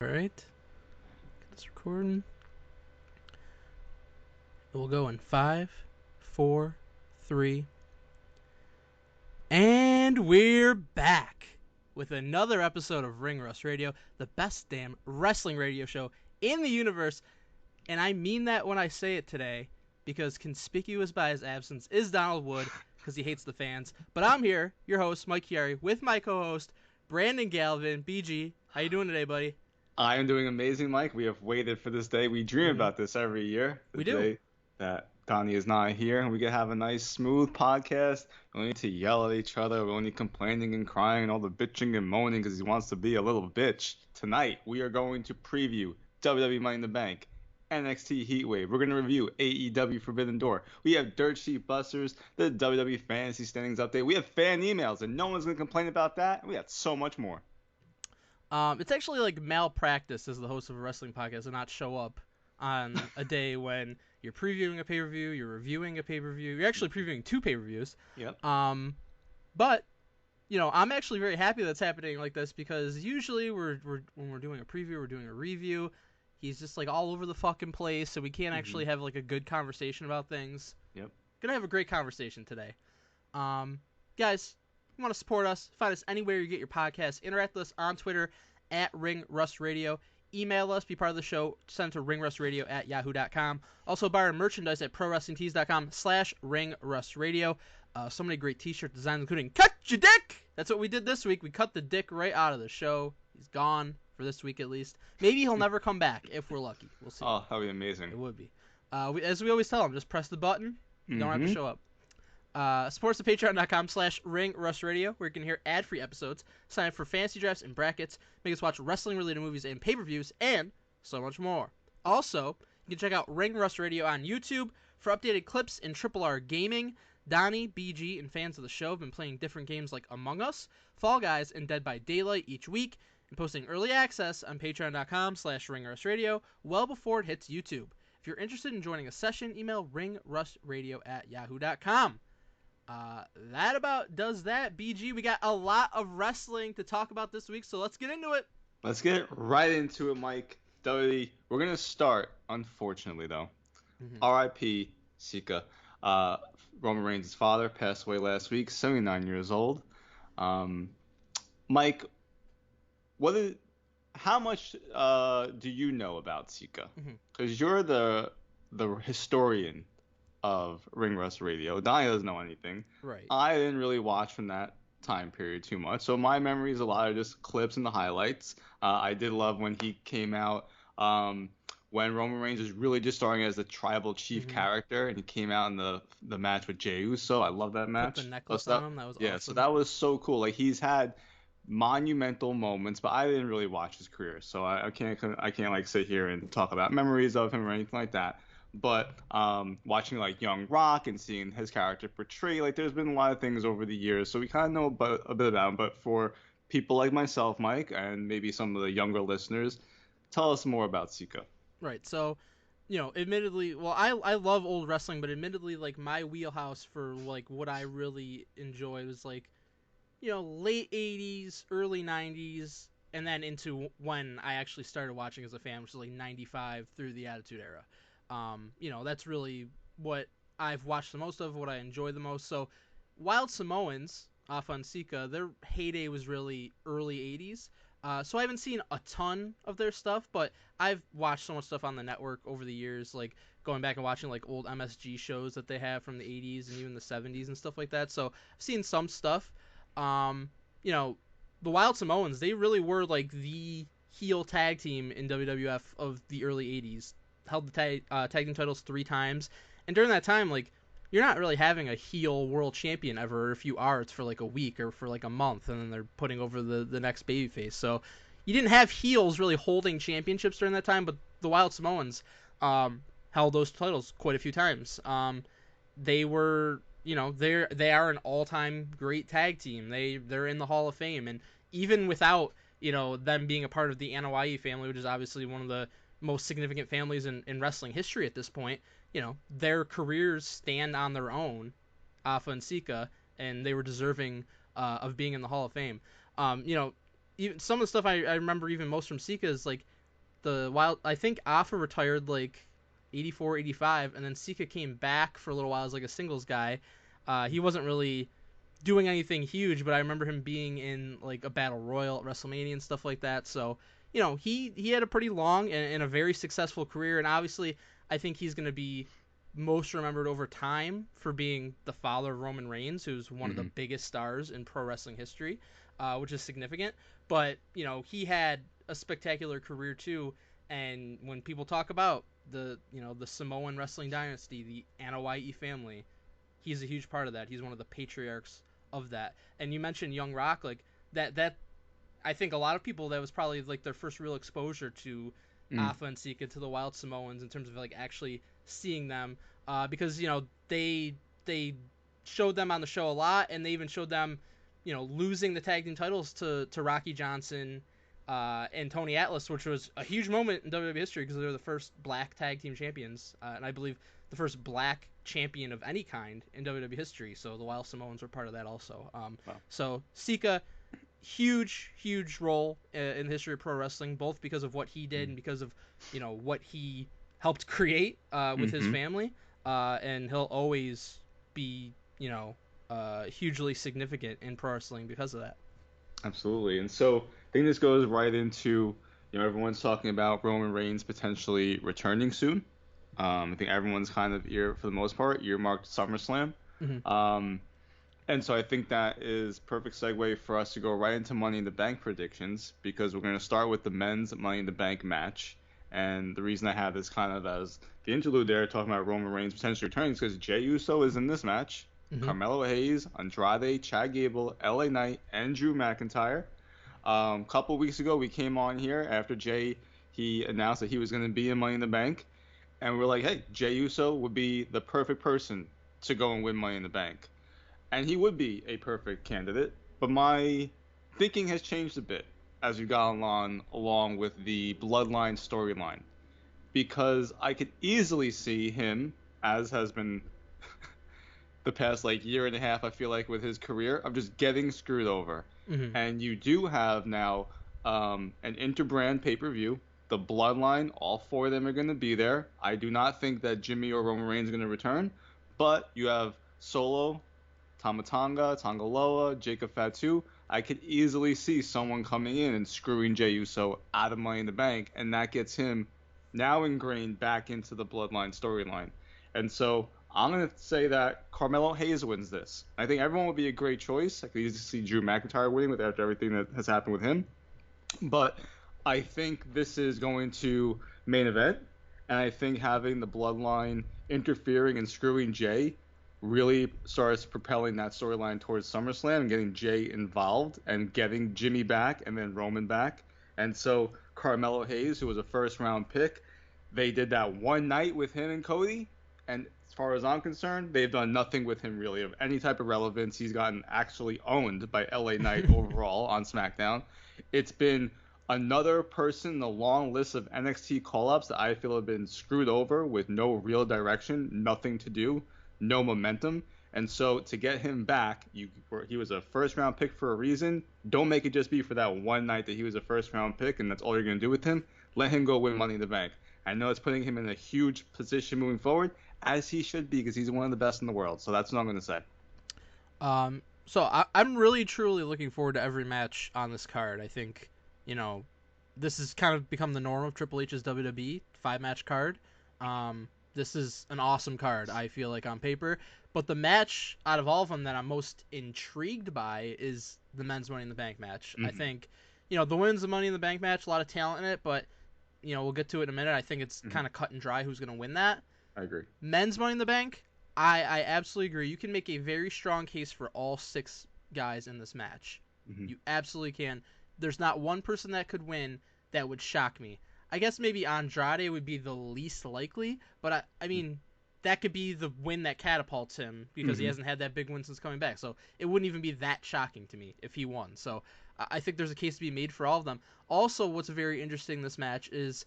All right, get this recording. We'll go in 5, 4, 3, and we're back with another episode of Ring Rust Radio, the best damn wrestling radio show in the universe. And I mean that when I say it today, because conspicuous by his absence is Donald Wood, because he hates the fans. But I'm here, your host, Mike Chiari, with my co-host, Brandon Galvin. BG, how you doing today, buddy? I am doing amazing, Mike. We have waited for this day. We dream Mm-hmm. about this every year. The We do. day that Donnie is not here, and we can have a nice, smooth podcast. We don't need to yell at each other. We're only complaining and crying and all the bitching and moaning because he wants to be a little bitch. Tonight, we are going to preview WWE Money in the Bank, NXT Heatwave. We're going to review AEW Forbidden Door. We have Dirt Sheet Busters, the WWE Fantasy Standings update. We have fan emails, and no one's going to complain about that. We got so much more. It's actually like malpractice as the host of a wrestling podcast to not show up on a day when you're previewing a pay-per-view, you're reviewing a pay-per-view, you're actually previewing two pay-per-views. Yep. But I'm actually very happy that's happening like this because usually we're when we're doing a preview, we're doing a review. He's just like all over the fucking place, so we can't actually have like a good conversation about things. Yep. Gonna have a great conversation today. Guys, you want to support us, find us anywhere you get your podcasts. Interact with us on Twitter at Ring Rust Radio. Email us, be part of the show, send to ringrustradio@yahoo.com. Also, buy our merchandise at prowrestlingtees.com/ringrustradio. So many great t-shirt designs, including Cut Your Dick! That's what we did this week. We cut the dick right out of the show. He's gone, for this week at least. Maybe he'll never come back, if we're lucky. We'll see. Oh, that would be amazing. It would be. As we always tell him, just press the button. You don't have to show up. Support us at patreon.com/ringrustradio, where you can hear ad-free episodes, sign up for fantasy drafts and brackets, make us watch wrestling-related movies and pay-per-views, and so much more. Also, you can check out Ring Rust Radio on YouTube for updated clips in Triple R Gaming. Donnie, BG, and fans of the show have been playing different games like Among Us, Fall Guys, and Dead by Daylight each week, and posting early access on patreon.com/ringrustradio well before it hits YouTube. If you're interested in joining a session, email ringrustradio@yahoo.com. That about does that. BG, we got a lot of wrestling to talk about this week, so let's get into it. Let's get right into it, Mike. WWE, we're going to start, unfortunately, though. R.I.P. Sika. Roman Reigns' father passed away last week, 79 years old. Mike, how much do you know about Sika? Because you're the historian of Ring Rust Radio. Donnie doesn't know anything. Right. I didn't really watch from that time period too much, so my memory is a lot of just clips and the highlights. I did love when he came out when Roman Reigns was really just starting as the tribal chief character, and he came out in the match with Jey Uso. I love that match. Put the necklace on him. That was awesome. So that was so cool. Like, he's had monumental moments, but I didn't really watch his career, so I can't like sit here and talk about memories of him or anything like that. But watching like Young Rock and seeing his character portray, like, there's been a lot of things over the years, so we kind of know a bit about him. But for people like myself, Mike, and maybe some of the younger listeners, tell us more about Sika. Right. So, admittedly, well, I love old wrestling, but admittedly, like, my wheelhouse for like what I really enjoy was like, late 80s, early 90s, and then into when I actually started watching as a fan, which is like 95 through the Attitude Era. That's really what I've watched the most of, what I enjoy the most. So, Wild Samoans off on Sika, their heyday was really early 80s. So I haven't seen a ton of their stuff, but I've watched so much stuff on the network over the years, like going back and watching like old MSG shows that they have from the 80s and even the 70s and stuff like that. So I've seen some stuff. The Wild Samoans, they really were like the heel tag team in WWF of the early 80s. Held the tag team titles 3 times. And during that time, like, you're not really having a heel world champion ever. If you are, it's for like a week or for like a month, and then they're putting over the next babyface. So you didn't have heels really holding championships during that time, but the Wild Samoans held those titles quite a few times. They were, they are an all-time great tag team. They're in the Hall of Fame, and even without them being a part of the Anoa'i family, which is obviously one of the most significant families in wrestling history at this point, their careers stand on their own, Afa and Sika, and they were deserving of being in the Hall of Fame. even some of the stuff I remember even most from Sika is like the wild. I think Afa retired like 84, 85, and then Sika came back for a little while as like a singles guy. He wasn't really doing anything huge, but I remember him being in like a battle royal at WrestleMania and stuff like that. So he had a pretty long and a very successful career, and obviously I think he's going to be most remembered over time for being the father of Roman Reigns, who's one of the Hmm. biggest stars in pro wrestling history, which is significant. But he had a spectacular career too, and when people talk about the Samoan wrestling dynasty, the Anoa'i family, he's a huge part of that. He's one of the patriarchs of that. And you mentioned Young Rock, like that. I think a lot of people, that was probably like their first real exposure to Mm. Afa and Sika, to the Wild Samoans, in terms of like actually seeing them, because they showed them on the show a lot, and they even showed them losing the tag team titles to Rocky Johnson and Tony Atlas, which was a huge moment in WWE history because they were the first black tag team champions, and I believe the first black champion of any kind in WWE history. So the Wild Samoans were part of that also. Wow. So Sika, huge role in the history of pro wrestling, both because of what he did and because of what he helped create with his Mm-hmm. family, and he'll always be hugely significant in pro wrestling because of that. Absolutely. And so I think this goes right into, everyone's talking about Roman Reigns potentially returning soon. I think everyone's kind of for the most part, earmarked SummerSlam. Mm-hmm. Um, and so I think that is perfect segue for us to go right into Money in the Bank predictions because we're going to start with the men's Money in the Bank match. And the reason I have this kind of as the interlude there, talking about Roman Reigns potentially returning, is because Jey Uso is in this match. Mm-hmm. Carmelo Hayes, Andrade, Chad Gable, LA Knight, and Drew McIntyre. Couple weeks ago, we came on here after Jey he announced that he was going to be in Money in the Bank, and we're like, hey, Jey Uso would be the perfect person to go and win Money in the Bank, and he would be a perfect candidate. But my thinking has changed a bit as we've gone along with the Bloodline storyline, because I could easily see him, as has been the past like year and a half, I feel like, with his career of just getting screwed over. Mm-hmm. And you do have now an interbrand pay per view. The Bloodline, all four of them are going to be there. I do not think that Jimmy or Roman Reigns are going to return, but you have Solo, Tamatanga, Tongaloa, Jacob Fatu. I could easily see someone coming in and screwing Jey Uso out of Money in the Bank, and that gets him now ingrained back into the Bloodline storyline. And so I'm going to say that Carmelo Hayes wins this. I think everyone would be a great choice. I could easily see Drew McIntyre winning with after everything that has happened with him. But I think this is going to main event, and I think having the Bloodline interfering and screwing Jey really starts propelling that storyline towards SummerSlam and getting Jey involved and getting Jimmy back and then Roman back. And so Carmelo Hayes, who was a first round pick, they did that one night with him and Cody, and as far as I'm concerned, they've done nothing with him really of any type of relevance. He's gotten actually owned by LA Knight overall on SmackDown. It's been another person in the long list of NXT call-ups that I feel have been screwed over with no real direction, nothing to do, no momentum. And so to get him back, he was a first round pick for a reason. Don't make it just be for that one night that he was a first round pick and that's all you're going to do with him. Let him go win Money in the Bank. I know it's putting him in a huge position moving forward, as he should be, because he's one of the best in the world. So that's what I'm going to say. So I'm really truly looking forward to every match on this card. I think this has kind of become the norm of Triple H's WWE 5 match card. This is an awesome card, I feel like, on paper. But the match out of all of them that I'm most intrigued by is the men's Money in the Bank match. I Mm-hmm. think the women's Money in the Bank match, a lot of talent in it, but we'll get to it in a minute. I think it's Mm-hmm. kind of cut and dry who's going to win that. I agree. Men's Money in the Bank, I absolutely agree. You can make a very strong case for all 6 guys in this match. Mm-hmm. You absolutely can. There's not one person that could win that would shock me. I guess maybe Andrade would be the least likely, but I mean, that could be the win that catapults him because he Mm-hmm. hasn't had that big win since coming back. So it wouldn't even be that shocking to me if he won. So I think there's a case to be made for all of them. Also, what's very interesting in this match is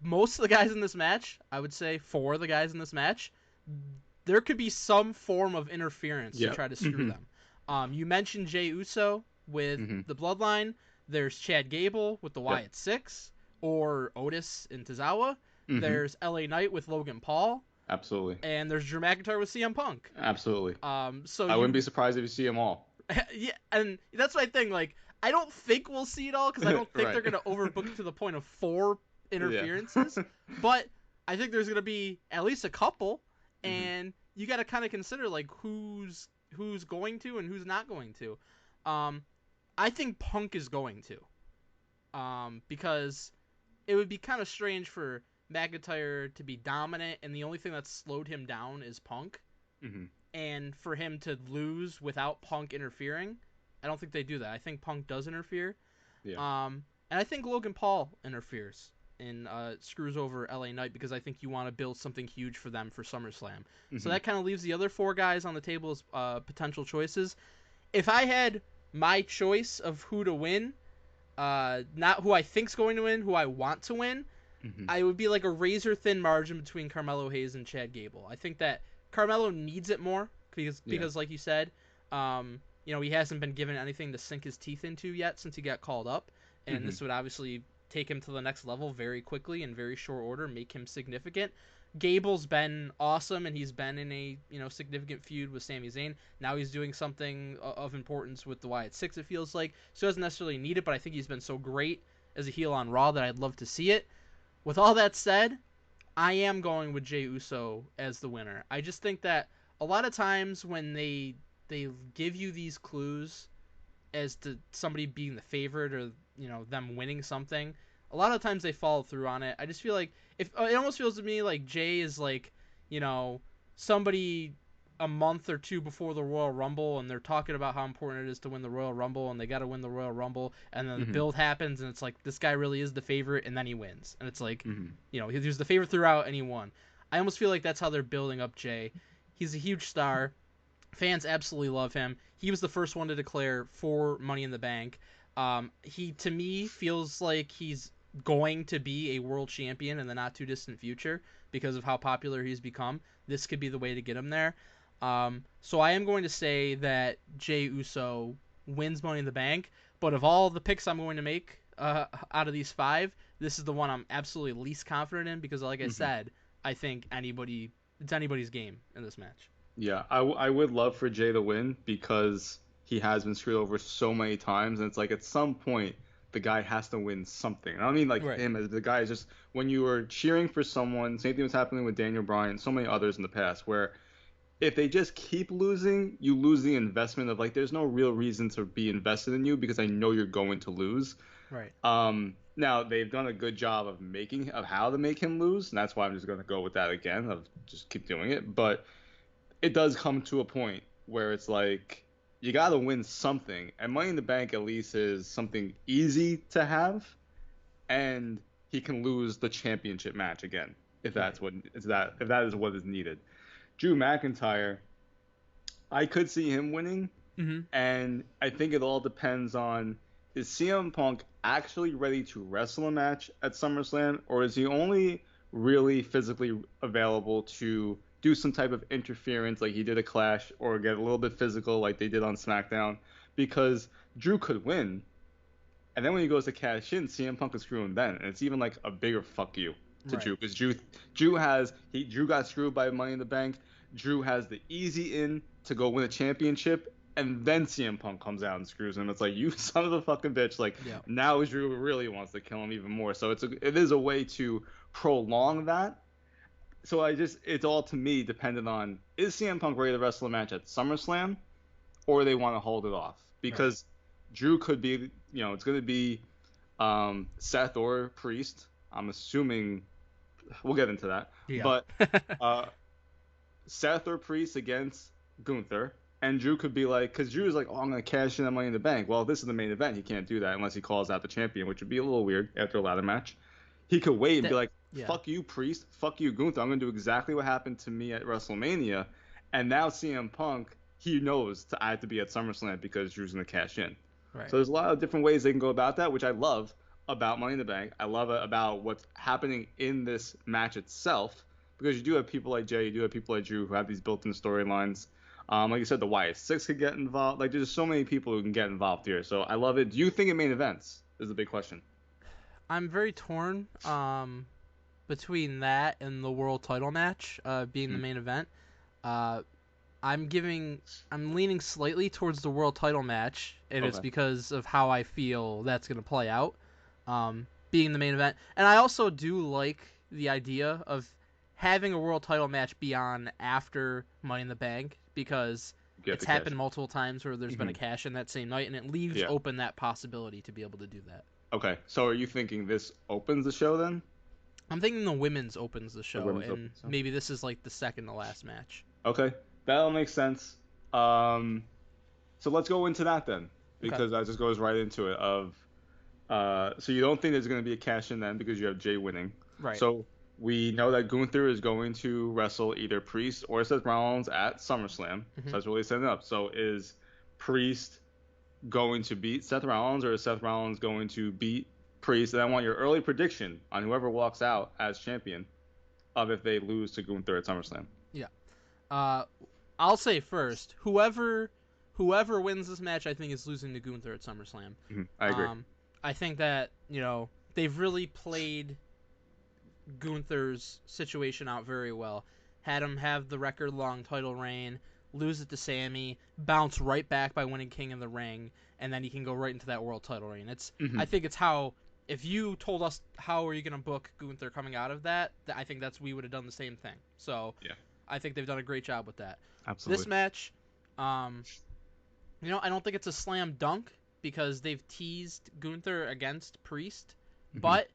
most of the guys in this match, I would say 4 of the guys in this match, there could be some form of interference to Yeah. try to screw Mm-hmm. them. You mentioned Jey Uso. with Mm-hmm. the Bloodline. There's Chad Gable with the Yep. Wyatt Six, or Otis and Tozawa. Mm-hmm. There's LA Knight with Logan Paul, Absolutely. and there's Drew McIntyre with CM Punk. Absolutely. So I wouldn't you, be surprised if you see them all. yeah, and that's my thing. Like, I don't think we'll see it all because I don't think they're Right. gonna overbook it to the point of 4 Yeah. interferences. But I think there's gonna be at least a couple, Mm-hmm. and you got to kind of consider like who's going to and who's not going to. Um, I think Punk is going to, because it would be kind of strange for McIntyre to be dominant, and the only thing that's slowed him down is Punk, Mm-hmm. and for him to lose without Punk interfering. I don't think they do that. I think Punk does interfere. Yeah. And I think Logan Paul interferes and screws over LA Knight, because I think you want to build something huge for them for SummerSlam. So Mm-hmm. that kind of leaves the other 4 guys on the table as potential choices. If I had my choice of who to win, not who I think's going to win, who I want to win, Mm-hmm. I would be like a razor thin margin between Carmelo Hayes and Chad Gable. I think that Carmelo needs it more because Yeah. like you said, he hasn't been given anything to sink his teeth into yet since he got called up, and Mm-hmm. this would obviously take him to the next level very quickly in very short order, make him significant. Gable's been awesome, and he's been in a significant feud with Sami Zayn. Now he's doing something of importance with the Wyatt Six. It feels like, so he doesn't necessarily need it, but I think he's been so great as a heel on Raw that I'd love to see it. With all that said, I am going with Jey Uso as the winner. I just think that a lot of times when they give you these clues as to somebody being the favorite, or them winning something, a lot of times they follow through on it. I just feel like, if it almost feels to me like Jay is like, you know somebody a month or two before the Royal Rumble, and they're talking about how important it is to win the Royal Rumble, and they got to win the Royal Rumble, and then the Mm-hmm. build happens, and it's like, this guy really is the favorite, and then he wins, and it's like, Mm-hmm. he was the favorite throughout, and he won. I almost feel like that's how they're building up Jay. He's a huge star. Fans absolutely love him. He was the first one to declare for Money in the Bank. He, to me, feels like he's going to be a world champion in the not too distant future because of how popular he's become. This could be the way to get him there. So I am going to say that Jey Uso wins Money in the Bank. But of all the picks I'm going to make out of these 5, this is the one I'm absolutely least confident in, because, like I Mm-hmm. said, I think it's anybody's game in this match. Yeah, I would love for Jay to win because he has been screwed over so many times, and it's like at some point the guy has to win something. And I don't mean like Right. him as the guy is just when you were cheering for someone, same thing was happening with Daniel Bryan, so many others in the past, where if they just keep losing, you lose the investment of like there's no real reason to be invested in you because I know you're going to lose. Right. Now they've done a good job of how to make him lose, and that's why I'm just gonna go with that again of just keep doing it. But it does come to a point where it's like you got to win something, and Money in the Bank at least is something easy to have, and he can lose the championship match again Right. if that is what is needed. Drew McIntyre, I could see him winning, Mm-hmm. and I think it all depends on is CM Punk actually ready to wrestle a match at SummerSlam, or is he only really physically available to do some type of interference like he did at Clash, or get a little bit physical like they did on SmackDown? Because Drew could win, and then when he goes to cash in, CM Punk is screwing then, and it's even like a bigger fuck you to Right. Drew because Drew got screwed by Money in the Bank. Drew has the easy in to go win a championship, and then CM Punk comes out and screws him. It's like you son of a fucking bitch. Like Yeah. now Drew really wants to kill him even more. So it is a way to prolong that. So it's all to me dependent on is CM Punk ready to wrestle a match at SummerSlam or they want to hold it off Right. because Drew could be, it's going to be Seth or Priest. I'm assuming we'll get into that, Yeah. but uh, Seth or Priest against Gunther, and Drew could be like, because Drew's like, oh, I'm going to cash in that Money in the Bank. Well, this is the main event. He can't do that unless he calls out the champion, which would be a little weird after a ladder match. He could wait and be that. like, Yeah. fuck you, Priest. Fuck you, Gunther. I'm going to do exactly what happened to me at WrestleMania. And now CM Punk, he knows I have to be at SummerSlam because Drew's going to cash in. Right. So there's a lot of different ways they can go about that, which I love about Money in the Bank. I love it about what's happening in this match itself because you do have people like Jay, you do have people like Drew who have these built-in storylines. Like you said, the YS6 could get involved. Like there's so many people who can get involved here. So I love it. Do you think it main events? Is the big question. I'm very torn between that and the world title match being the Mm, main event. Uh, I'm giving I'm leaning slightly towards the world title match, and it's okay. because of how I feel that's going to play out, being the main event. And I also do like the idea of having a world title match be on after Money in the Bank because Get it's the cash happened in. multiple times where there's been a Hmm. cash in that same night, and it leaves Yeah. open that possibility to be able to do that. Okay. So are you thinking this opens the show then? I'm thinking the women's opens the The show, women's and open show. maybe this is like the second to last match. Okay. That'll make sense. Um, so let's go into that then, Okay. because that just goes right into it. So you don't think there's going to be a cash in then because you have Jay winning. Right. So we know that Gunther is going to wrestle either Priest or Seth Rollins at SummerSlam. Hmm. So that's really setting it up. So is Priest going to beat Seth Rollins or is Seth Rollins going to beat Priest? And I want your early prediction on whoever walks out as champion of if they lose to Gunther at SummerSlam. Yeah. Uh, I'll say first, whoever wins this match, I think is losing to Gunther at SummerSlam. I agree. Um, I think that they've really played Gunther's situation out very well. Had him have the record-long title reign, lose it to Sammy, bounce right back by winning King of the Ring, and then he can go right into that world title reign. I Hmm. think it's how if you told us how are you going to book Gunther coming out of that, I think that's we would have done the same thing. So Yeah, I think they've done a great job with that. This absolutely. match, um, I don't think it's a slam dunk because they've teased Gunther against Priest, Hmm. but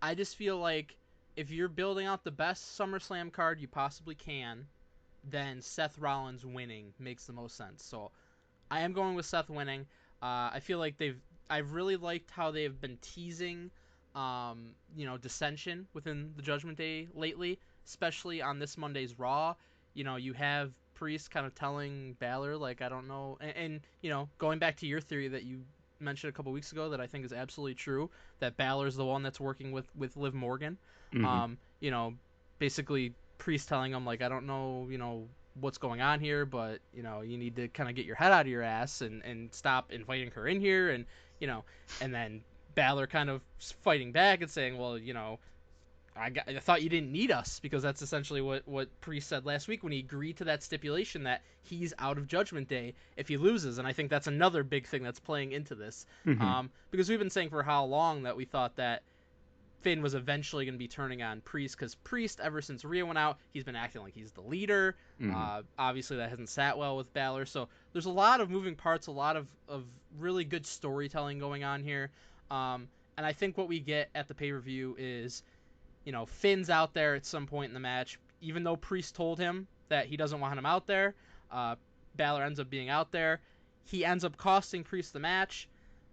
I just feel like if you're building out the best SummerSlam card you possibly can, then Seth Rollins winning makes the most sense. So I am going with Seth winning. I feel like I've really liked how they've been teasing, dissension within the Judgment Day lately, especially on this Monday's Raw. You have Priest kind of telling Balor like I don't know, and going back to your theory that you mentioned a couple weeks ago that I think is absolutely true that Balor's the one that's working with Liv Morgan. Hmm. Um, you know, basically Priest telling him like I don't know, what's going on here, but you need to kind of get your head out of your ass and stop inviting her in here, and you know, and then Balor kind of fighting back and saying, well, I thought you didn't need us because that's essentially what Priest said last week when he agreed to that stipulation that he's out of Judgment Day if he loses, and I think that's another big thing that's playing into this, Hmm. because we've been saying for how long that we thought that Finn was eventually going to be turning on Priest because Priest, ever since Rhea went out, he's been acting like he's the leader. Hmm. Obviously, that hasn't sat well with Balor. So there's a lot of moving parts, a lot of really good storytelling going on here. And I think what we get at the pay per view is, Finn's out there at some point in the match, even though Priest told him that he doesn't want him out there. Uh, Balor ends up being out there. He ends up costing Priest the match.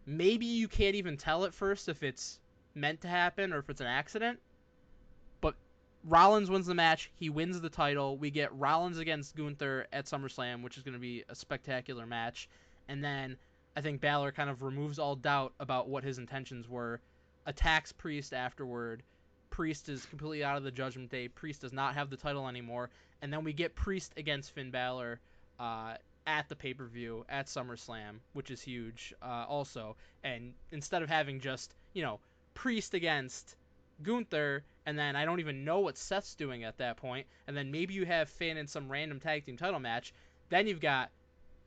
Maybe you can't even tell at first if it's meant to happen or if it's an accident. But Rollins wins the match. He wins the title. We get Rollins against Gunther at SummerSlam, which is going to be a spectacular match. And then I think Balor kind of removes all doubt about what his intentions were, attacks Priest afterward. Priest is completely out of the Judgment Day. Priest does not have the title anymore. And then we get Priest against Finn Balor at the pay per view at SummerSlam, which is huge also. And instead of having just, Priest against Gunther, and then I don't even know what Seth's doing at that point, and then maybe you have Finn in some random tag team title match, then you've got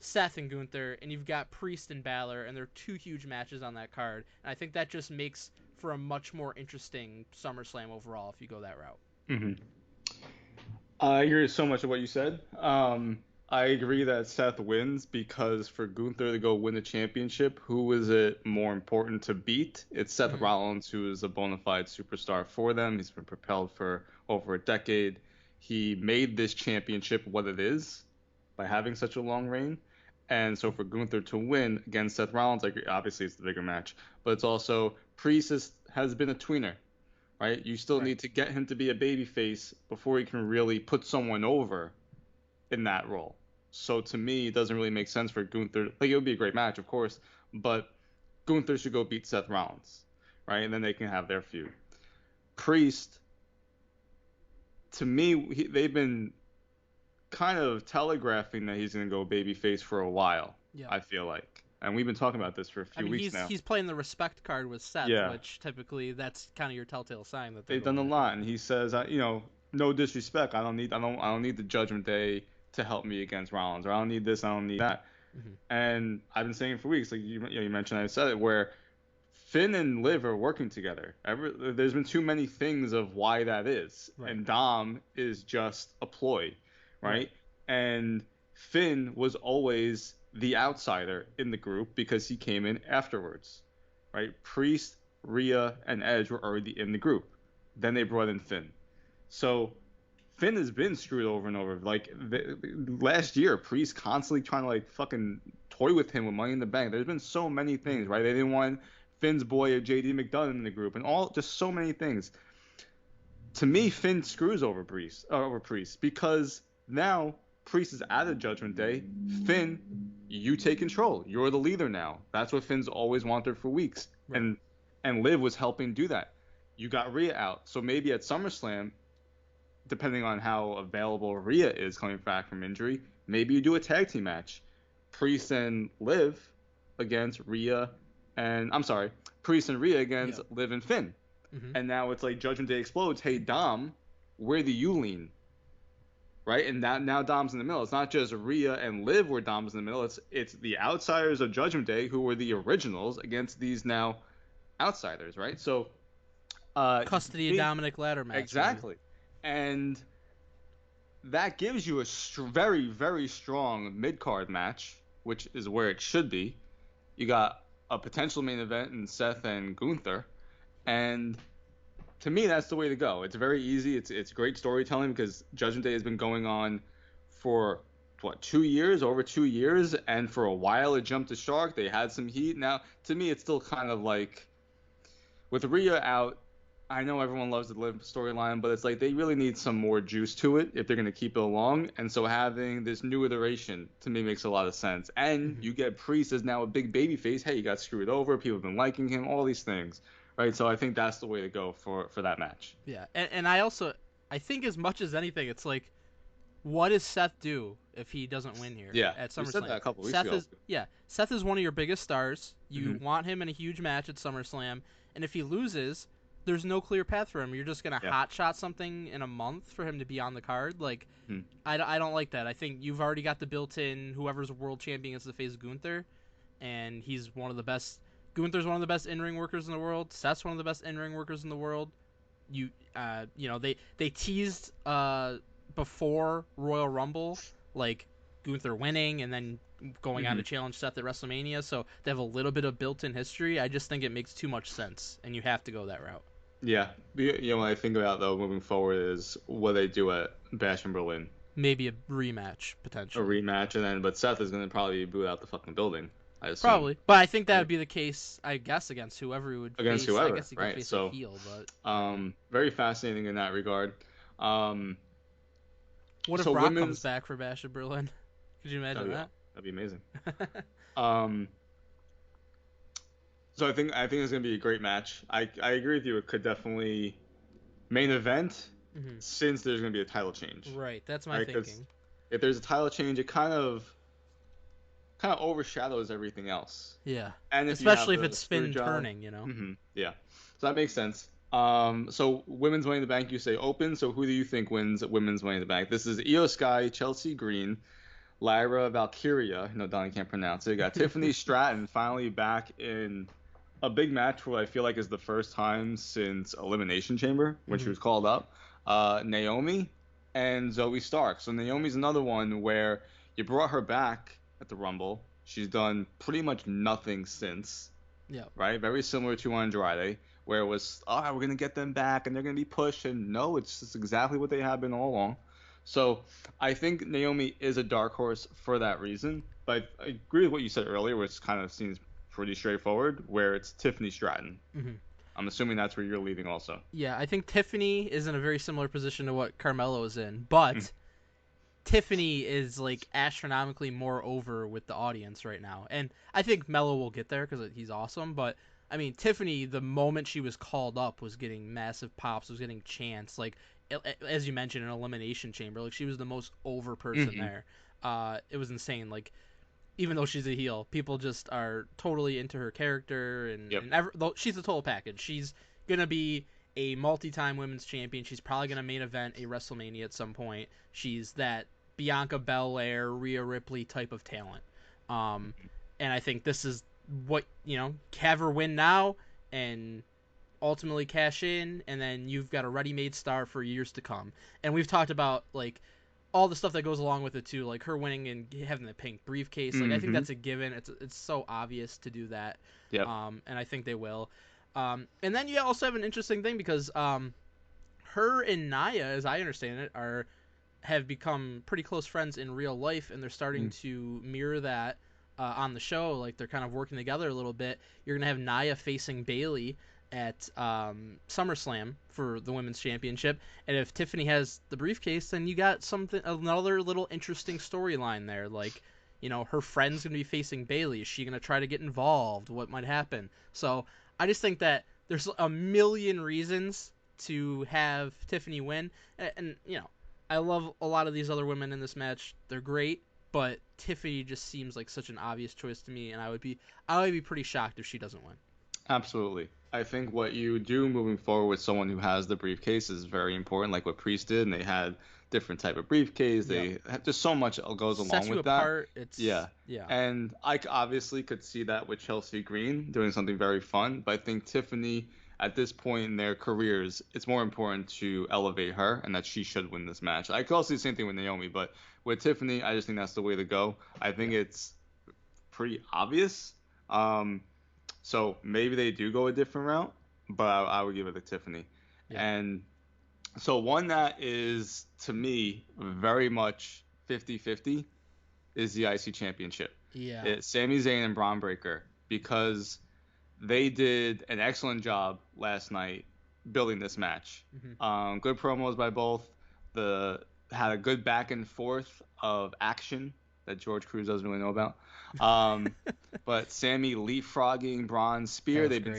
Seth and Gunther, and you've got Priest and Balor, and there are two huge matches on that card. And I think that just makes for a much more interesting SummerSlam overall if you go that route. Hmm. I agree so much of what you said. I agree that Seth wins because for Gunther to go win the championship, who is it more important to beat? It's Seth Mm-hmm. Rollins, who is a bona fide superstar for them. He's been propelled for over a decade. He made this championship what it is by having such a long reign. And so for Gunther to win against Seth Rollins, like obviously it's the bigger match, but it's also Priest has been a tweener, right? You still Right. need to get him to be a babyface before he can really put someone over in that role. So to me, it doesn't really make sense for Gunther. Like it would be a great match, of course, but Gunther should go beat Seth Rollins, right? And then they can have their feud. Priest, to me, they've been kind of telegraphing that he's going to go babyface for a while, Yep. I feel like. And we've been talking about this for a I few mean, weeks he's now. he's playing the respect card with Seth, Yeah, which typically that's kind of your telltale sign that they're they've done going a there. lot, and he says, no disrespect. I don't need the Judgment Day to help me against Rollins, or I don't need this, I don't need that. Hmm. And I've been saying for weeks, like you mentioned, I said it, where Finn and Liv are working together. There's been too many things of why that is, Right. and Dom is just a ploy, Right. right? And Finn was always the outsider in the group because he came in afterwards, right? Priest, Rhea, and Edge were already in the group. Then they brought in Finn. So Finn has been screwed over and over. Like last year, Priest constantly trying to like fucking toy with him with Money in the Bank. There's been so many things, Hmm. right? They didn't want Finn's boy JD McDonough in the group, and all just so many things. To me, Finn screws over Priest because now Priest is out of Judgment Day. Finn, you take control. You're the leader now. That's what Finn's always wanted for weeks, Right. and Liv was helping do that. You got Rhea out, so maybe at SummerSlam, depending on how available Rhea is coming back from injury, maybe you do a tag team match. Priest and Liv against Rhea and I'm sorry, Priest and Rhea against Yep. Liv and Finn. Hmm. And now it's like Judgment Day explodes. Hey Dom, where do you lean? Right? And now Dom's in the middle. It's not just Rhea and Liv where Dom's in the middle. It's the outsiders of Judgment Day who were the originals against these now outsiders, right? So Custody of me Dominic ladder match, maybe. exactly. And that gives you a very, very strong mid card match, which is where it should be. You got a potential main event in Seth and Gunther, and to me, that's the way to go. It's very easy. It's great storytelling because Judgment Day has been going on for what 2 years, over 2 years, and for a while it jumped the shark. They had some heat. Now, to me, it's still kind of like with Rhea out, I know everyone loves the Liv storyline, but it's like they really need some more juice to it if they're going to keep it along. And so having this new iteration to me makes a lot of sense. And Hmm. you get Priest as now a big baby face. Hey, you got screwed over. People have been liking him. All these things, right? So I think that's the way to go for that match. Yeah, and I think as much as anything, it's like, what does Seth do if he doesn't win here Yeah, at we said SummerSlam? that a couple weeks Seth ago. is yeah, Seth is one of your biggest stars. You Hmm. want him in a huge match at SummerSlam, and if he loses, there's no clear path for him. You're just gonna Yeah. hot shot something in a month for him to be on the card. Like, Hmm. I don't like that. I think you've already got the built-in whoever's world champion is the face Gunther, and he's one of the best. Gunther's one of the best in-ring workers in the world. Seth's one of the best in-ring workers in the world. They teased before Royal Rumble, like Gunther winning and then going on Hmm. to challenge Seth at WrestleMania, so they have a little bit of built-in history. I just think it makes too much sense, and you have to go that route. Yeah. What I think about though moving forward is what they do at Bash in Berlin, Maybe a rematch a potentially. rematch, and then but Seth is gonna probably be booed out the fucking building, I assume, Probably, but I think that would right? be the case, I guess, against whoever he would Against face. I whoever, guess he could right? face a So, heel, but very fascinating in that regard. Um, what if so Brock comes women's, back for Bash of Berlin? Could you that'd imagine be that? that'd be amazing. Um, so I think it's gonna be a great match. I agree with you. It could definitely main event Hmm. since there's gonna be a title change, Right, that's my right? Because thinking. if there's a title change, it kind of overshadows everything else. Yeah, And if you have especially if the it's screw Finn job, turning, you know. yeah, so that makes sense. So women's Money in the Bank, you say open. So who do you think wins women's Money in the Bank? This is Io Sky, Chelsea Green, Lyra Valkyria. No, Donnie can't pronounce it. You got Tiffany Stratton finally back in a big match for what I feel like is the first time since Elimination Chamber when she Hmm. was called up. Naomi and Zoe Stark. So Naomi's another one where you brought her back at the Rumble. She's done pretty much nothing since, Yeah. right? Very similar to Andrade, where it was, oh, we're gonna get them back and they're gonna be pushed, and no, it's just exactly what they have been all along. So I think Naomi is a dark horse for that reason. But I agree with what you said earlier, which kind of seems pretty straightforward, where it's Tiffany Stratton. Hmm. I'm assuming that's where you're leading also. Yeah, I think Tiffany is in a very similar position to what Carmelo is in, Mm. but Tiffany is like astronomically more over with the audience right now, and I think Mello will get there because he's awesome. But I mean, Tiffany, the moment she was called up, was getting massive pops, was getting chants. Like, as you mentioned, an elimination chamber. Like, she was the most over person Hmm. there. It was insane. Like, even though she's a heel, people just are totally into her character, Yep. though she's a total package. She's gonna be a multi-time women's champion. She's probably gonna main event a WrestleMania at some point. She's that Bianca Belair, Rhea Ripley type of talent. Um, and I think this is what have her win now and ultimately cash in, and then you've got a ready-made star for years to come. And we've talked about like all the stuff that goes along with it too, like her winning and having the pink briefcase. Like I think Hmm. that's a given. It's so obvious to do that, Yep. and I think they will. And then you also have an interesting thing because her and Naya, as I understand it, are have become pretty close friends in real life, and they're starting to mirror that on the show. Like they're kind of working together a little bit. You're gonna have Naya facing Bailey at SummerSlam for the women's championship, and if Tiffany has the briefcase, then you got something another little interesting storyline there. Like, her friend's gonna be facing Bailey. Is she gonna try to get involved? What might happen? So I just think that there's a million reasons to have Tiffany win, and I love a lot of these other women in this match. They're great, but Tiffany just seems like such an obvious choice to me, and I would be pretty shocked if she doesn't win. Absolutely. I think what you do moving forward with someone who has the briefcase is very important, like what Priest did, and they had different type of briefcase. Yep. They just so much goes Sets along you with that. apart. It's Yeah. yeah. And obviously could see that with Chelsea Green doing something very fun, but I think Tiffany at this point in their careers, it's more important to elevate her and that she should win this match. I could also do the same thing with Naomi, but with Tiffany, I just think that's the way to go. I think Yeah. it's pretty obvious. Um, so maybe they do go a different route, but I would give it to Tiffany. Yeah. And so one that is to me very much 50-50 is the IC Championship. Yeah. It's Sami Zayn and Braun Breaker because they did an excellent job last night building this match. Hmm. Good promos by both. The had a good back and forth of action that George Cruz doesn't really know about. Um, but Sammy leapfrogging Braun's That spear. was They've been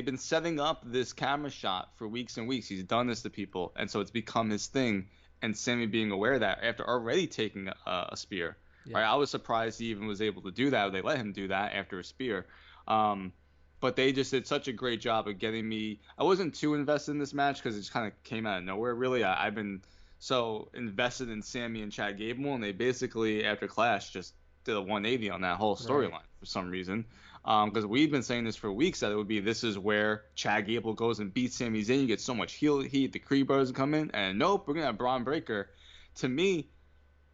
great. setting up this camera shot for weeks and weeks. He's done this to people, and so it's become his thing. And Sammy being aware of that after already taking a spear. Right, Yeah. I was surprised he even was able to do that. They let him do that after a spear. Um, but they just did such a great job of getting me. I wasn't too invested in this match because it just kind of came out of nowhere. Really, I've been so invested in Sammy and Chad Gable, and they basically after Clash just did a 180 on that whole Right. storyline for some reason. Because we've been saying this for weeks that it would be this is where Chad Gable goes and beats Sami Zayn. You get so much heel heat. The Creed Brothers come in, and nope, we're gonna have Braun Breaker. To me,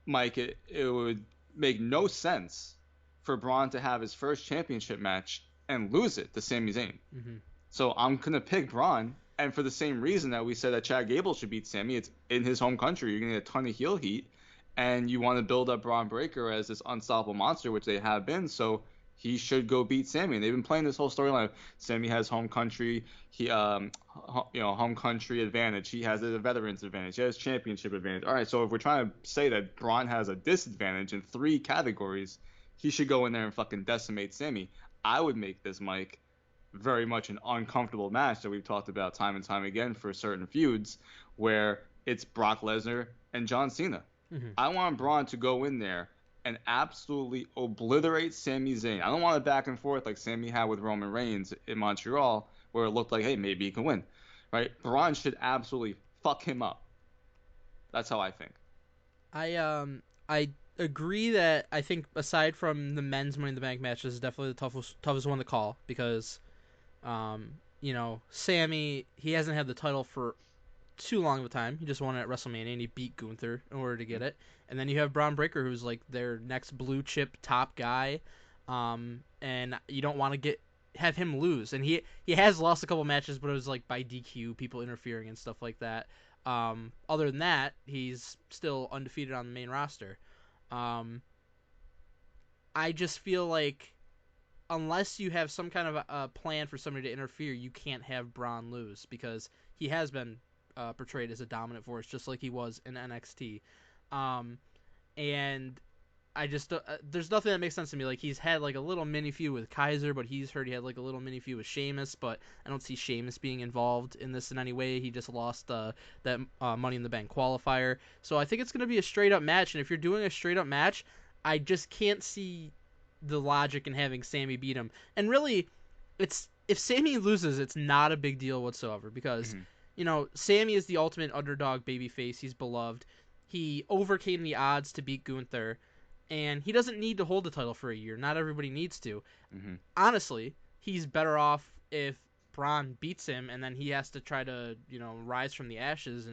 Mike, it would make no sense for Braun to have his first championship match and lose it to Sami Zayn. Hmm. So I'm gonna pick Braun, and for the same reason that we said that Chad Gable should beat Sami, it's in his home country. You're gonna get a ton of heel heat, and you want to build up Braun Breaker as this unstoppable monster, which they have been. So he should go beat Sami. And they've been playing this whole storyline. Sami has home country, home country advantage. He has a veterans advantage. He has championship advantage. All right, so if we're trying to say that Braun has a disadvantage in three categories, he should go in there and fucking decimate Sami. I would make this, Mike, very much an uncomfortable match that we've talked about time and time again for certain feuds, where it's Brock Lesnar and John Cena. Hmm. I want Braun to go in there and absolutely obliterate Sami Zayn. I don't want it back and forth like Sami had with Roman Reigns in Montreal, where it looked like, hey, maybe he can win. Right? Braun should absolutely fuck him up. That's how I think. I agree that I think aside from the men's Money in the Bank match, this is definitely the toughest one to call because Sammy, he hasn't had the title for too long of a time. He just won it at WrestleMania and he beat Gunther in order to get it. And then you have Braun Breaker, who's like their next blue chip top guy, and you don't want to have him lose. And he has lost a couple matches, but it was like by DQ, people interfering and stuff like that. Other than that, he's still undefeated on the main roster. Um, I just feel like unless you have some kind of a plan for somebody to interfere, you can't have Braun lose because he has been portrayed as a dominant force, just like he was in NXT. Um, and I just there's nothing that makes sense to me. Like he's had like a little mini feud with Kaiser, but he's heard he had like a little mini feud with Sheamus, but I don't see Sheamus being involved in this in any way. He just lost that Money in the Bank qualifier, so I think it's gonna be a straight up match. And if you're doing a straight up match, I just can't see the logic in having Sammy beat him. And really, it's if Sammy loses, it's not a big deal whatsoever because Hmm. Sammy is the ultimate underdog babyface. He's beloved. He overcame the odds to beat Gunther, and he doesn't need to hold the title for a year. Not everybody needs to. Hmm. Honestly, he's better off if Braun beats him, and then he has to try to rise from the ashes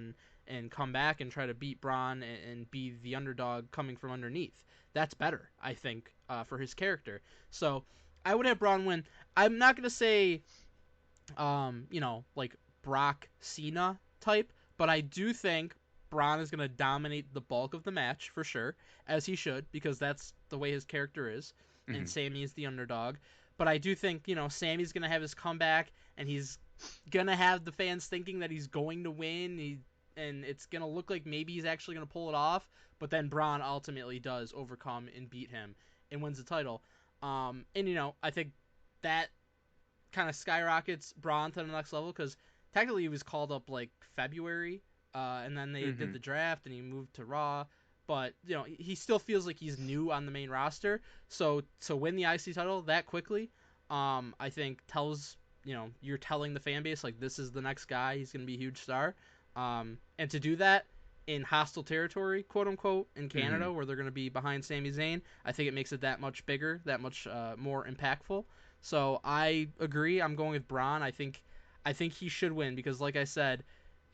and come back and try to beat Braun and be the underdog coming from underneath. That's better, I think, for his character. So I would have Braun win. I'm not gonna say like Brock Cena type, but I do think Braun is going to dominate the bulk of the match for sure, as he should, because that's the way his character is, and Hmm. Sammy is the underdog. But I do think, Sammy's going to have his comeback, and he's going to have the fans thinking that he's going to win, and it's going to look like maybe he's actually going to pull it off, but then Braun ultimately does overcome and beat him and wins the title. And, I think that kind of skyrockets Braun to the next level because technically he was called up like February, and then they did Hmm. the draft and he moved to Raw. But he still feels like he's new on the main roster. So to win the IC title that quickly, I think tells you're telling the fan base like this is the next guy. He's gonna be a huge star. And to do that in hostile territory, quote unquote, in Hmm. Canada where they're gonna be behind Sami Zayn, I think it makes it that much bigger, that much more impactful. So I agree. I'm going with Braun. I think he should win because, like I said,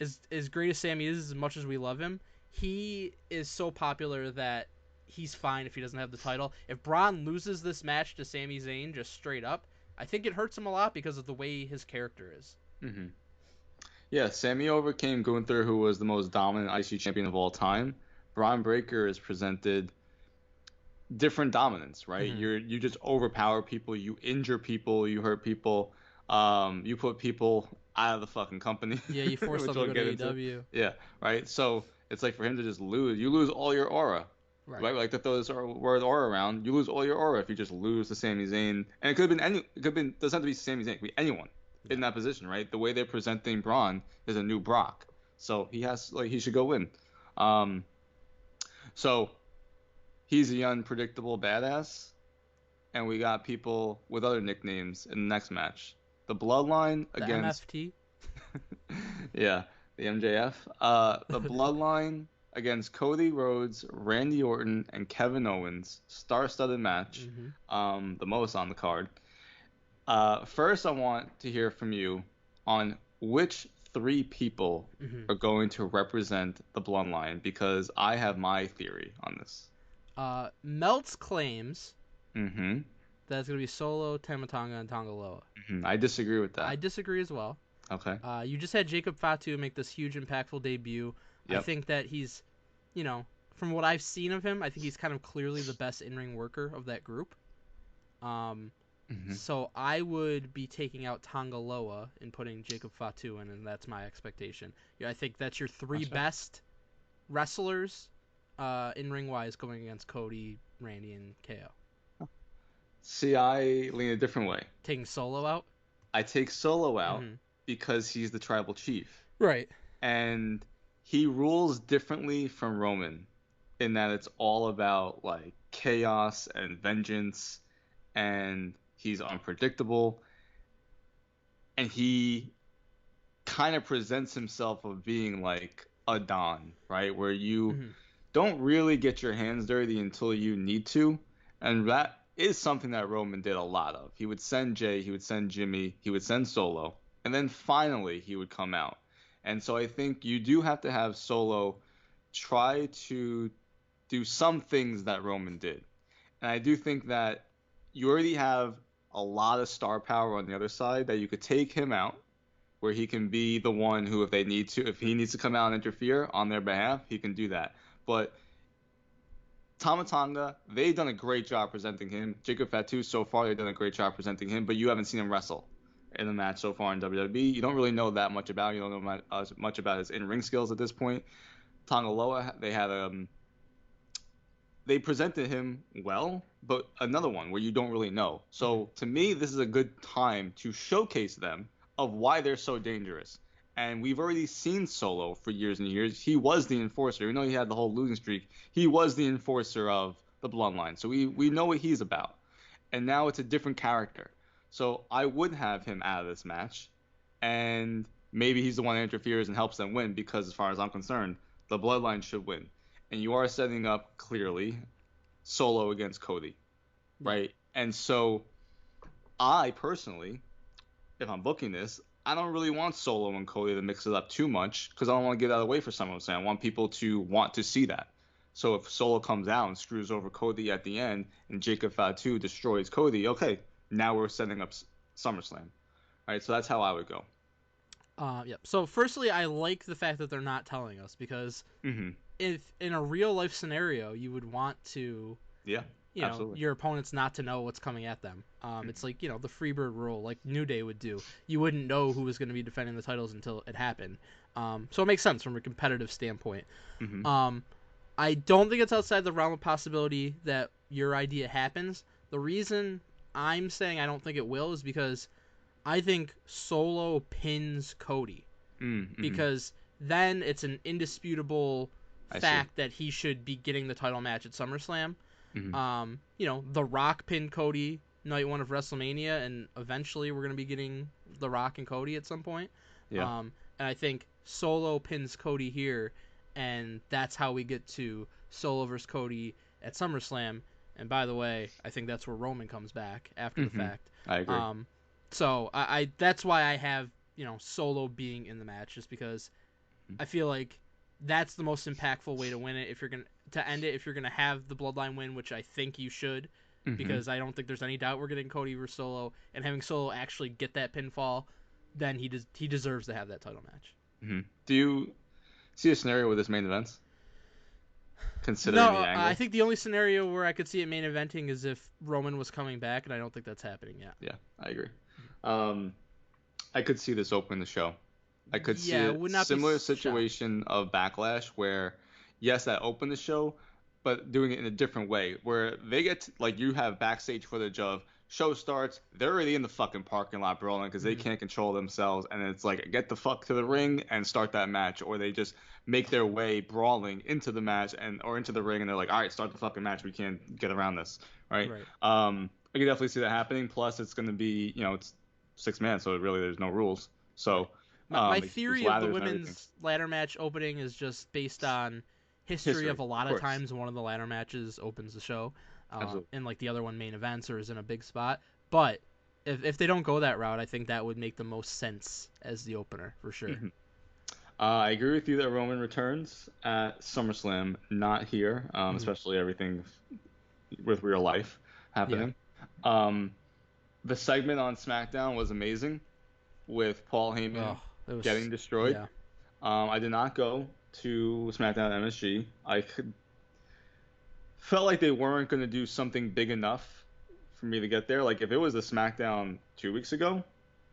as great as Sammy is, as much as we love him, he is so popular that he's fine if he doesn't have the title. If Braun loses this match to Sami Zayn just straight up, I think it hurts him a lot because of the way his character is. Hmm. Yeah, Sammy overcame Gunther, who was the most dominant IC champion of all time. Braun Breaker is presented different dominance, right? Mm-hmm. You just overpower people, you injure people, you hurt people, you put people out of the fucking company, Yeah, you force which them to we'll go to get into. AEW. Yeah, right. So it's like for him to just lose, you lose all your aura, Right. right? We like to throw this word aura around. You lose all your aura if you just lose to Sami Zayn, and it could have been any, it could have been doesn't have to be Sami Zayn, it could be anyone Yeah. in that position, right? The way they're presenting Braun is a new Brock, so he should go win. Um, so he's the unpredictable badass, and we got people with other nicknames in the next match. The Bloodline The against, MFT. yeah, the MJF. The Bloodline against Cody Rhodes, Randy Orton, and Kevin Owens. Star-studded match. Mm-hmm. The most on the card. First, I want to hear from you on which three people Mm-hmm. are going to represent the Bloodline because I have my theory on this. Meltz claims Mm-hmm. that it's gonna be Solo, Tamatonga, and Tongaloa. I disagree with I that. disagree as well. Okay. You just had Jacob Fatu make this huge, impactful debut. I Yep. think that he's, from what I've seen of him, I think he's kind of clearly the best in-ring worker of that group. Um, Hmm. so I would be taking out Tongaloa and putting Jacob Fatu in, and that's my expectation. Yeah, I think that's your three That's fair. best wrestlers, in-ring wise, going against Cody, Randy, and KO. See, I lean a different way. Taking Solo out. I take Solo out Mm-hmm. because he's the tribal chief, Right. and he rules differently from Roman in that it's all about like chaos and vengeance, and he's unpredictable, and he kind of presents himself of being like a Don, right? Where you Mm-hmm. don't really get your hands dirty until you need to. And that is something that Roman did a lot of. He would send Jay, he would send Jimmy, he would send Solo, and then finally he would come out. And so I think you do have to have Solo try to do some things that Roman did. And I do think that you already have a lot of star power on the other side that you could take him out where he can be the one who, if he needs to come out and interfere on their behalf, he can do that. But Tamatanga, they've done a great job presenting him. Jacob Fatu, so far, they've done a great job presenting him, but you haven't seen him wrestle in the match so far in WWE. You don't really know that much about him. You don't know as much about his in-ring skills at this point. Tongaloa, they had they presented him well, but another one where you don't really know. Mhm. So to me, this is a good time to showcase them of why they're so dangerous. And we've already seen Solo for years and years. He was the enforcer. Even though he had the whole losing streak, he was the enforcer of the bloodline. So we know what he's about. And now it's a different character. So I would have him out of this match. And maybe he's the one that interferes and helps them win because, as far as I'm concerned, the bloodline should win. And you are setting up clearly Solo against Cody, Yeah. right? And so I personally, if I'm booking this, I don't really want Solo and Cody to mix it up too much because I don't want to give that away for someone. I want people to want to see that. So if Solo comes out and screws over Cody at the end and Jacob Fatu destroys Cody, okay, now we're setting up SummerSlam. All right, so that's how I would go. Yep. So, firstly, I like the fact that they're not telling us because Hmm. if in a real life scenario, you would want to, Yeah, absolutely. your opponents not to know what's coming at them. It's Hmm. like, the Freebird rule, like New Day would do. You wouldn't know who was going to be defending the titles until it happened. So it makes sense from a competitive standpoint. Hmm. Um, I don't think it's outside the realm of possibility that your idea happens. The reason I'm saying I don't think it will is because I think Solo pins Cody Mm-hmm. because then it's an indisputable I see. fact that he should be getting the title match at SummerSlam. Hmm. The Rock pinned Cody night one of WrestleMania, and eventually we're gonna be getting The Rock and Cody at some point. Yeah. And I think Solo pins Cody here, and that's how we get to Solo versus Cody at SummerSlam. And by the way, I think that's where Roman comes back after the Hmm. fact. I agree. Um, so I that's why I have Solo being in the match, just because I feel like that's the most impactful way to win it. If you're gonna to end it, if you're gonna have the Bloodline win, which I think you should, Hmm. because I don't think there's any doubt we're getting Cody versus Solo, and having Solo actually get that pinfall, then he deserves to have that title match. Hmm. Do you see a scenario with this main event, considering the No, I angle? think the only scenario where I could see it main eventing is if Roman was coming back, and I don't think that's happening yet. Yeah, I agree. Um, I could see this open the show. I could see Yeah, a would not be similar shocked. situation of Backlash where, yes, that opened the show, but doing it in a different way, where they get like you have backstage footage of show starts, they're already in the fucking parking lot brawling because they Hmm. can't control themselves, and it's like get the fuck to the ring and start that match, or they just make their way brawling into the match and or into the ring, and they're like, all right, start the fucking match, we can't get around this, right? Right. I could definitely see that happening. Plus, it's going to be, it's 6 man, so really there's no rules. Right. So My it's theory of the ladders and everything. women's ladder match opening is just based on history of History, a of lot of course. times one of the ladder matches opens the show, Absolutely. and like the other one main events or is in a big spot. But if they don't go that route, I think that would make the most sense as the opener for sure. Hmm. I agree with you that Roman returns at SummerSlam, not here, Hmm. especially everything with real life Yeah. happening. Um, the segment on SmackDown was amazing with Paul Oh, Heyman it was. getting destroyed. Yeah. I did not go to SmackDown MSG. Felt like they weren't going to do something big enough for me to get there. Like if it was a SmackDown 2 weeks ago,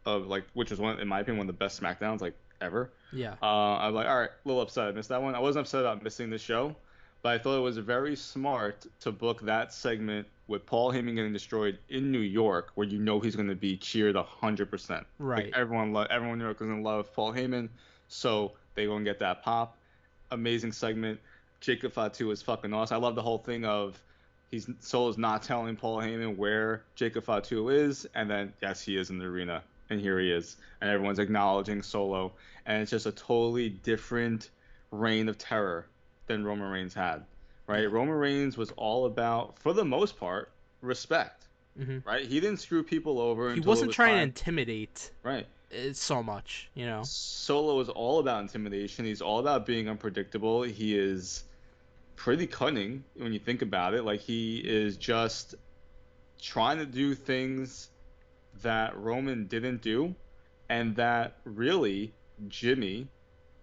of like which was one in my opinion one of the best SmackDowns like ever. Yeah. I'm like, all right, a little upset I missed that one. I wasn't upset about missing the show, but I thought it was very smart to book that segment with Paul Heyman getting destroyed in New York, where you know he's going to be cheered 100%. Like Right. everyone in New York is going to love Paul Heyman, so they go and get that pop. Amazing segment. Jacob Fatu is fucking awesome. I love the whole thing of Solo's not telling Paul Heyman where Jacob Fatu is, and then yes, he is in the arena, and here he is, and everyone's acknowledging Solo, and it's just a totally different reign of terror than Roman Reigns had, right? Yeah. Roman Reigns was all about, for the most part, respect, Hmm. right? He didn't screw people over He until it wasn't was trying to time, intimidate right? so much. Solo is all about intimidation. He's all about being unpredictable. He is pretty cunning when you think about it. Like he is just trying to do things that Roman didn't do, and that really Jimmy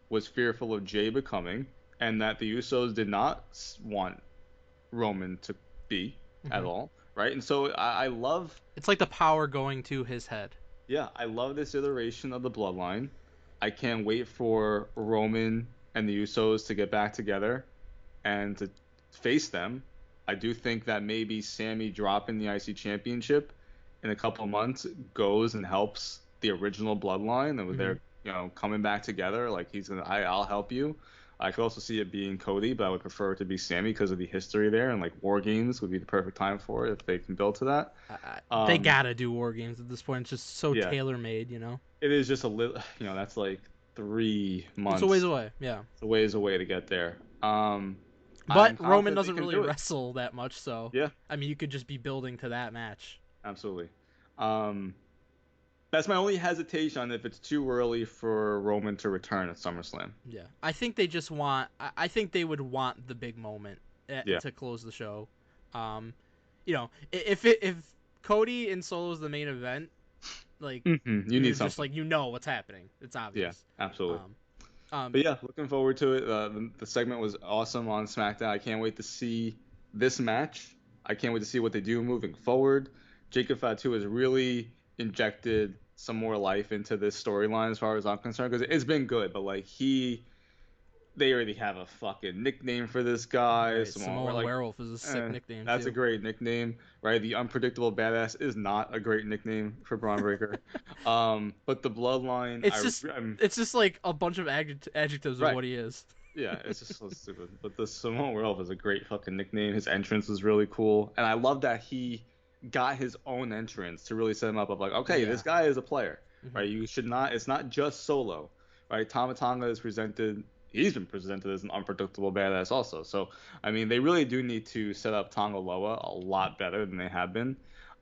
was fearful of Jay becoming, and that the Usos did not want Roman to be at Hmm. all, right? And so I love, It's like the power going to his head. yeah, I love this iteration of the Bloodline. I can't wait for Roman and the Usos to get back together and to face them I do think that maybe Sammy dropping the IC championship in a couple of months goes and helps the original bloodline, and Hmm. they're coming back together. Like I'll help you. I could also see it being Cody, but I would prefer it to be Sammy because of the history there, and like War Games would be the perfect time for it if they can build to that. They Um, gotta do war games at this point. It's just so yeah, tailor made, you know. it is just a little, that's like three It's a ways months, away, yeah. it's a ways away to get there. But I'm Roman confident they doesn't can really do it. wrestle that much, so Yeah, I mean, you could just be building to that match. absolutely. Um, that's my only hesitation on if it's too early for Roman to return at SummerSlam. Yeah, I think they just want. I think they would want the big moment Yeah. to close the show. Um, if Cody and Solo is the main event, like You you're need just something. like what's happening. It's Yeah, obvious. absolutely. Um, um, But yeah, looking forward to it. The segment was awesome on SmackDown. I can't wait to see this match. I can't wait to see what they do moving forward. Jacob Fatu has really injected some more life into this storyline as far as I'm concerned because it's been good, but like they already have a fucking nickname for this guy. right, Simone, we're Samoan like, Werewolf is a sick nickname that's a too. great nickname, right? The unpredictable badass is not a great nickname for Braun Breaker. But the bloodline, It's just I'm it's just like a bunch of adjectives of right. what he is. Yeah, it's just so stupid. But the Simone Werewolf is a great fucking nickname. His entrance was really cool, and I love that he got his own entrance to really set him up. Of like, okay, Yeah. this guy is a player, Hmm. right? You should not. It's not just Solo, right? Tama Tonga is presented. He's been presented as an unpredictable badass also. So I mean, they really do need to set up Tonga Loa a lot better than they have been.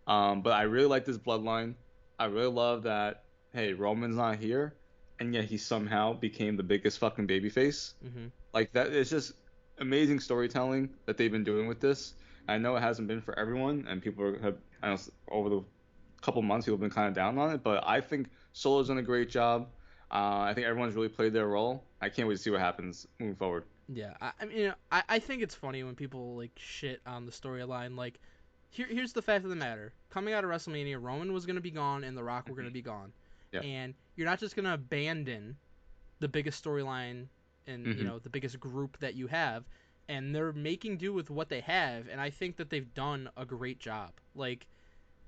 But I really like this bloodline. I really love that. Hey, Roman's not here, and yet he somehow became the biggest fucking babyface. Hmm. Like that, it's just amazing storytelling that they've been doing with this. I know it hasn't been for everyone, and have, I know, over the couple months, people have been kind of down on it. But I think Solo's done a great job. I think everyone's really played their role. I can't wait to see what happens moving forward. Yeah, I mean, I think it's funny when people like shit on the storyline. Like, here's the fact of the matter: coming out of WrestleMania, Roman was gonna be gone, and The Rock were Hmm. gonna be gone, Yeah. and you're not just gonna abandon the biggest storyline and Hmm. the biggest group that you have, and they're making do with what they have, and I think that they've done a great job. Like,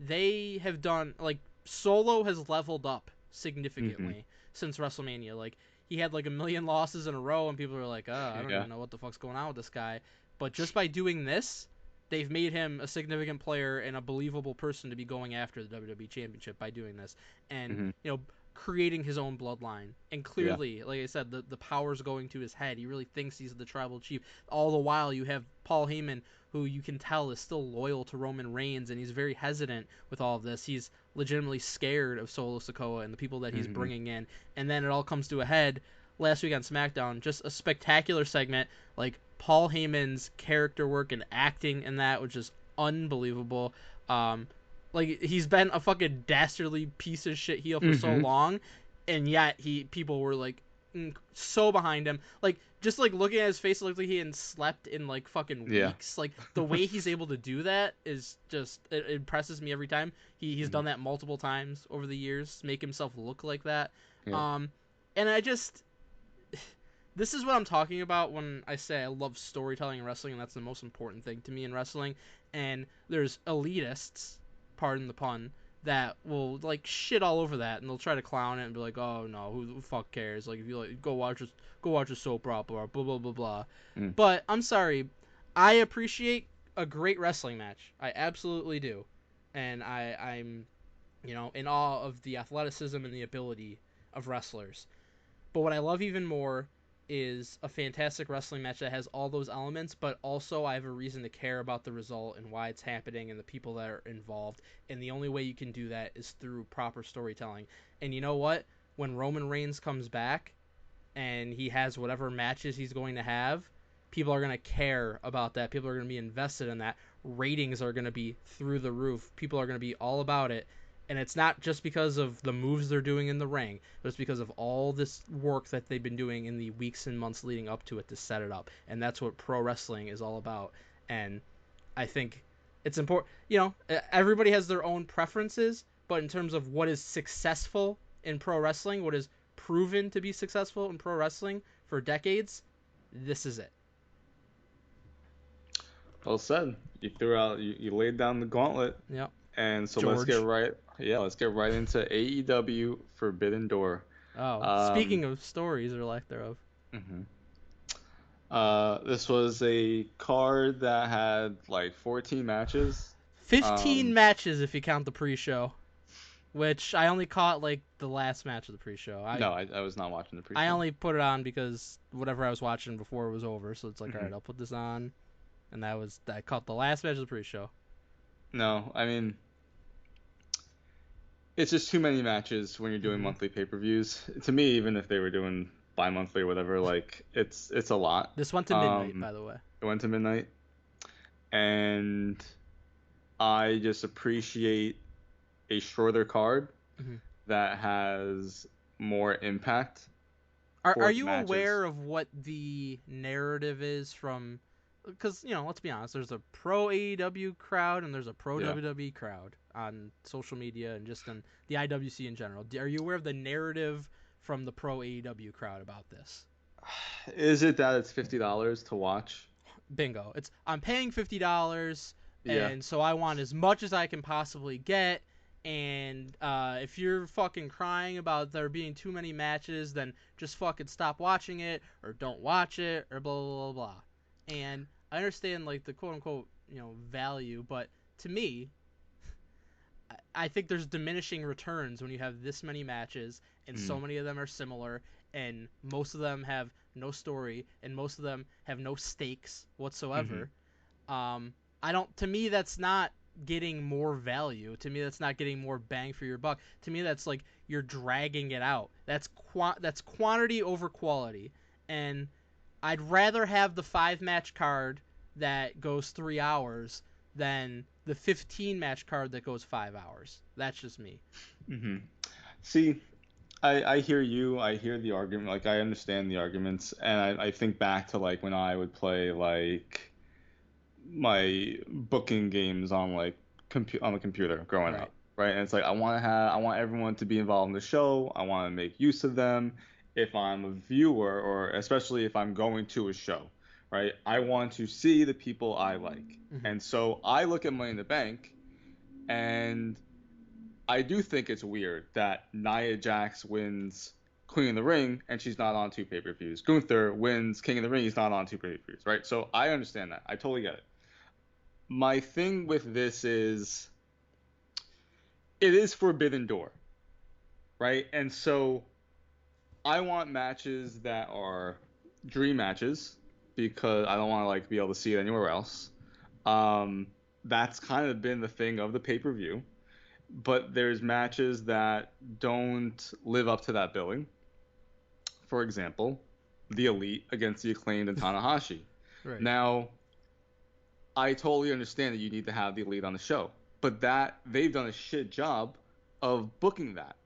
they have done like Solo has leveled up Hmm. significantly since WrestleMania. Like he had like a million losses in a row, and people are like, "Oh, I don't Yeah. even know what the fuck's going on with this guy." But just by doing this, they've made him a significant player and a believable person to be going after the WWE Championship by doing this, and Hmm. creating his own bloodline. And Yeah. clearly, like I said, the power's going to his head. He really thinks he's the tribal chief. All the while, you have Paul Heyman, who you can tell is still loyal to Roman Reigns, and he's very hesitant with all of this. He's legitimately scared of Solo Sikoa and the people that he's Hmm. bringing in. And then it all comes to a head last week on SmackDown. Just a spectacular segment. Like Paul Heyman's character work and acting in that was just unbelievable. Um, like he's been a fucking dastardly piece of shit heel for so Hmm. long, and yet people were like so behind him. Like just like looking at his face, it looked like he hadn't slept in like fucking Yeah. weeks. Like the way he's able to do that is just it impresses me every time. He's Hmm. done that multiple times over the years, make himself look like that. Yeah. Um, and I just this is what I'm talking about when I say I love storytelling in wrestling, and that's the most important thing to me in wrestling. And there's elitists, pardon the pun, that will like shit all over that, and they'll try to clown it and be like, "Oh no, who the fuck cares? Like if you like go watch a soap opera, blah blah blah blah." Mm. But I'm sorry, I appreciate a great wrestling match. I absolutely do, and I'm in awe of the athleticism and the ability of wrestlers. But what I love even more is a fantastic wrestling match that has all those elements, but also I have a reason to care about the result and why it's happening and the people that are involved. And the only way you can do that is through proper storytelling. And you know what? When Roman Reigns comes back and he has whatever matches he's going to have, people are going to care about that. People are going to be invested in that. Ratings are going to be through the roof. People are going to be all about it. And it's not just because of the moves they're doing in the ring, but it's because of all this work that they've been doing in the weeks and months leading up to it to set it up. And that's what pro wrestling is all about. And I think it's important. Everybody has their own preferences, but in terms of what is successful in pro wrestling, what is proven to be successful in pro wrestling for decades, this is it. Well said. You threw out, you laid down the gauntlet, Yep. and so let's get George. right. Yeah, let's get right into AEW Forbidden Door. Oh, Um, speaking of stories or lack thereof. mhm. This was a card that had like 14 matches. 15 Um, matches if you count the pre-show, which I only caught like the last match of the pre-show. I no, I was not watching the I pre-show. only put it on because whatever I was watching before it was over, so it's like, all Hmm. right, I'll put this on, and that caught the last match of the pre-show. No, I mean it's just too many matches when you're doing Hmm. monthly pay-per-views. To me, even if they were doing bi-monthly or whatever, like it's a lot. This went to midnight, Um, by the way. it went to midnight, and I just appreciate a shorter card Hmm. that has more impact Are for the you matches. aware of what the narrative is from? Because let's be honest. There's a pro AEW crowd and there's a pro Yeah. WWE crowd on social media and just in the IWC in general. Are you aware of the narrative from the pro AEW crowd about this? Is it that it's $50 to watch? Bingo. It's I'm paying $50, Yeah. and so I want as much as I can possibly get. And if you're fucking crying about there being too many matches, then just fucking stop watching it or don't watch it or blah blah blah blah. And I understand like the quote unquote value, but to me, I think there's diminishing returns when you have this many matches and Mm. so many of them are similar and most of them have no story and most of them have no stakes Hmm. whatsoever. I don't. To me, that's not getting more value. To me, that's not getting more bang for your buck. To me, that's like you're dragging it out. That's quantity over quality. And I'd rather have the 5 match card that goes 3 hours than the 15 match card that goes 5 hours. That's just me. Hmm. See, I hear you. I hear the argument. Like I understand the arguments, and I think back to like when I would play like my booking games on like on the computer growing Right. up, right? And it's like I want everyone to be involved in the show. I want to make use of them. If I'm a viewer, or especially if I'm going to a show, right? I want to see the people I like, Hmm. and so I look at Money in the Bank, and I do think it's weird that Nia Jax wins Queen of the Ring and she's not on two pay-per-views. Gunther wins King of the Ring, he's not on two pay-per-views, right? So I understand that. I totally get it. My thing with this is it is Forbidden Door, right? And so I want matches that are dream matches because I don't want to like be able to see it anywhere else. Um, that's kind of been the thing of the pay-per-view, but there's matches that don't live up to that billing. For example, the Elite against the Acclaimed and Tanahashi. Right. Now, I totally understand that you need to have the Elite on the show, but that they've done a shit job of booking that,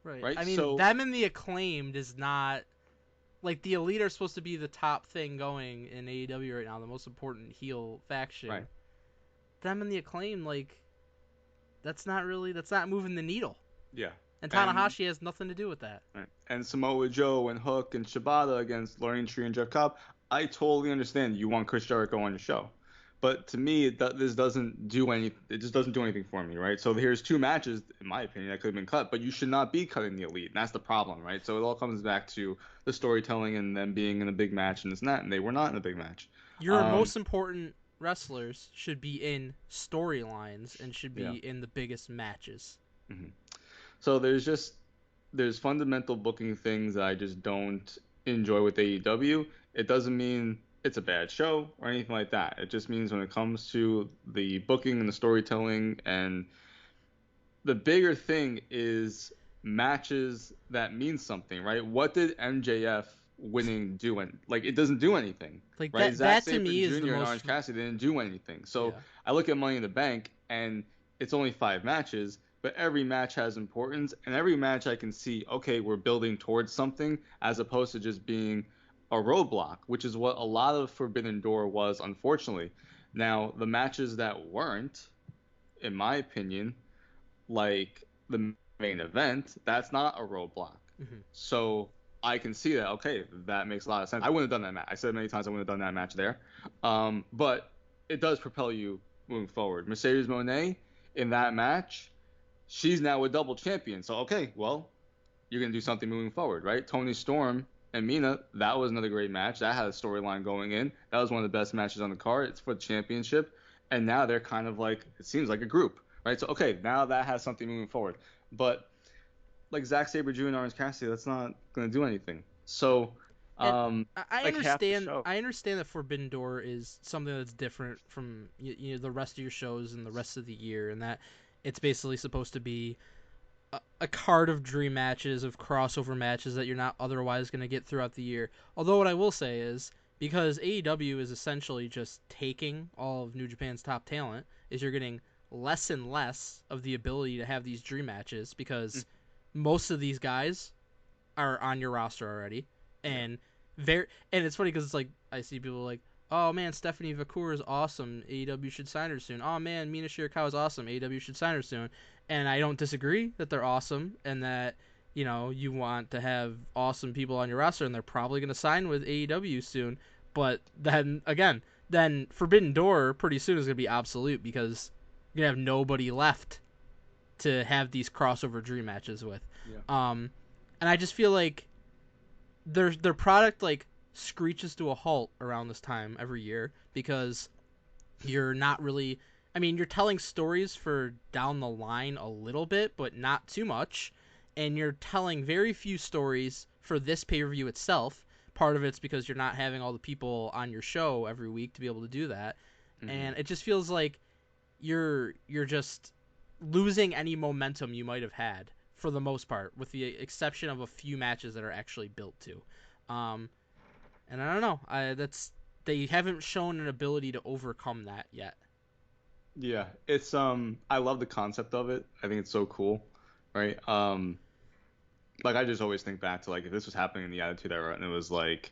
Right. right? I mean, So, them and the acclaimed is not like the elite are supposed to be the top thing going in AEW right now, the most important heel right, faction. Them and the acclaim, like that's not moving the needle. yeah, And and Tanahashi has nothing to do with that. right. And Samoa Joe and Hook and Shibata against Lorraine Tree and Jeff Cobb. I totally understand you want Chris Jericho on your show, but to me, this doesn't do any. It just doesn't do anything for me, right? So here's two matches, in my opinion, that could have been cut, but you should not be cutting the Elite, and that's the problem, right? So it all comes back to the storytelling and them being in a big match and this and that, and they were not in a big match. Your Um, most important wrestlers should be in storylines and should yeah. be in the biggest matches. Hmm. So there's fundamental booking things that I just don't enjoy with AEW. It doesn't mean it's a bad show or anything like that. It just means when it comes to the booking and the storytelling, and the bigger thing is matches that mean something, right? What did MJF winning do? And like it doesn't do anything, Like right? that Zack that to Sabre me is the Jr. and most Orange Cassidy didn't do anything. So yeah. I look at Money in the Bank and it's only 5 matches, but every match has importance, and every match I can see, okay, we're building towards something as opposed to just being a roadblock, which is what a lot of Forbidden Door was, unfortunately. Now, the matches that weren't, in my opinion, like the main event, that's not a roadblock. Hmm. So I can see that. Okay, that makes a lot of sense. I wouldn't have done that match. I said many times I wouldn't have done that match there. But it does propel you moving forward. Mercedes Moné in that match, she's now a double champion. So okay, well, you're gonna do something moving forward, right? Tony Storm and Mina, that was another great match. That had a storyline going in. That was one of the best matches on the card. It's for the championship, and now they're kind of like it seems like a group, right? So okay, now that has something moving forward. But like Zack Sabre Jr. and Orange Cassidy, that's not gonna do anything. So, And I like half the understand. show. I understand that Forbidden Door is something that's different from the rest of your shows and the rest of the year, and that it's basically supposed to be a card of dream matches, of crossover matches that you're not otherwise going to get throughout the year. Although what I will say is, because AEW is essentially just taking all of New Japan's top talent, is you're getting less and less of the ability to have these dream matches because most of these guys are on your roster already, Yeah. and and it's funny because it's like I see people like, oh man, Stephanie Vacour is awesome. AEW should sign her soon. Oh man, Mina Shirakawa is awesome. AEW should sign her soon. And I don't disagree that they're awesome and that you want to have awesome people on your roster and they're probably going to sign with AEW soon. But then again, then Forbidden Door pretty soon is going to be obsolete because you're going to have nobody left to have these crossover dream matches with. Yeah. And I just feel like their product like screeches to a halt around this time every year because you're not really. I mean, you're telling stories for down the line a little bit, but not too much, and you're telling very few stories for this pay per view itself. Part of it's because you're not having all the people on your show every week to be able to do that, Mm-hmm. and it just feels like you're just losing any momentum you might have had for the most part, with the exception of a few matches that are actually built to. Um, and I don't know. They haven't shown an ability to overcome that yet. Yeah. It's I love the concept of it. I think it's so cool, right? Like I just always think back to like if this was happening in the Attitude Era and it was like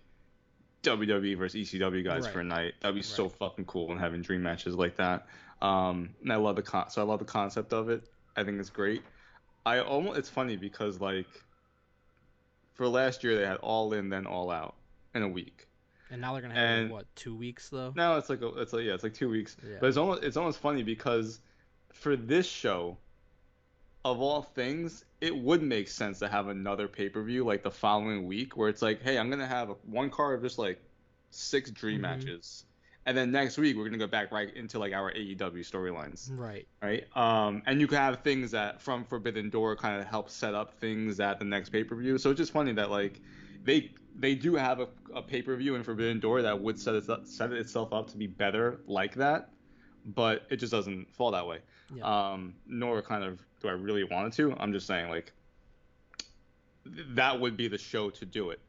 WWE versus ECW guys for Right. a night, that'd be so Right. fucking cool and having dream matches like that. And I love so I love the concept of it. I think it's great. I almost it's funny because like for last year they had All In then All Out in a week, And now they're gonna have it in and what 2 weeks though. now it's like yeah it's like 2 weeks, Yeah. but it's almost funny because for this show of all things it would make sense to have another pay per view like the following week where it's like hey I'm gonna have one card of just like 6 dream Mm-hmm. matches, and then next week we're gonna go back right into like our AEW storylines, Right. right? And you can have things that from Forbidden Door kind of help set up things at the next pay per view. So it's just funny that like they do have a pay per view in Forbidden Door that would set itself up to be better like that, but it just doesn't fall that way. Yeah. Nor kind of do I really want it to. I'm just saying like that would be the show to do it,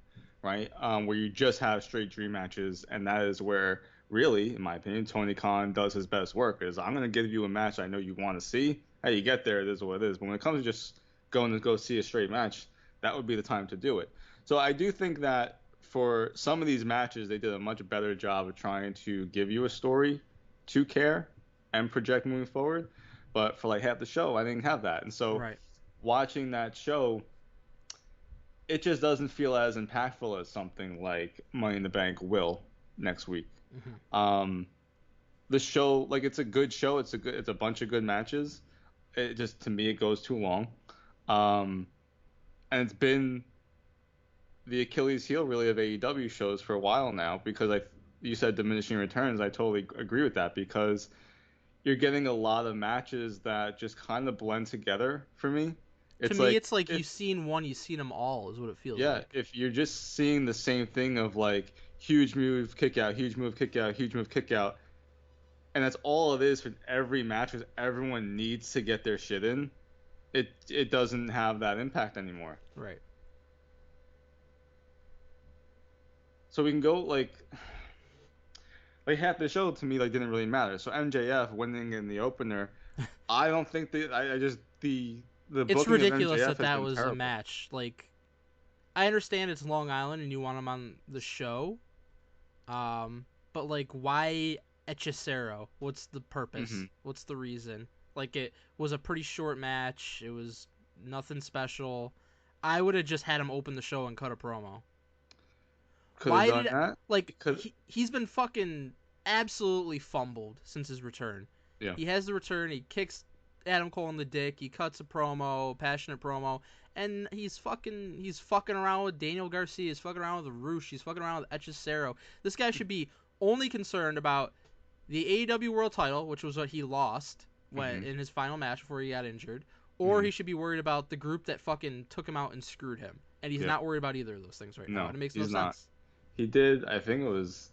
right? Where you just have straight dream matches, and that is where really, in my opinion, Tony Khan does his best work. Is I'm gonna give you a match I know you want to see. Hey, you get there, it is what it is. But when it comes to just going to go see a straight match, that would be the time to do it. So I do think that for some of these matches, they did a much better job of trying to give you a story to care and project moving forward. But for like half the show, I didn't have that, and so Right. watching that show it just doesn't feel as impactful as something like Money in the Bank will next week. Mm-hmm. Um, the show, like it's a good show. It's a bunch of good matches. It just to me it goes too long. Um, and it's been the Achilles heel really of AEW shows for a while now because you said diminishing returns. I totally agree with that because you're getting a lot of matches that just kind of blend together for me. To It's me, like it's like if you've seen one, you've seen them all, is what it feels Yeah, like. if you're just seeing the same thing of like huge move, kick out, huge move, kick out, huge move, kick out, and that's all it is for every match because everyone needs to get their shit in, it doesn't have that impact anymore. Right. So we can go like half the show to me like didn't really matter. So MJF winning in the opener, I don't think that I just the It's booking of ridiculous MJF that has that been was a terrible. match. Like, I understand it's Long Island and you want him on the show, but like, why Hechicero? What's the purpose? Hmm. What's the reason? Like, it was a pretty short match. It was nothing special. I would have just had him open the show and cut a promo. Could have Why done did that. like It could. he's been fucking absolutely fumbled since his return. Yeah. He has the return. He kicks Adam Cole in the dick. He cuts a promo, passionate promo, and he's fucking around with Daniel Garcia. He's fucking around with Roosh. He's fucking around with Echicero. This guy should be only concerned about the AEW World Title, which was what he lost when Hmm. in his final match before he got injured, or Hmm. he should be worried about the group that fucking took him out and screwed him. And he's Yep. not worried about either of those things right now, No, and it makes no he's not. sense. He did. I think it was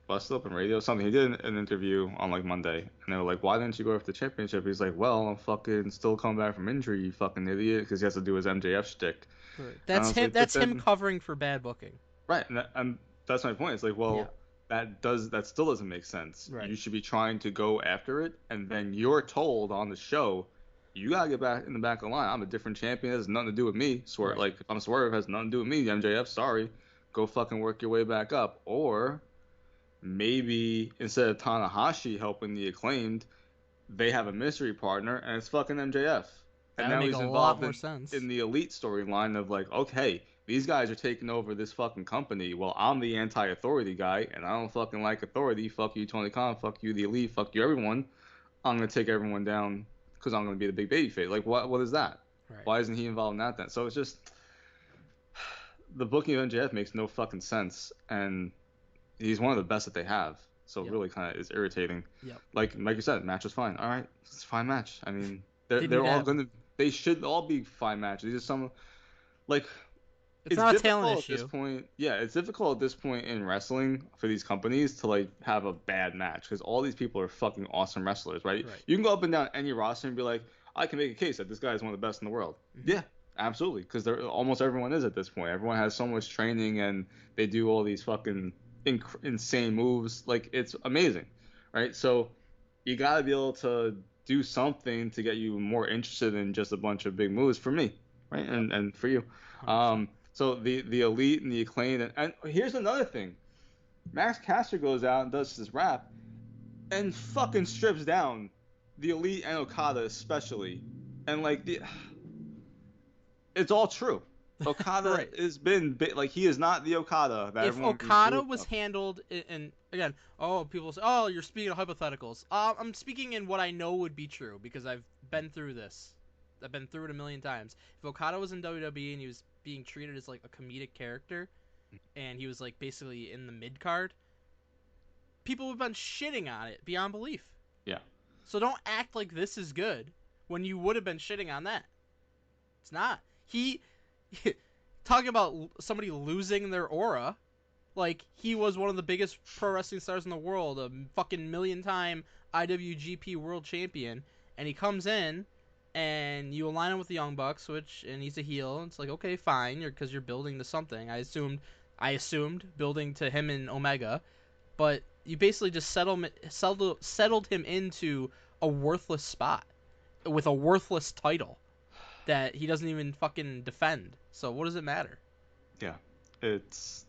Busted Open Radio or something. He did an interview on like Monday, and they were like, "Why didn't you go after the championship?" He's like, "Well, I'm fucking still coming back from injury, you fucking idiot," because he has to do his MJF shtick. Right. And I That's was him. like, "But That's him then, covering for bad booking. right?" And that's my point. It's like, Yeah. well, that still doesn't make sense. Right. You should be trying to go after it, and then you're told on the show, you gotta get back in the back of the line. I'm a different champion. It has nothing to do with me. Swerve, Right. like if I'm Swerve, it has nothing to do with me. MJF, sorry. Go fucking work your way back up, or maybe instead of Tanahashi helping the Acclaimed, they have a mystery partner and it's fucking MJF. And That would now make he's a lot involved more in sense. the Elite storyline of like, okay, these guys are taking over this fucking company. Well, I'm the anti-authority guy and I don't fucking like authority. Fuck you, Tony Khan. Fuck you, the Elite. Fuck you, everyone. I'm gonna take everyone down because I'm gonna be the big baby face. Like, what is that? Right. Why isn't he involved in that then? So it's just the booking of MJF makes no fucking sense, and he's one of the best that they have. So it Yep. really kind of is irritating. Yep. Like you said, match was fine. All right, it's a fine match. I mean, Didn't they're need to all have. gonna they should all be fine matches. These are some like It's it's not a talent difficult at this issue. point. Yeah, it's difficult at this point in wrestling for these companies to like have a bad match because all these people are fucking awesome wrestlers, right? Right. You can go up and down any roster and be like, I can make a case that this guy is one of the best in the world. Hmm. Yeah, absolutely, because they're almost everyone is at this point. Everyone has so much training and they do all these fucking insane moves. Like it's amazing, right? So you gotta be able to do something to get you more interested in just a bunch of big moves for me, right? Yep. And for you. 100%. So the elite and the acclaimed, and here's another thing: Max Caster goes out and does his rap and fucking strips down the elite and Okada especially, and like it's all true. Okada Right. has been like he is not the Okada that If everyone Okada grew was up. handled and again, oh, people say, oh, you're speaking of hypotheticals. I'm speaking in what I know would be true because I've been through this. I've been through it a million times. If Okada was in WWE and he was being treated as like a comedic character and he was like basically in the mid card, people would have been shitting on it beyond belief. Yeah. So don't act like this is good when you would have been shitting on that. It's not. He talking about somebody losing their aura. Like he was one of the biggest pro wrestling stars in the world, a fucking million-time IWGP World Champion, and he comes in, and you align him with the Young Bucks, and he's a heel. And it's like okay, fine, because you're building to something. I assumed building to him and Omega, but you basically just settled him into a worthless spot with a worthless title that he doesn't even fucking defend. So what does it matter? Yeah. It's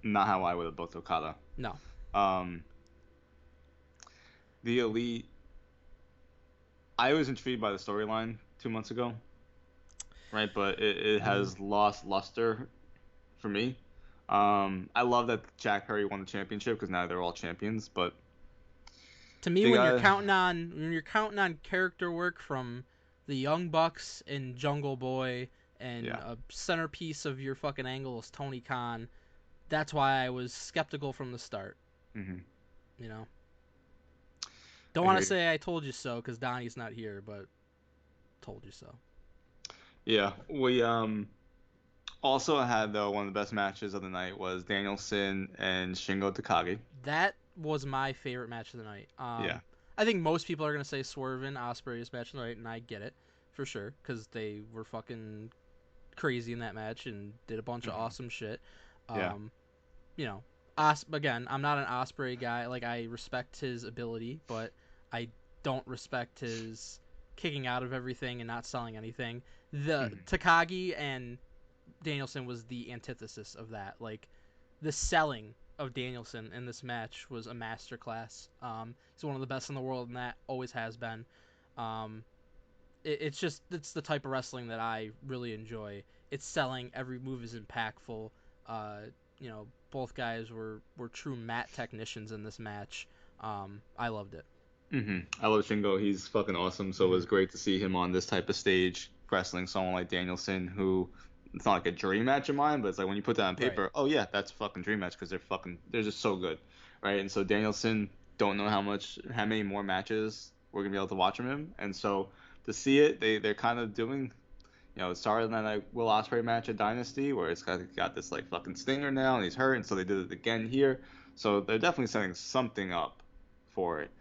not how I would have booked Okada. No. Um, the elite. I was intrigued by the storyline 2 months ago, right? But it Mm. has lost luster for me. I love that Jack Perry won the championship because now they're all champions. But To me, they when you're got, counting on character work from the Young Bucks and Jungle Boy, and yeah, a centerpiece of your fucking angle is Tony Khan, that's why I was skeptical from the start. hmm You know, don't I want hear to you. say I told you so because Donnie's not here, but told you so. Yeah, we also had though one of the best matches of the night was Danielson and Shingo Takagi. That was my favorite match of the night. Yeah. I think most people are gonna say Swerve and Ospreay's match of the night, and I get it for sure because they were fucking crazy in that match and did a bunch of hmm awesome shit. Yeah. Um, you know, again, I'm not an Osprey guy. Like I respect his ability, but I don't respect his kicking out of everything and not selling anything. The hmm Takagi and Danielson was the antithesis of that. Like the selling of Danielson in this match was a masterclass. He's one of the best in the world, and that always has been. It's the type of wrestling that I really enjoy. it's selling. Every move is impactful. Uh, both guys were true mat technicians in this match. I loved it. I love Shingo. He's fucking awesome. So it was Hmm. great to see him on this type of stage wrestling someone like Danielson, who it's not like a dream match of mine, but it's like when you put that on Right. paper, oh yeah, that's a fucking dream match because they're just so good, right? And so Danielson, don't know how many more matches we're gonna be able to watch from him, and so to see it, they're kind of doing. It started in that like Will Ospreay match at Dynasty where it's got this like fucking stinger now and he's hurt, and so they did it again here. So they're definitely setting something up for it.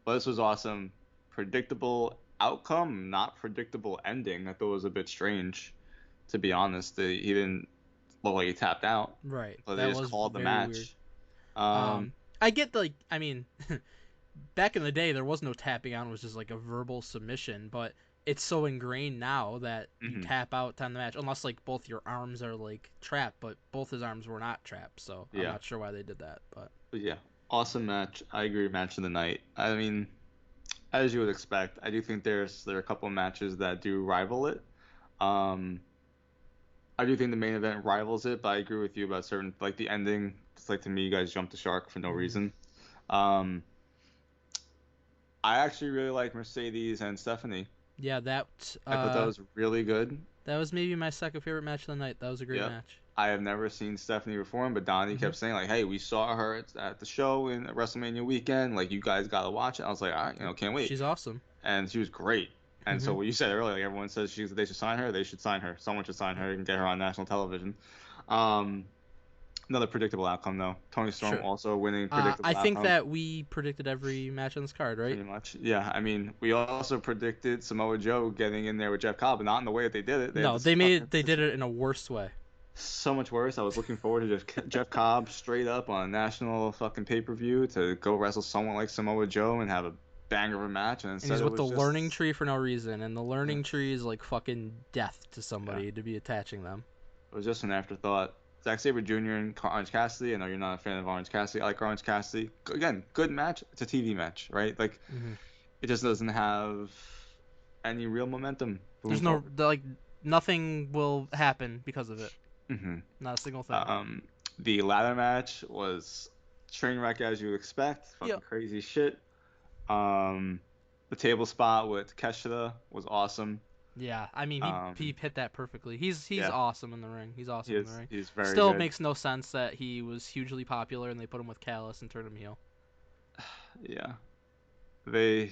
But this was awesome. Predictable outcome, not predictable ending. I thought it was a bit strange, to be honest. He didn't look like he tapped out, Right. but they That just was called the very weird. match. Um, I get like I mean, back in the day there was no tapping out, it was just like a verbal submission, but it's so ingrained now that you mhm, tap out on the match unless like both your arms are like trapped, but both his arms were not trapped, so I'm yeah, not sure why they did that, but but yeah, awesome match. I agree, match of the night. I mean, as you would expect, I do think there are a couple of matches that do rival it. Um, I do think the main event rivals it, but I agree with you about certain like the ending. It's like to me, you guys jumped the shark for no mhm. reason. Um, I actually really like Mercedes and Stephanie. Yeah, that I thought that was really good. that was maybe my second favorite match of the night. That was a great Yep. match. I have never seen Stephanie perform, but Donnie Hmm. kept saying like, "Hey, we saw her at the show in WrestleMania weekend. Like, you guys gotta watch it." I was like, "All right, can't wait." She's awesome. And she was great. And so Hmm. what you said earlier, like everyone says they should sign her. They should sign her. Someone should sign her and get her on national television. Um, Another predictable outcome though. Tony Storm Sure. also winning I predictable think outcome. that we predicted every match on this card, right? Pretty much. Yeah, I mean, we also predicted Samoa Joe getting in there with Jeff Cobb, but not in the way that they did it. They had No, this fucking they did it in a worse way. so much worse. I was looking forward to just Jeff Cobb straight up on a national fucking pay-per-view to go wrestle someone like Samoa Joe and have a banger of a match, and And instead he's it with the was learning just tree for no reason, and the yeah, learning tree is like fucking death to yeah, somebody to be attaching them. it was just an afterthought. Zack Sabre Jr. and Orange Cassidy. I know you're not a fan of Orange Cassidy. I like Orange Cassidy. Again, good match. It's a TV match, right? Like Hmm. it just doesn't have any real momentum moving There's no forward. like nothing will happen because of it. Hmm Not a single thing. Um, the ladder match was train wreck as you would expect. Fucking Yep. crazy shit. Um, the table spot with Keshida was awesome. Yeah, I mean he Um, hit that perfectly. He's yeah, awesome in the ring. He's awesome in the ring. he's very Still good. makes no sense that he was hugely popular and they put him with Callis and turned him heel. Yeah, they.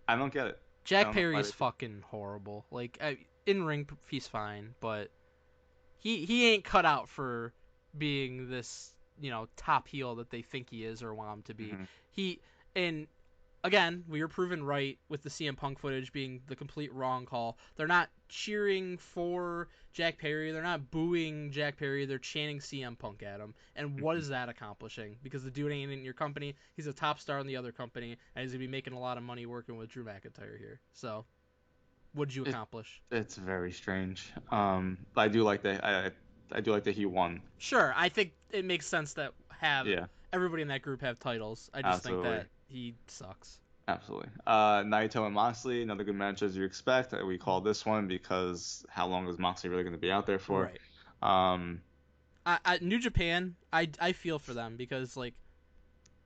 I don't get it. I Jack don't know Perry why is they did. fucking horrible. Like in ring he's fine, but he ain't cut out for being this top heel that they think he is or want him to be. Hmm He and again, we were proven right with the CM Punk footage being the complete wrong call. They're not cheering for Jack Perry. They're not booing Jack Perry. They're chanting CM Punk at him. And what hmm is that accomplishing? Because the dude ain't in your company. He's a top star in the other company, and he's gonna be making a lot of money working with Drew McIntyre here. So, what did you It accomplish? it's very strange. But I do like that. I do like that he won. Sure, I think it makes sense that have Yeah, everybody in that group have titles. I just think absolutely. that he sucks. Absolutely. Naito and Moxley, another good match as you expect. We call this one because how long is Moxley really going to be out there for? Right. Um, New Japan, I feel for them because like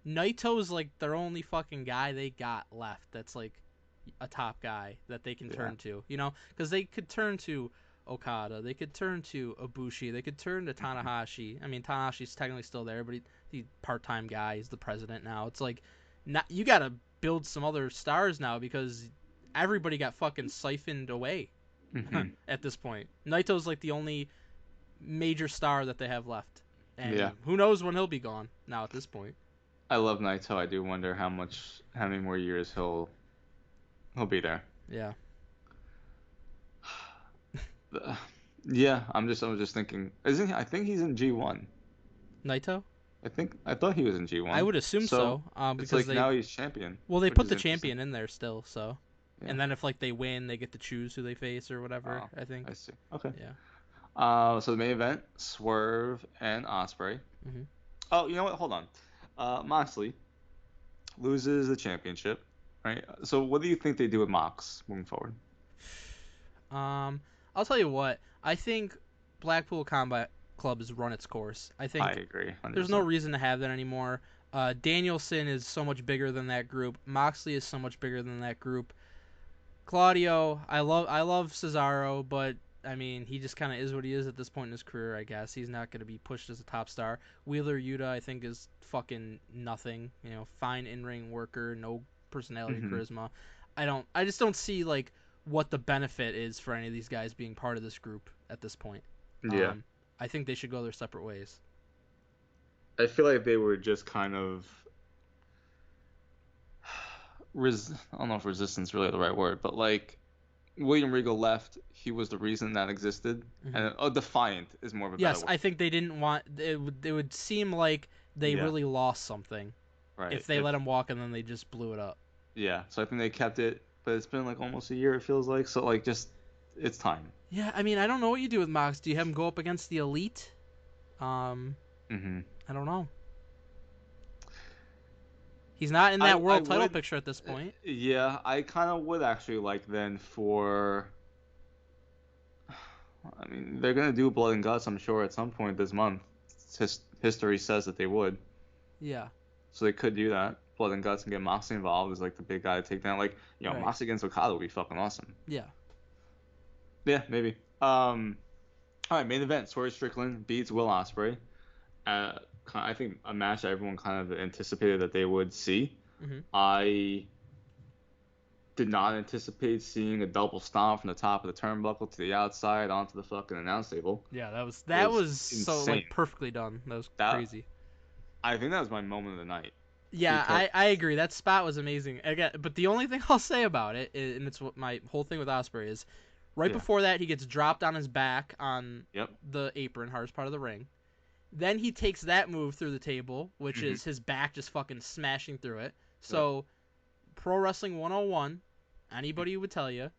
Naito's like their only fucking guy they got left. That's like a top guy that they can yeah. turn to, because they could turn to Okada, they could turn to Ibushi, they could turn to hmm Tanahashi. I mean, Tanahashi's technically still there, but he's part-time guy. He's the president now. It's like, not you gotta build some other stars now because everybody got fucking siphoned away hmm at this point. Naito's like the only major star that they have left, Yeah. and who knows when he'll be gone now at this point. I love Naito. I do wonder how many more years he'll be there. Yeah, Uh, Yeah, I was just thinking. Isn't he, I think he's in G1. Naito. I thought he was in I G1. would assume So so, it's because like now he's champion, they which put is the interesting. champion in there still. So, Yeah. and then if like they win, they get to choose who they face or whatever. Oh, I think. I see. Okay. Yeah. So the main event, Swerve and Osprey. Hmm. Oh, you know what? Hold on. Moxley loses the championship, right? So what do you think they do with Mox moving forward? Um, I'll tell you what. I think Blackpool Combat Club has run its course. I I think agree, there's no 100%. reason to have that anymore. Danielson is so much bigger than that group. Moxley is so much bigger than that group. Claudio, I love Cesaro, but I mean, he just kind of is what he is at this point in his career, I guess. He's not going to be pushed as a top star. Wheeler Yuta, I think, is fucking nothing. Fine in-ring worker, no personality, Hmm. charisma. I just don't see like what the benefit is for any of these guys being part of this group at this point. Yeah. Um, I think they should go their separate ways. I feel like they were just kind of I don't know if resistance is really the right word, but like William Regal left, he was the reason that existed, Hmm. and defiant is more of a better Yes, word. I think they didn't want it would seem like they Yeah, really lost something right. if they let him walk and then they just blew it up. Yeah, so I think they kept it, but it's been like almost a year, it feels like. So like just it's time. Yeah, I mean, I don't know what you do with Mox. Do you have him go up against the Elite? Um, Hmm. I don't know. He's not in that I world title would, picture at this point. yeah, I kind of would actually like then for. I mean, they're gonna do Blood and Guts, I'm sure, at some point this month. History says that they would, Yeah, so they could do that. Blood and Guts and get Moxley involved as like the big guy to take down. Like, right. Moxley against Okada would be fucking awesome. Yeah. Yeah, maybe. All right, main event: Swerve Strickland beats Will Ospreay. Uh, I think a match that everyone kind of anticipated that they would see. Hmm. I did not anticipate seeing a double stomp from the top of the turnbuckle to the outside onto the fucking announce table. Yeah, that was It that was was so insane. like perfectly done. That was That crazy. I think that was my moment of the night Yeah, because I agree. That spot was amazing. Again, but the only thing I'll say about it, and it's what my whole thing with Osprey is, right yeah, before that he gets dropped on his back on yep, the apron, hardest part of the ring. Then he takes that move through the table, which hmm, is his back just fucking smashing through it. yep, So, Pro Wrestling 101, anybody would tell you,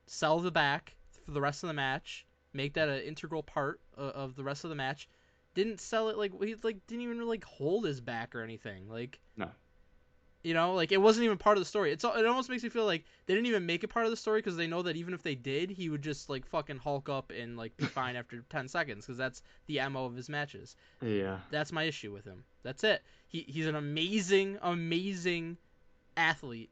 sell the back for the rest of the match, make that an integral part of the rest of the match. Didn't sell it like he like didn't even really like hold his back or anything. Like no, like it wasn't even part of the story. It almost makes me feel like they didn't even make it part of the story because they know that even if they did, he would just like fucking hulk up and like be fine after 10 seconds because that's the MO of his matches. yeah, That's my issue with him. That's it. He's an amazing athlete,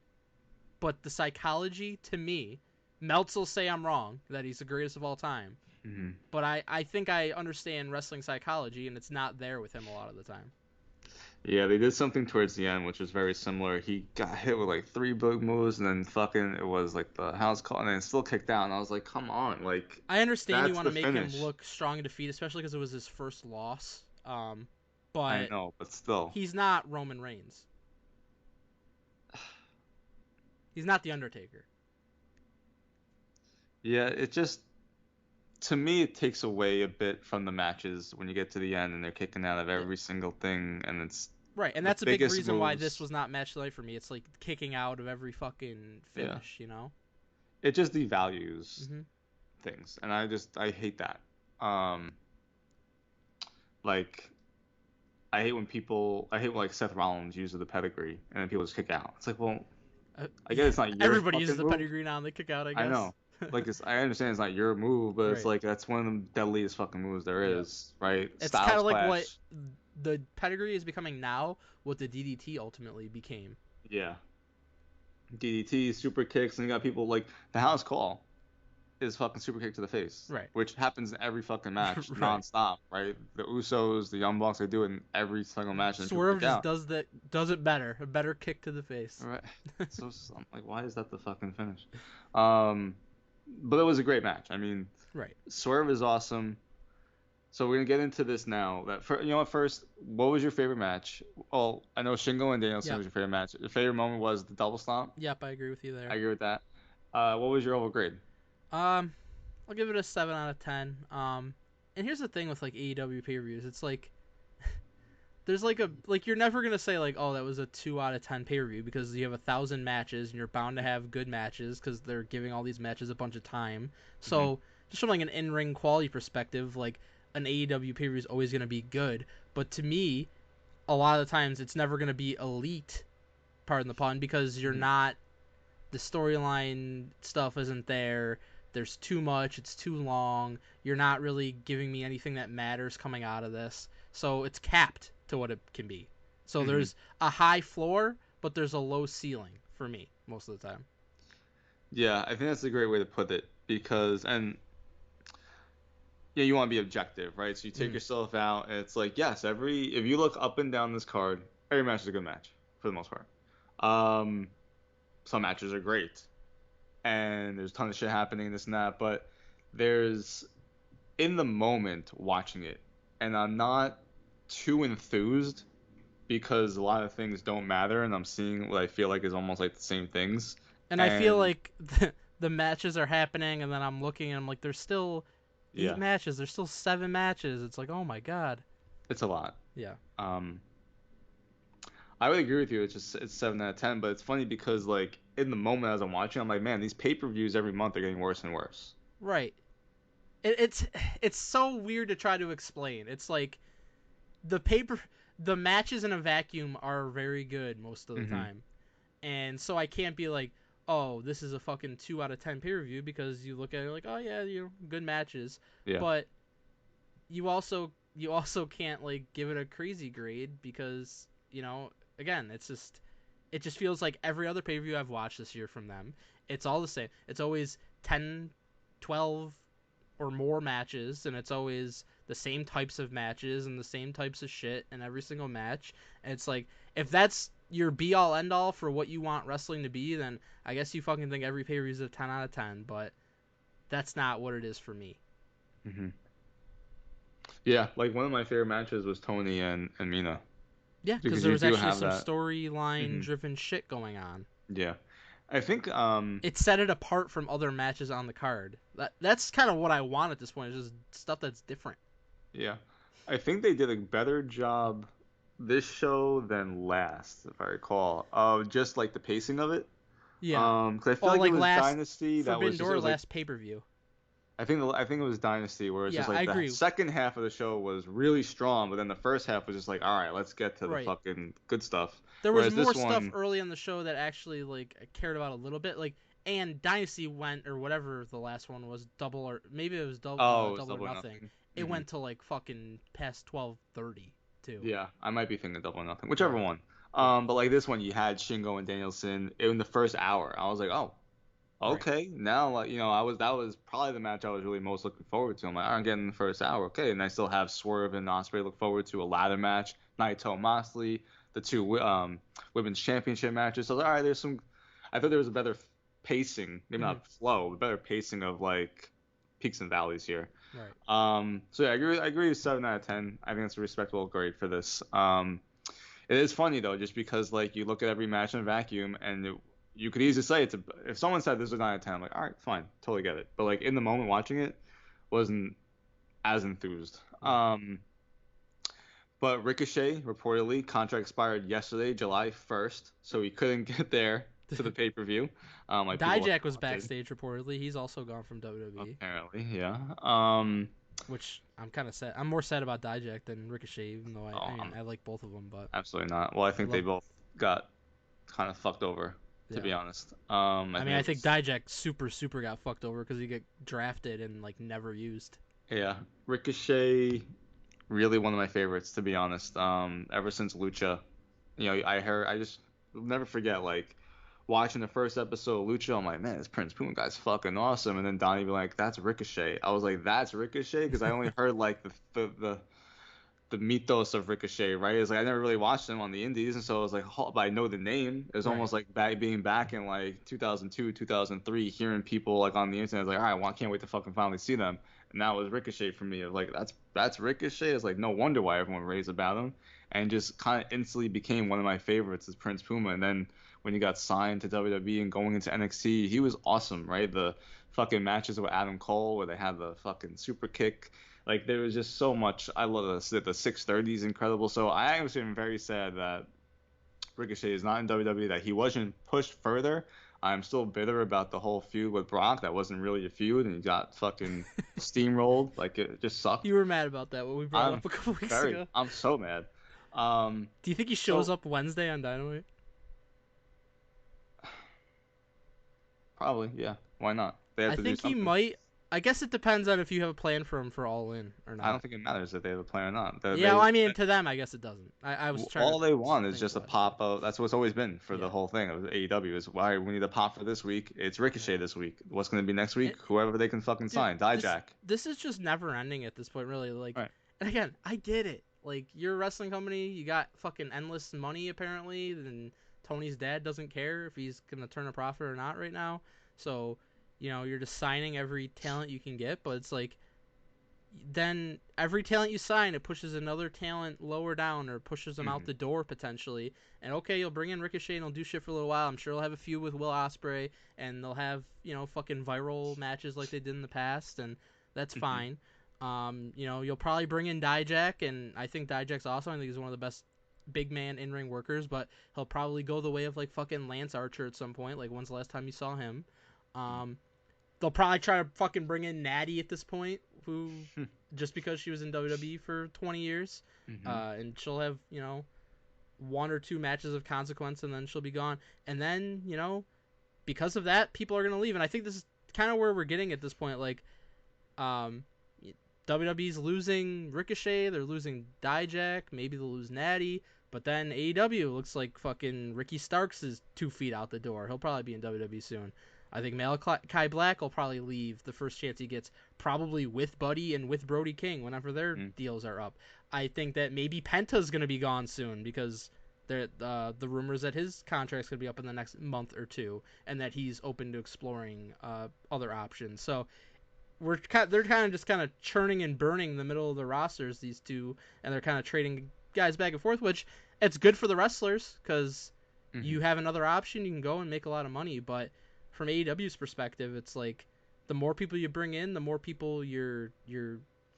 but the psychology to me, Meltz will say I'm wrong that he's the greatest of all time, hmm, but I think I understand wrestling psychology and it's not there with him a lot of the time. yeah. They did something towards the end which was very similar. He got hit with like three big moves and then fucking it was like the house call and then still kicked out. And I was like, come on, like I understand you that's want to the make him finish. look strong in defeat, especially because it was his first loss. I But know, but still. he's not Roman Reigns. He's not the Undertaker. Yeah, it just to me it takes away a bit from the matches when you get to the end and they're kicking out of Yeah. every single thing and it's Right, and the that's a big biggest reason why this moves. was not match of the night for me. It's like kicking out of every fucking Yeah. finish. It just devalues Hmm. things and I hate that. Um like I hate when like Seth Rollins uses the pedigree and then people just kick out. It's like, well, I Yeah, guess it's not your everybody uses fucking the move. pedigree now and they kick out, I I guess. know. Like I understand it's not your move, but it's Right. like that's one of the deadliest fucking moves there Yeah. is, right? It's kind Styles of like what Clash. the pedigree is becoming now, what the DDT ultimately became. Yeah. DDT, super kicks, and you got people like the house call is fucking super kick to the face, Right. which happens in every fucking match, Right. nonstop, right? The Usos, the Young Bucks, they do it in every single match, and people Swerve kick just out. does it better. A better kick to the face. Right. So I'm like, why is that the fucking finish? Um, but it was a great match. I mean, Right. Swerve is awesome. So we're gonna get into this now. First, what was your favorite match? Well, I know Shingo and Danielson Yep. was your favorite match. Your favorite moment was the double stomp. Yep, I agree with you I there. agree with that. What was your overall grade? Um, I'll give it a 7 out of 10. And here's the thing with like AEW pay-per-views, it's like there's like you're never gonna say like, oh, that was a 2 out of 10 pay-per-view because you have 1,000 matches and you're bound to have good matches because they're giving all these matches a bunch of time. Hmm. So just from like an in-ring quality perspective, like an AEW pay-per-view is always gonna be good. But to me, a lot of the times it's never gonna be elite, pardon the pun, because you're Hmm. not the storyline stuff isn't there. there's too much, it's too long, you're not really giving me anything that matters coming out of this. So it's capped to what it can be. So Hmm. there's a high floor, but there's a low ceiling for me most of the time. Yeah, I think that's a great way to put it because, and yeah, you want to be objective, right? So you take Mm. yourself out, and it's like, yes, if you look up and down this card, every match is a good match for the most part. Um, some matches are great, and there's a ton of shit happening, this and that, but there's in the moment watching it, and I'm not too enthused because a lot of things don't matter, and I'm seeing what I feel like is almost like the same things, And I feel and like the matches are happening, and then I'm looking, and I'm like, there's still eight yeah, matches, there's still 7 matches. It's like, oh my god. it's a lot. Yeah. Um, I would agree with you. It's 7 out of 10, but it's funny because like in the moment as I'm watching, I'm like, man, these pay-per-views every month are getting worse and worse. Right. It's so weird to try to explain. It's like the paper the matches in a vacuum are very good most of the Hmm. time. And so I can't be like, oh, this is a fucking 2 out of 10 pay per view because you look at it like, oh yeah, you know, good matches. Yeah. But you also can't like give it a crazy grade because again, it just feels like every other pay per view I've watched this year from them. It's all the same. It's always 10, 12 or more matches, and it's always the same types of matches and the same types of shit in every single match. And it's like, if that's your be all end all for what you want wrestling to be, then I guess you fucking think every pay per view is a 10 out of 10, but that's not what it is for me. Hmm. Yeah, like one of my favorite matches was Tony and Mina Yeah, because because there you was do actually have some that. storyline Hmm. driven shit going on. Yeah. I think It set it apart from other matches on the card. That's kind of what I want at this point. Is just stuff that's different. yeah. I think they did a better job this show than last, if I recall, of just like the pacing of it. Yeah. 'Cause I feel Oh, like it like was last Dynasty that was Forbidden just it Door, was like last pay per view. I think it was Dynasty where it's Yeah, just I like the agree. second half of the show was really strong, but then the first half was just like, all right, let's get to the Right. fucking good stuff. There was Whereas more this stuff one, early in the show that actually like I cared about a little bit. Like, and Dynasty went, or whatever the last one was, double, or maybe it was oh, it was double or Double or nothing. Nothing. It Hmm. went to like fucking past 12:30 too. Yeah, I might be thinking Double or Nothing, whichever Yeah. one. Yeah. But like this one, you had Shingo and Danielson in the first hour. I was like, oh, Right. okay. Now, like I was that was probably the match I was really most looking forward to. I'm like, I'm getting the first hour, okay, and I still have Swerve and Osprey to look forward to a ladder match, Naito Moxley, the two women's championship matches. So I was like, all right, there's some. I thought there was a better pacing, maybe Hmm. not flow, but better pacing of like peaks and valleys here. Right. So yeah, I agree with 7 out of 10. I think that's a respectable grade for this. It is funny though, just because like you look at every match in a vacuum, and you could easily say if someone said this was 9 out of 10, I'm like, all right, fine, totally get it. But like in the moment watching it, wasn't as enthused. Right. But Ricochet reportedly contract expired yesterday, July 1st, so he couldn't get there to the pay-per-view, like people Dijak was wanted. backstage reportedly. He's also gone from WWE, Apparently, yeah. which I'm kind of sad. I'm more sad about Dijak than Ricochet, even though I, Oh, I mean I'm I like both of them, but absolutely not. Well, I I think they love both got kind of fucked over, to yeah. be honest. I I think mean, I it think was, Dijak super got fucked over because he got drafted and like never used. yeah, Ricochet, really one of my favorites, to be honest. Ever since Lucha, I just will never forget, like, watching the first episode of Lucha, I'm like, man, this Prince Puma guy's fucking awesome. And then Donnie be like, that's Ricochet. I was like, that's Ricochet? Because I only heard, like, the mythos of Ricochet, right? It's like I never really watched him on the indies, and so I was like, oh, but I know the name. It was Right. almost like being back in like 2002, 2003, hearing people like on the internet. I was like, all right, well, I can't wait to fucking finally see them. And that was Ricochet for me. Of like, that's Ricochet. It's like no wonder why everyone raves about him, and just kind of instantly became one of my favorites as Prince Puma. And then when he got signed to WWE and going into NXT, he was awesome, right? The fucking matches with Adam Cole where they had the fucking super kick, like there was just so much. I love the 630 is incredible. So I actually am very sad that Ricochet is not in WWE. That he wasn't pushed further. I'm still bitter about the whole feud with Brock. That wasn't really a feud, and he got fucking steamrolled. Like it just sucked. You were mad about that when we brought it I'm up a couple weeks ago. I'm so mad. Um, Do you think he shows so up Wednesday on Dynamite? probably yeah. Why not? They have I to do think he something. might. I guess it depends on if you have a plan for him for All In or I don't not. think it matters if they have a plan or not. Yeah, well, I mean, to them, I guess it doesn't. I was trying to All they want is think just a what. pop of. That's what's always been for the Yeah, whole thing of AEW is why we need a pop for this week. It's Ricochet yeah. this week. What's going to be next And, week? Whoever they can fucking dude, sign. this Dijak. this is just never ending at this point, really. Like, Right. and again, I get it. Like, you're a wrestling company, you got fucking endless money apparently, and Tony's dad doesn't care if he's gonna turn a profit or not right now. So, you're just signing every talent you can get, but it's like then every talent you sign, it pushes another talent lower down or pushes them out Hmm. the door potentially. And okay, you'll bring in Ricochet and he'll do shit for a little while. I'm sure he'll have a feud with Will Ospreay and they'll have fucking viral matches like they did in the past, and that's Hmm. fine. You'll probably bring in Dijak, and I think Dijak's awesome. I think he's one of the best big man in ring workers, but he'll probably go the way of like fucking Lance Archer at some point. Like, when's the last time you saw him? Um, they'll probably try to fucking bring in Natty at this point, who just because she was in WWE for 20 years, Hmm. and she'll have one or two matches of consequence, and then she'll be gone. And then because of that, people are gonna leave. And I think this is kind of where we're getting at this point. Like, um, WWE's losing Ricochet, they're losing Dijak, maybe they'll lose Natty. But then AEW looks like fucking Ricky Starks is 2 feet out the door. He'll probably be in WWE soon. I think Malachi Black will probably leave the first chance he gets, probably with Buddy and with Brody King whenever their deals are up. I think that maybe Penta's going to be gone soon because the rumors that his contract's going to be up in the next month or two, and that he's open to exploring other options. So they're kind of just kind of churning and burning in the middle of the rosters, these two, and they're kind of trading guys back and forth, which it's good for the wrestlers because Hmm. you have another option, you can go and make a lot of money. But from AEW's perspective, it's like the more people you bring in, the more people you're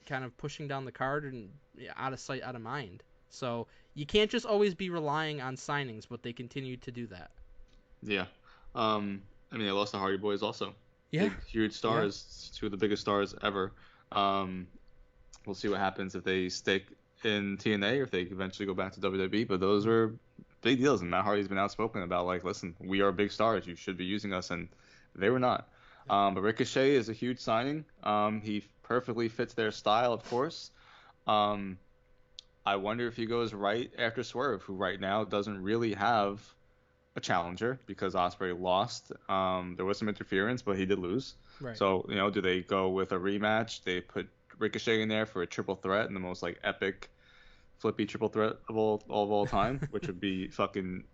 kind of pushing down the card and out of sight, out of mind. So you can't just always be relying on signings, but they continue to do that. Yeah. Um, I mean, they lost the Hardy Boys also. Yeah, Big, huge yeah, stars, two of the biggest stars ever. Um, we'll see what happens if they stick in TNA or if they eventually go back to WWE. But those were big deals, and Matt Hardy's been outspoken about like, listen, we are big stars. You should be using us, and they were not. yeah. But Ricochet is a huge signing. He perfectly fits their style, of course. Um, I wonder if he goes right after Swerve, who right now doesn't really have a challenger because Osprey lost. There was some interference, but he did lose. Right. So, do they go with a rematch? They put Ricochet in there for a triple threat and the most like epic flippy triple threat of all time, which would be fucking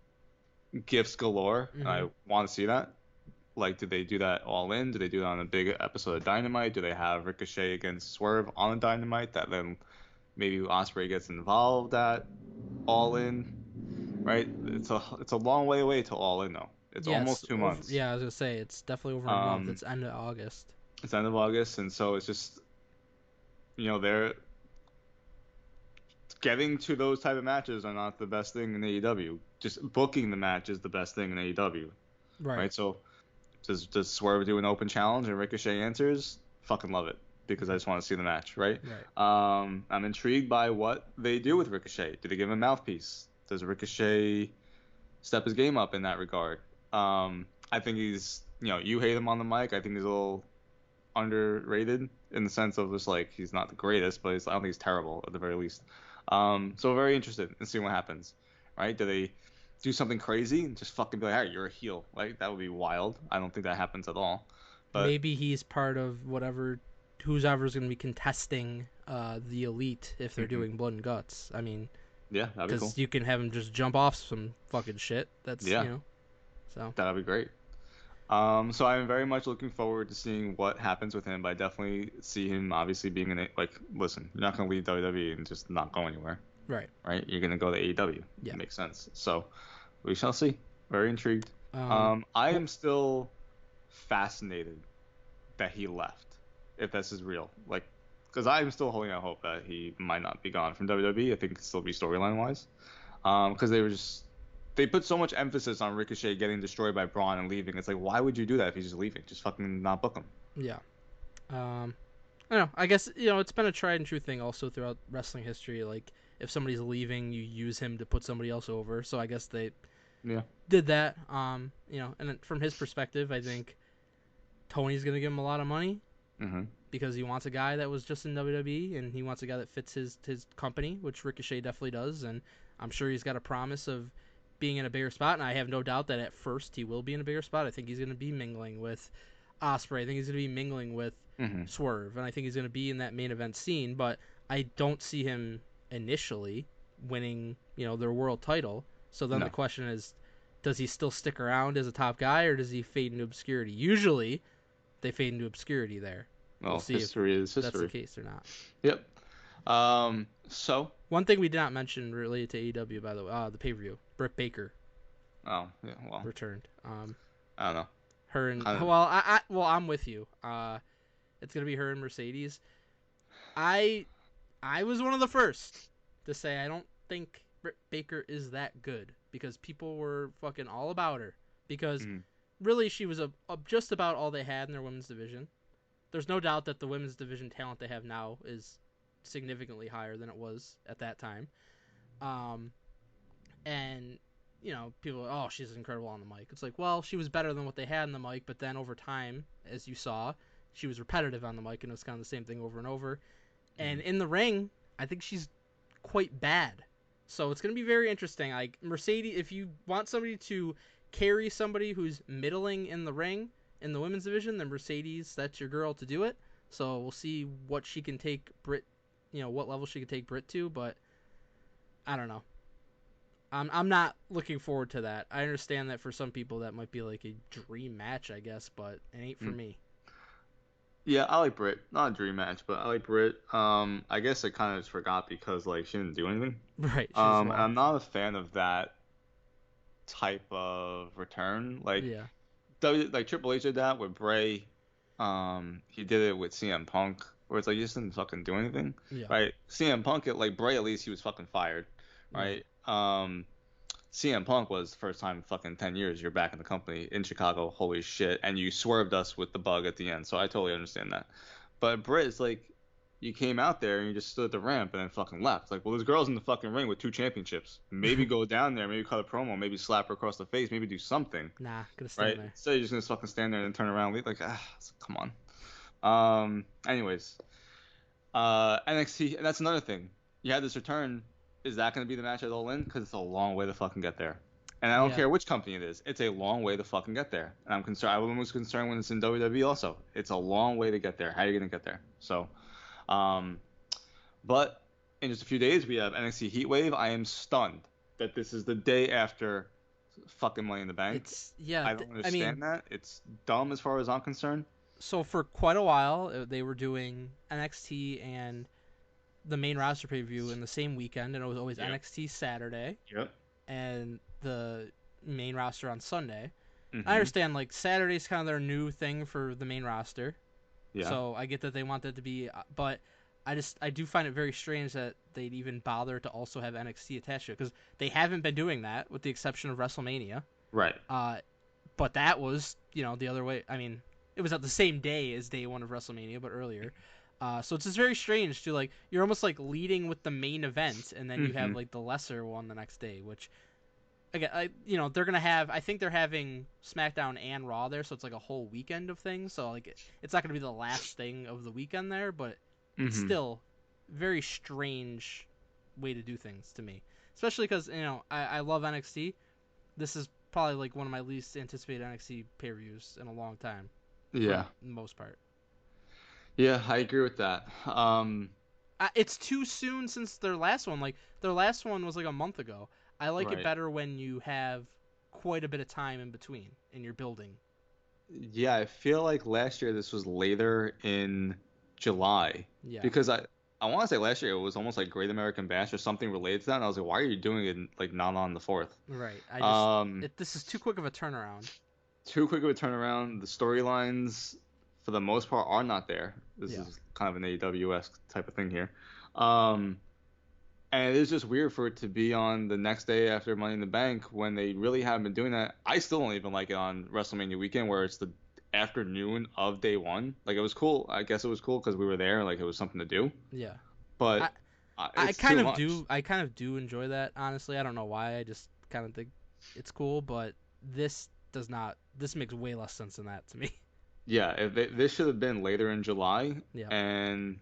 gifts galore. And Mm-hmm. I want to see that. Like, did they do that all in? Do they do it on a big episode of Dynamite? Do they have Ricochet against Swerve on Dynamite that then maybe Osprey gets involved at all in? Right? It's a long way away to all in though. It's Yes, almost two over. months. Yeah, I was gonna say it's definitely over a month. Um, It's end of August. it's end of August, and so it's just they're getting to those type of matches are not the best thing in AEW. Just booking the match is the best thing in AEW, Right. right? So does Swerve do an open challenge and Ricochet answers? Fucking love it because I just want to see the match, right? Right. I'm intrigued by what they do with Ricochet. Do they give him a mouthpiece? Does Ricochet step his game up in that regard? I think he's, you hate him on the mic. I think he's a little underrated in the sense of just like he's not the greatest, but I don't think he's terrible at the very least. So very interested in seeing what happens. Right? Do they do something crazy and just fucking be like, hey, you're a heel? Like that would be wild. I don't think that happens at all. But Maybe he's part of whatever, who's ever's gonna be contesting the elite if they're mhm. doing blood and guts. I mean, Yeah, that'd be cool. because you can have him just jump off some fucking shit. That's Yeah, so. that'd be great. So I'm very much looking forward to seeing what happens with him. But I definitely see him obviously being in it. Like, listen, you're not gonna leave WWE and just not go anywhere, Right. right? You're gonna go to AEW. Yeah. It makes sense. So we shall see. Very intrigued. Um. I Well, am still fascinated that he left, if this is real. Like, because I'm still holding out hope that he might not be gone from WWE. I think it still be storyline wise. Because they put so much emphasis on Ricochet getting destroyed by Braun and leaving. It's like, why would you do that if he's just leaving? Just fucking not book him. yeah. Um. I don't know. I guess it's been a tried and true thing also throughout wrestling history. Like, if somebody's leaving, you use him to put somebody else over. So I guess they Yeah. did that. And from his perspective, I think Tony's gonna give him a lot of money Mhm. because he wants a guy that was just in WWE and he wants a guy that fits his company, which Ricochet definitely does. And I'm sure he's got a promise of being in a bigger spot. And I have no doubt that at first he will be in a bigger spot. I think he's gonna be mingling with Osprey. I think he's gonna be mingling with Mhm. Swerve, and I think he's gonna be in that main event scene. But I don't see him initially winning, their world title. So then the No. question is, does he still stick around as a top guy, or does he fade into obscurity? Usually, they fade into obscurity there. We'll Well, see if history is that's the history. case or not. Yep. So. One thing we did not mention related to AEW, by the way, the pay per view, Britt Baker Oh, yeah. Well, returned. I don't know. Her and Kind of. I'm with you. It's gonna be her and Mercedes. I I was one of the first to say I don't think Britt Baker is that good because people were fucking all about her because Mhm. really she was just about all they had in their women's division. There's no doubt that the women's division talent they have now is significantly higher than it was at that time. Um, and people are, oh, she's incredible on the mic. It's like, well, she was better than what they had in the mic, but then over time, as you saw, she was repetitive on the mic and it was kind of the same thing over and over. And Mhm. in the ring, I think she's quite bad. So it's going to be very interesting. Like Mercedes, if you want somebody to carry somebody who's middling in the ring in the women's division, then Mercedes, that's your girl to do it. So we'll see what she can take Britt, what level she can take Britt to. But I don't know. I'm not looking forward to that. I understand that for some people that might be like a dream match, I guess, but it ain't for Mm. me. Yeah, I like Brit. Not a dream match, but I like Brit. I guess I kind of just forgot because like she didn't do anything. Right? She just And I'm walked. not a fan of that type of return. Like Yeah. like Triple H did that with Bray. He did it with CM Punk, where it's like you just didn't fucking do anything, Yeah. right? CM Punk, like Bray, at least he was fucking fired, Right. right? CM Punk was the first time in fucking 10 years you're back in the company in Chicago. Holy shit. And you swerved us with the bug at the end. So I totally understand that. But Britt, it's like you came out there and you just stood at the ramp and then fucking left. Like, well, there's girls in the fucking ring with 2 championships. Maybe go down there, maybe cut a promo, maybe slap her across the face, maybe do something, Nah, gonna stand right? there. Instead, you're just gonna fucking stand there and turn around and leave. Like, come on. Anyways, NXT, and that's another thing. You had this return. Is that going to be the match at All In? Because it's a long way to fucking get there. And I don't Yeah. care which company it is. It's a long way to fucking get there. And I'm concerned. I was concerned when it's in WWE also. It's a long way to get there. How are you going to get there? So, um, but in just a few days we have NXT Heatwave. I am stunned that this is the day after fucking Money in the Bank. It's yeah. I don't I mean, understand that. It's dumb as far as I'm concerned. so for quite a while they were doing NXT and the main roster preview in the same weekend, and it was always Yep. NXT Saturday Yep. and the main roster on Sunday. I Mhm. understand like Saturday's kind of their new thing for the main roster, Yeah. so I get that they want that to be, but I do find it very strange that they'd even bother to also have NXT attached to it because they haven't been doing that with the exception of WrestleMania. Right. Uh, but that was the other way. I mean, it was at the same day as day one of WrestleMania, but earlier. So it's just very strange to like you're almost like leading with the main event, and then you have Mhm. like the lesser one the next day, which again, they're gonna have. I think they're having SmackDown and Raw there, so it's like a whole weekend of things. So like it's not gonna be the last thing of the weekend there, but it's Mhm. still very strange way to do things to me, especially because I love NXT. This is probably like one of my least anticipated NXT pay-per-views in a long time, for Yeah. the most part. Yeah, I agree with that. It's too soon since their last one. Like their last one was like a month ago. I like it Right. better when you have quite a bit of time in between and you're building. Yeah, I feel like last year this was later in July Yeah, because I want to say last year it was almost like Great American Bash or something related to that. And I was like, why are you doing it like not on the fourth? right. Um, This is too quick of a turnaround. Too quick of a turnaround. The storylines for the most part are not there. This Yeah, is kind of an AWS type of thing here. Um, And it is just weird for it to be on the next day after Money in the Bank when they really haven't been doing that. I still don't even like it on WrestleMania weekend where it's the afternoon of day one. Like it was cool. I guess it was cool because we were there. Like it was something to do. yeah. I But I it's kind too of much. do. I kind of do enjoy that. Honestly, I don't know why. I just kind of think it's cool, but this does not. This makes way less sense than that to me. Yeah, this should have been later in July, Yeah. and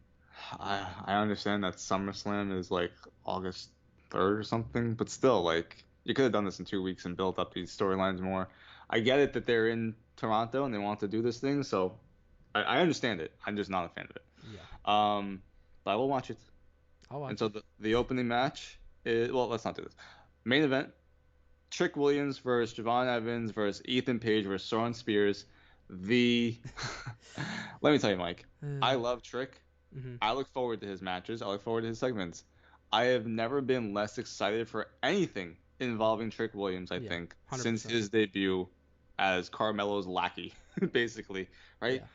I understand that SummerSlam is like August 3rd or something, but still, like you could have done this in 2 weeks and built up these storylines more. I get it that they're in Toronto and they want to do this thing, so I understand it. I'm just not a fan of it. Yeah. But I will watch it. I'll And watch so it. the opening match is, well, let's not do this. Main event: Trick Williams versus Javon Evans versus Ethan Page versus Shawn Spears. The Let me tell you, Mike, I love Trick. Mm-hmm. I look forward to his matches. I look forward to his segments. I have never been less excited for anything involving Trick Williams, I Yeah. think, since 100%. his debut as Carmelo's lackey, basically, right? Yeah.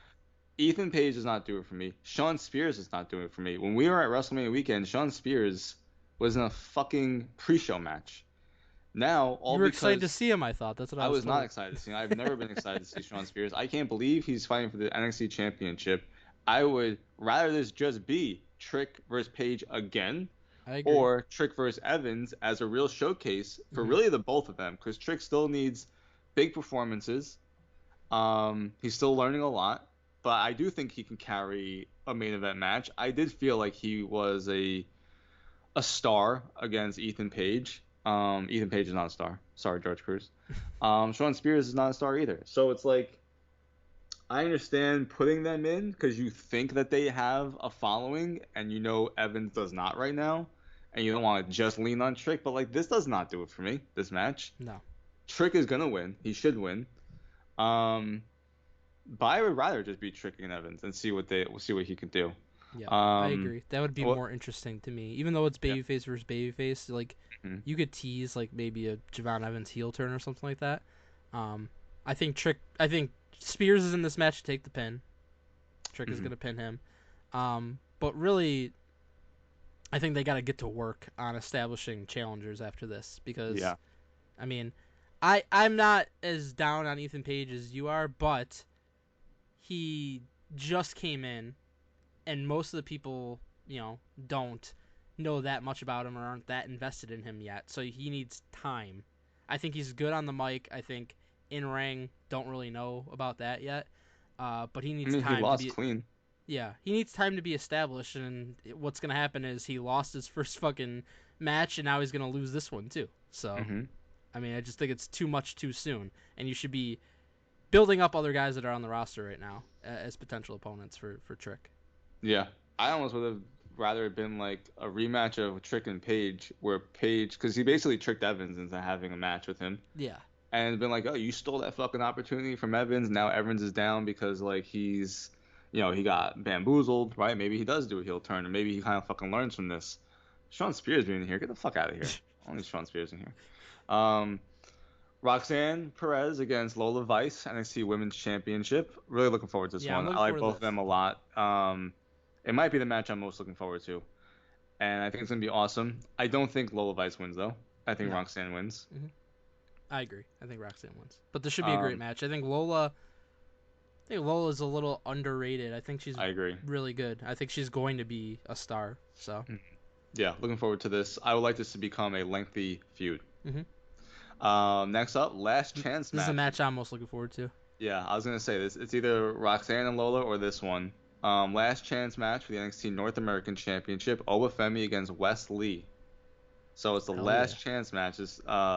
Ethan Page does not do it for me. Shawn Spears is not doing it for me. When we were at WrestleMania weekend, Shawn Spears was in a fucking pre-show match. Now, all You were excited to because see him, I thought. That's what I I was was not told. excited to see him. I've never been excited to see Shawn Spears. I can't believe he's fighting for the NXT Championship. I would rather this just be Trick versus Page again, I agree. or Trick versus Evans as a real showcase for Mm-hmm. really the both of them, because Trick still needs big performances. He's still learning a lot, but I do think he can carry a main event match. I did feel like he was a star against Ethan Page. Ethan Page is not a star. Sorry, George Cruz. Shawn Spears is not a star either. So it's like I understand putting them in because you think that they have a following, and you know Evans does not right now, and you don't want to just lean on Trick. But like this does not do it for me. This match, No. Trick is gonna win. He should win. Um, but I would rather just be Trick and Evans and see what he can do. Yeah. I Um, agree. That would be what? more interesting to me. Even though it's Yeah. babyface versus babyface, like Mhm. you could tease like maybe a Javon Evans heel turn or something like that. Um, I think Spears is in this match to take the pin. Trick is Mhm. gonna pin him. But really, I think they got to get to work on establishing challengers after this because Yeah. I mean, I'm not as down on Ethan Page as you are, but he just came in, and most of the people, don't know that much about him or aren't that invested in him yet. So he needs time. I think he's good on the mic. I think in ring, don't really know about that yet. But he I needs mean, he time to lost be. clean. Yeah, he needs time to be established, and what's gonna happen is he lost his first fucking match, and now he's gonna lose this one too. So Mhm. I mean, I just think it's too much too soon, and you should be building up other guys that are on the roster right now as potential opponents for Trick. Yeah. I almost would have rather it been like a rematch of Trick and Page, where Page, because he basically tricked Evans into having a match with him, Yeah, and been like, oh, you stole that fucking opportunity from Evans. Now Evans is down because like he got bamboozled, right? Maybe he does do a heel turn, or maybe he kind of fucking learns from this. Shawn Spears being here, get the fuck out of here. Only Shawn Spears in here. Um, Roxanne Perez against Lola Vice, NXT Women's Championship. Really looking forward to this yeah, I'm one. looking I like forward to both of this. them a lot. It might be the match I'm most looking forward to, and I think it's gonna be awesome. I don't think Lola Vice wins though. I think No, Roxanne wins. I agree. I think Roxanne wins, but this should be a great Um, match. I think Lola's a little underrated. I think she's I agree. really good. I think she's going to be a star. So, Mhm. Yeah, looking forward to this. I would like this to become a lengthy feud. hmm Next up, last chance this is a match. match I'm most looking forward to. Yeah, I was gonna say this. It's either Roxanne and Lola or this one. Last chance match for the NXT North American Championship. Obafemi against Wes Lee. So it's the Hell yeah. last chance match.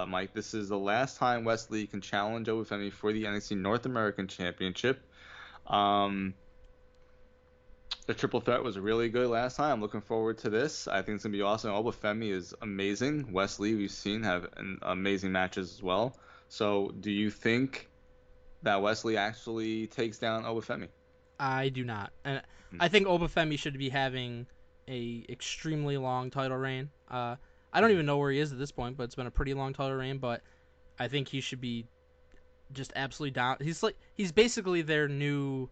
Mike, this is the last time Wes Lee can challenge Obafemi for the NXT North American Championship. Um, the triple threat was really good last time. I'm looking forward to this. I think it's gonna be awesome. Obafemi is amazing. Wes Lee, we've seen have amazing matches as well. So, do you think that Wesley actually takes down Obafemi? I do not, and Mm. I think Obafemi should be having a extremely long title reign. I don't Mhm. even know where he is at this point, but it's been a pretty long title reign. But I think he should be just absolutely down. He's basically their new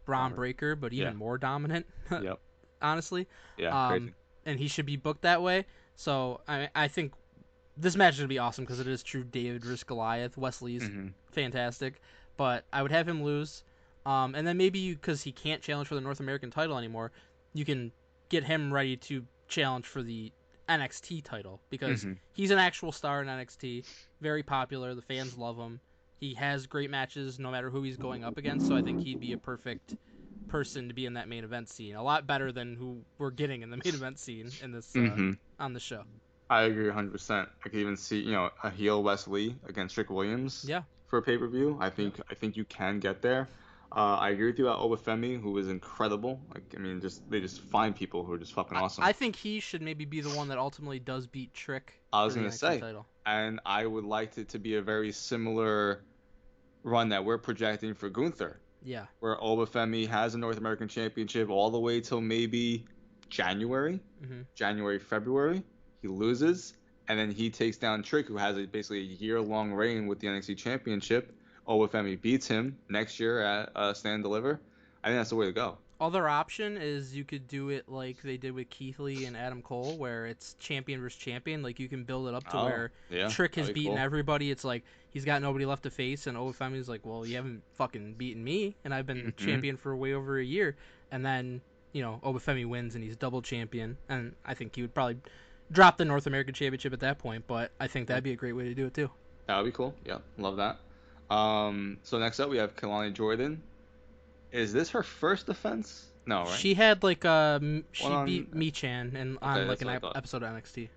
Braun Robert. Breaker, but Yeah. even more dominant, Yep. honestly. Yeah. Um, Crazy. and he should be booked that way. So I think this match is gonna be awesome because it is true David versus Goliath. Wesley's Hmm. fantastic, but I would have him lose. And then maybe because he can't challenge for the North American title anymore, you can get him ready to challenge for the NXT title because Hmm. he's an actual star in NXT, very popular. The fans love him. He has great matches no matter who he's going up against, so I think he'd be a perfect person to be in that main event scene. A lot better than who we're getting in the main event scene in this Mm-hmm. on the show. I agree 100%. I could even see, a heel Wes Lee against Trick Williams Yeah. for a pay-per-view. I Yep. think I think you can get there. I agree with you about Obafemi, who is incredible. Like, I mean, just they just find people who are just fucking I awesome. think he should maybe be the one that ultimately does beat Trick I for was the gonna NXT say, title. and I would like it to be a very similar run that we're projecting for Gunther, Yeah. where Obafemi has a North American Championship all the way till maybe January, Mm-hmm. February. He loses, and then he takes down Trick, who has basically a year-long reign with the NXT Championship. Obafemi beats him next year at Stand and Deliver. I think that's the way to go. Other option is you could do it like they did with Keith Lee and Adam Cole, where it's champion versus champion. Like you can build it up to Oh, where yeah, Trick has that'd be beaten cool. everybody. It's like he's got nobody left to face, and Obafemi's like, well, you haven't fucking beaten me, and I've been Hmm. champion for way over a year. And then Obafemi wins, and he's double champion. And I think he would probably drop the North American Championship at that point, but I think Yeah, that'd be a great way to do it too. that would be cool. Yeah, love that. So next up we have Kalani Jordan. Is this her first defense? No, right? She had like One she on. beat Michan and Okay, on like that's an what I thought. episode of NXT.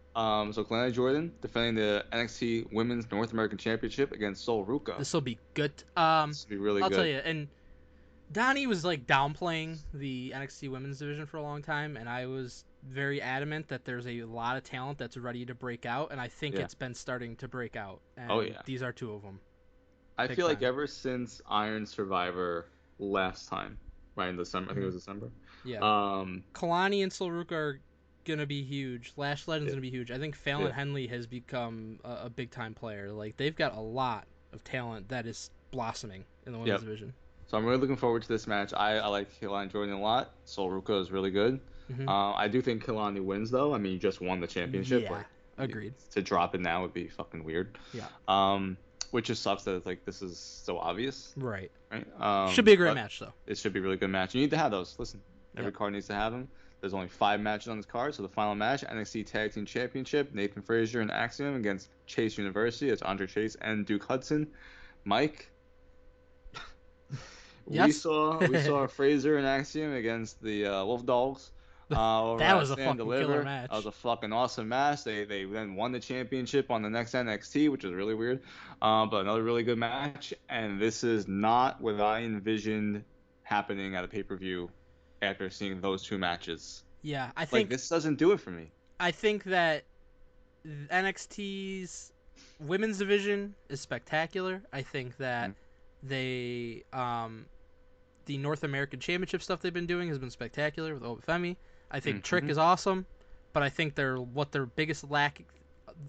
So Kalani Jordan defending the NXT Women's North American Championship against Sol Ruca. This will be good. This would be really I'll tell good. you, and Donnie was like downplaying the NXT Women's Division for a long time, and I was very adamant that there's a lot of talent that's ready to break out, and I think Yeah. it's been starting to break out, Oh and yeah. these are two of them, I big feel like time. ever since Iron Survivor last time, right in December, I think it Hmm. was December. Yeah, Um, Kalani and Silruka are gonna be huge. Lash Legend's yeah, gonna be huge. I think yeah, Fallon Henley has become a big time player. Like they've got a lot of talent that is blossoming in the women's yep. division. So I'm really looking forward to this match. I like Kalani Jordan a lot. Sol Ruca is really good. Hmm. I do think Kalani wins though. I mean, you just won the championship. Yeah, Like agreed. to drop it now would be fucking weird. Yeah, Which just sucks that it's like this is so obvious, right. right? Should be a great But match though. it should be a really good match. You need to have those. Listen, every Yep. card needs to have them. There's only 5 matches on this card, so the final match, NXT Tag Team Championship, Nathan Frazier and Axiom against Chase University. It's Andre Chase and Duke Hudson. Mike, we Yes. saw Frazier and Axiom against the Wolf Dogs over That at was a Stand fucking killer Deliver. That was match. a fucking awesome match. They then won the championship on the next NXT, which was really weird. But another really good match. And this is not what I envisioned happening at a pay-per-view after seeing those 2 matches. Yeah, I Like, think this doesn't do it for me. I think that NXT's women's division is spectacular. I think that Mm-hmm. they the North American Championship stuff they've been doing has been spectacular with Obafemi. I think Trick Mm-hmm. is awesome, but I think their biggest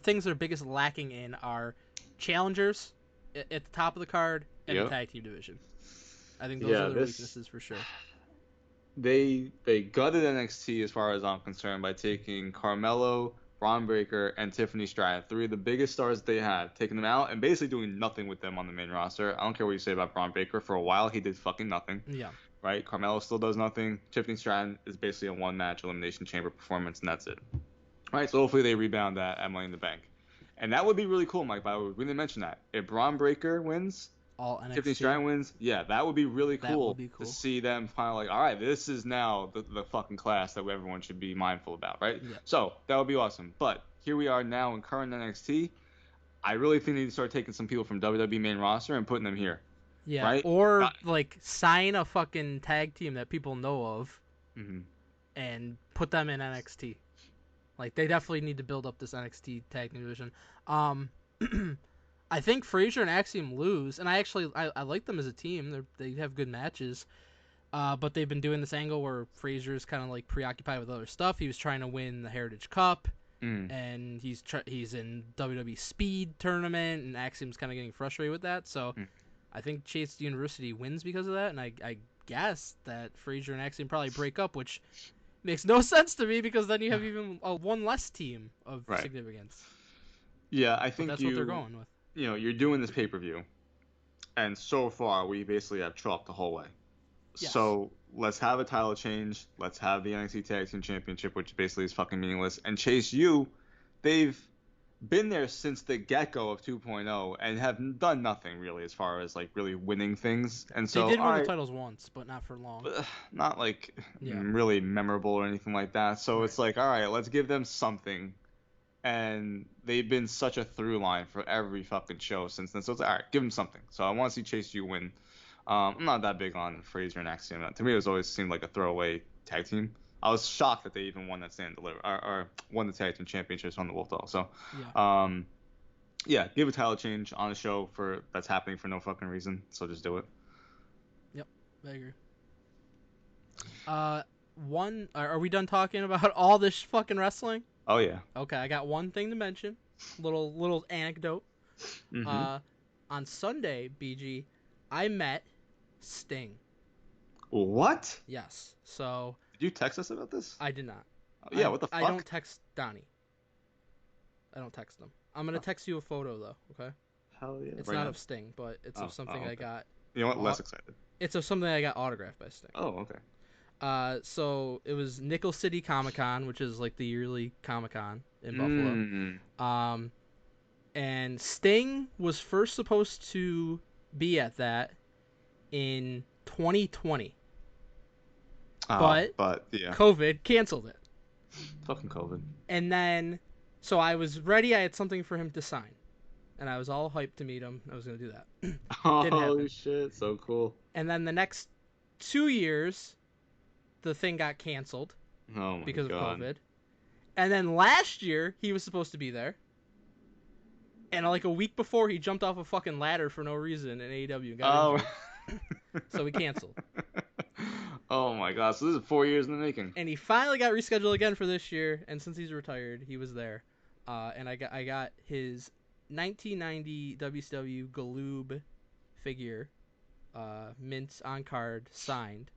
things that are biggest lacking in are challengers at the top of the card and the Yep. tag team division. I think those are Yeah, their this weaknesses for sure. they gutted NXT as far as I'm concerned by taking Carmelo, Braun Breaker, and Tiffany Stratton, 3 of the biggest stars that they had, taking them out and basically doing nothing with them on the main roster. I don't care what you say about Braun Breaker. For a while, he did fucking nothing. Yeah. Right? Carmelo still does nothing. Tiffany Stratton is basically a 1 match elimination chamber performance, and that's it. All right, so hopefully they rebound that at Money in the Bank. And that would be really cool, Mike, but I would really mention that. If Braun Breaker wins, All Tiffany NXT. Stratton wins, yeah, that would be really That cool would be to cool. see them finally like, all right, this is now the fucking class that everyone should be mindful about, right? Yeah. So that would be awesome. But here we are now in current NXT. I really think they need to start taking some people from WWE main roster and putting them here, Yeah, right? or like sign a fucking tag team that people know of Mm-hmm. and put them in NXT. Like they definitely need to build up this NXT tag team division. Um, I think Frazier and Axiom lose, and I like them as a team. They have good matches. But they've been doing this angle where Frazier is kind of like preoccupied with other stuff. He was trying to win the Heritage Cup, Mm. and he's in WWE Speed tournament, and Axiom's kind of getting frustrated with that. So Mm. I think Chase University wins because of that, and I guess that Frazier and Axiom probably break up, which makes no sense to me because then you have even one less team of Right. significance. Yeah, I But think that's what they're going with. you're doing this pay-per-view, and so far we basically have chalk the whole way. Yes. So let's have a title change. Let's have the NXT Tag Team Championship, which basically is fucking meaningless. And Chase U, they've been there since the get-go of 2.0 and have done nothing really as far as like really winning things. And They so, did all win the right, titles once, but not for long. but not like Yeah. really memorable or anything like that. So Right. it's like, all right, let's give them something. And they've been such a through line for every fucking show since then. So it's like, all right, give them something. So I want to see Chase U win. I'm not that big on Frazier and Axiom. To me, it was always seemed like a throwaway tag team. I was shocked that they even won that stand deliver or won the tag team championships on the Wolf Doll. So, Yeah. um, yeah, give a title change on a show for that's happening for no fucking reason. So just do it. Yep. I agree. Uh, one. Are we done talking about all this fucking wrestling? Oh yeah. Okay, I got one thing to mention. Little anecdote. Mhm. Uh, on Sunday, BG, I met Sting. What? Yes. So Did you text us about this? I did not. Oh, yeah. What the I don't fuck? text Donnie. I don't text him. I'm gonna Oh, text you a photo though. Okay. hell yeah. It's Right not now. of Sting, but it's of Oh, something I okay. got. You know what? au- Less excited. It's of something I got autographed by Sting. Oh, okay. So it was Nickel City Comic Con, which is like the yearly Comic Con in Buffalo. Mm. Um, and Sting was first supposed to be at that in 2020, but But yeah, COVID canceled it. fucking COVID. And then, so I was ready. I had something for him to sign, and I was all hyped to meet him. I was gonna do that. Didn't Holy happen. shit, so cool. And then the next 2 years, the thing got canceled Oh my because of god. COVID. And then last year, he was supposed to be there. And like a week before, he jumped off a fucking ladder for no reason in AEW and got Oh. injured. So he canceled. Oh my god. So this is 4 years in the making. And he finally got rescheduled again for this year. And since he's retired, he was there. And I got his 1990 WCW Galoob figure, mint on card, signed.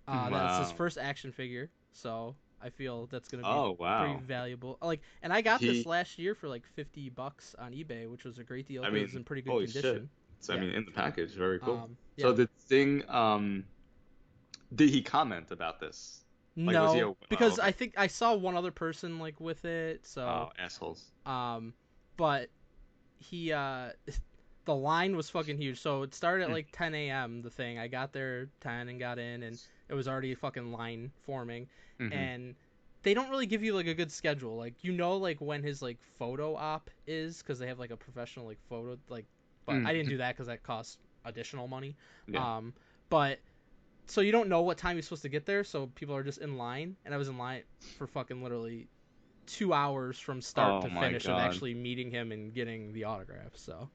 That's his Wow. first action figure, so I feel that's gonna be Oh pretty wow. valuable. Like, and I got this He. last year for like $50 on eBay, which was a great deal I because it's mean, in pretty good holy shit. condition. So I Yeah. mean, in the package, very cool. Yeah. So did Sting did he comment about this? Like, was he a? No, Oh, because okay. I think I saw one other person like with it, so Oh, assholes. um, but he the line was fucking huge. So it started at like 10 a.m. The thing I got there 10 and got in, and it was already a fucking line forming, Mm-hmm. and they don't really give you like a good schedule. Like like when his like photo op is because they have like a professional like photo like, but I didn't Mm-hmm. do that because that costs additional money. Yeah. Um, but so you don't know what time you're supposed to get there, so people are just in line, and I was in line for fucking literally 2 hours from start Oh to my finish of god. actually meeting him and getting the autograph. So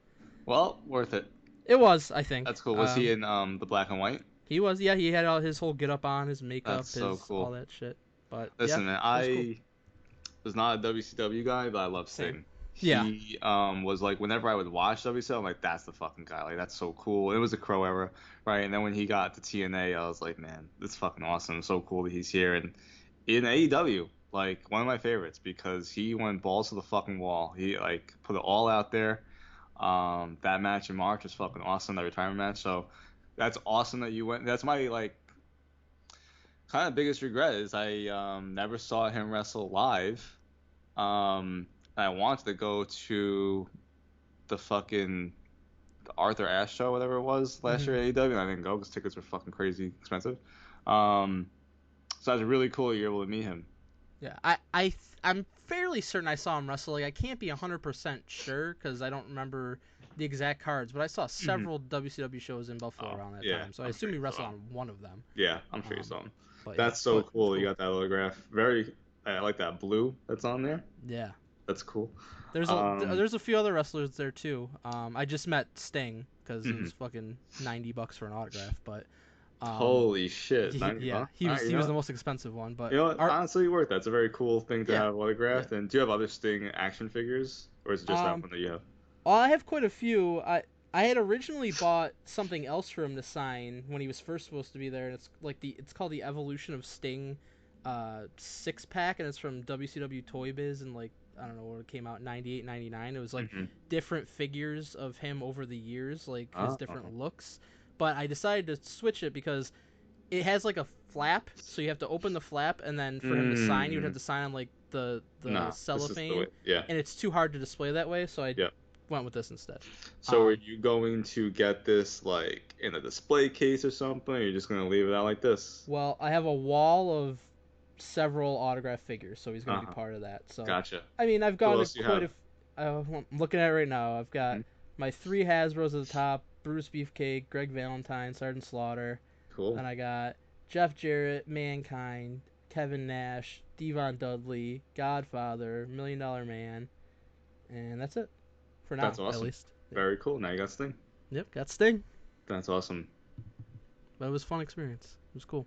Well, worth it. it was, I think. That's cool. Was he in the black and white? He was, yeah. He had all his whole get up on, his That's makeup, so his all cool. that shit. But yeah, Listen, man, it was cool. I was not a WCW guy, but I love Same. Sting. Yeah. He was like whenever I would watch WCW, I'm like, that's the fucking guy. Like that's so cool. It was a Crow era, right? And then when he got to TNA, I was like, man, this is fucking awesome. So cool that he's here. And in AEW, like one of my favorites because he went balls to the fucking wall. He like put it all out there. That match in March was fucking awesome. That retirement match. So that's awesome that you went. That's my like kind of biggest regret is I never saw him wrestle live. I wanted to go to the fucking the Arthur Ashe show, whatever it was last Hmm. year at AEW, and I didn't go because tickets were fucking crazy expensive. Um, so it was really cool you're able to meet him. Yeah. I'm fairly certain I saw him wrestle. Like I can't be 100% sure because I don't remember the exact cards, but I saw Hmm. several WCW shows in Buffalo Oh around that yeah, time, so I I'm sure assume he you saw wrestled him. on one of them. Yeah, I'm sure you Um, saw him. but yeah, That's so but it was cool. You cool. got that autograph. Very, I like that blue that's on there. Yeah. That's cool. There's Um, there's a few other wrestlers there too. I just met Sting because it mhm. was fucking $90 for an autograph, but um, Holy shit, 90 yeah, bucks. All right, you he know was the what? most expensive one, but You know what? art, Honestly, worth. That's a very cool thing to yeah, have yeah. autographed. And do you have other Sting action figures, or is it just that Um, one that you have? well, I have quite a few. I had originally bought something else for him to sign when he was first supposed to be there, and it's called the Evolution of Sting, 6 pack, and it's from WCW Toy Biz, and like I don't know when it came out, 98, 99. It was like Mm-hmm. different figures of him over the years, like his Oh. different looks. But I decided to switch it because it has like a flap, so you have to open the flap, and then for him to sign, you would have Mm. to sign on like the Nah, this is the way. cellophane, Yeah. and it's too hard to display that way, so I Yeah. went with this instead. So are Um, you going to get this like in a display case or something? Or you're just gonna leave it out like this? well, I have a wall of several autograph figures, so he's going to be Uh-huh. part of that. So, Gotcha. I mean, I've Who gone to else do you quite have? a. I'm looking at it right now. I've got Hmm. my three Hasbro's at the top: Bruce Beefcake, Greg Valentine, Sergeant Slaughter. Cool. Then I got Jeff Jarrett, Mankind, Kevin Nash, Devon Dudley, Godfather, Million Dollar Man, and that's it for That's now, at awesome. least. Yep, Very cool. Now you got Sting. yep, got Sting, That's awesome. but it was a fun experience. It was cool.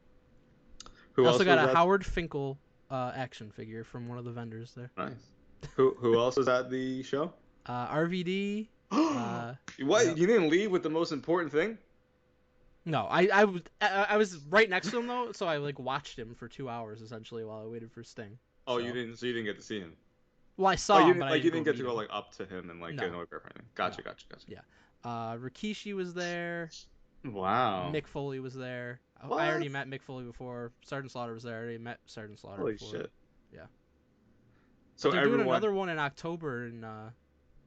I Who also else got was a at? Howard Finkel action figure from one of the vendors there. Nice. Who else was at the show? RVD. What? Yep. You didn't leave with the most important thing? No, I was right next to him though, so I like watched him for 2 hours essentially while I waited for Sting. Oh, So, you didn't get to see him. well, I Oh, saw him, but I you didn't go didn't get to meet go him. like up to him and like get No, an autograph or anything. no. Gotcha. Yeah. Rikishi was there. Wow. Mick Foley was there. I What? already met Mick Foley before. Sergeant Slaughter was there. I already met Sergeant Slaughter Holy before. shit. Yeah. But So they're doing everyone, another one in October, and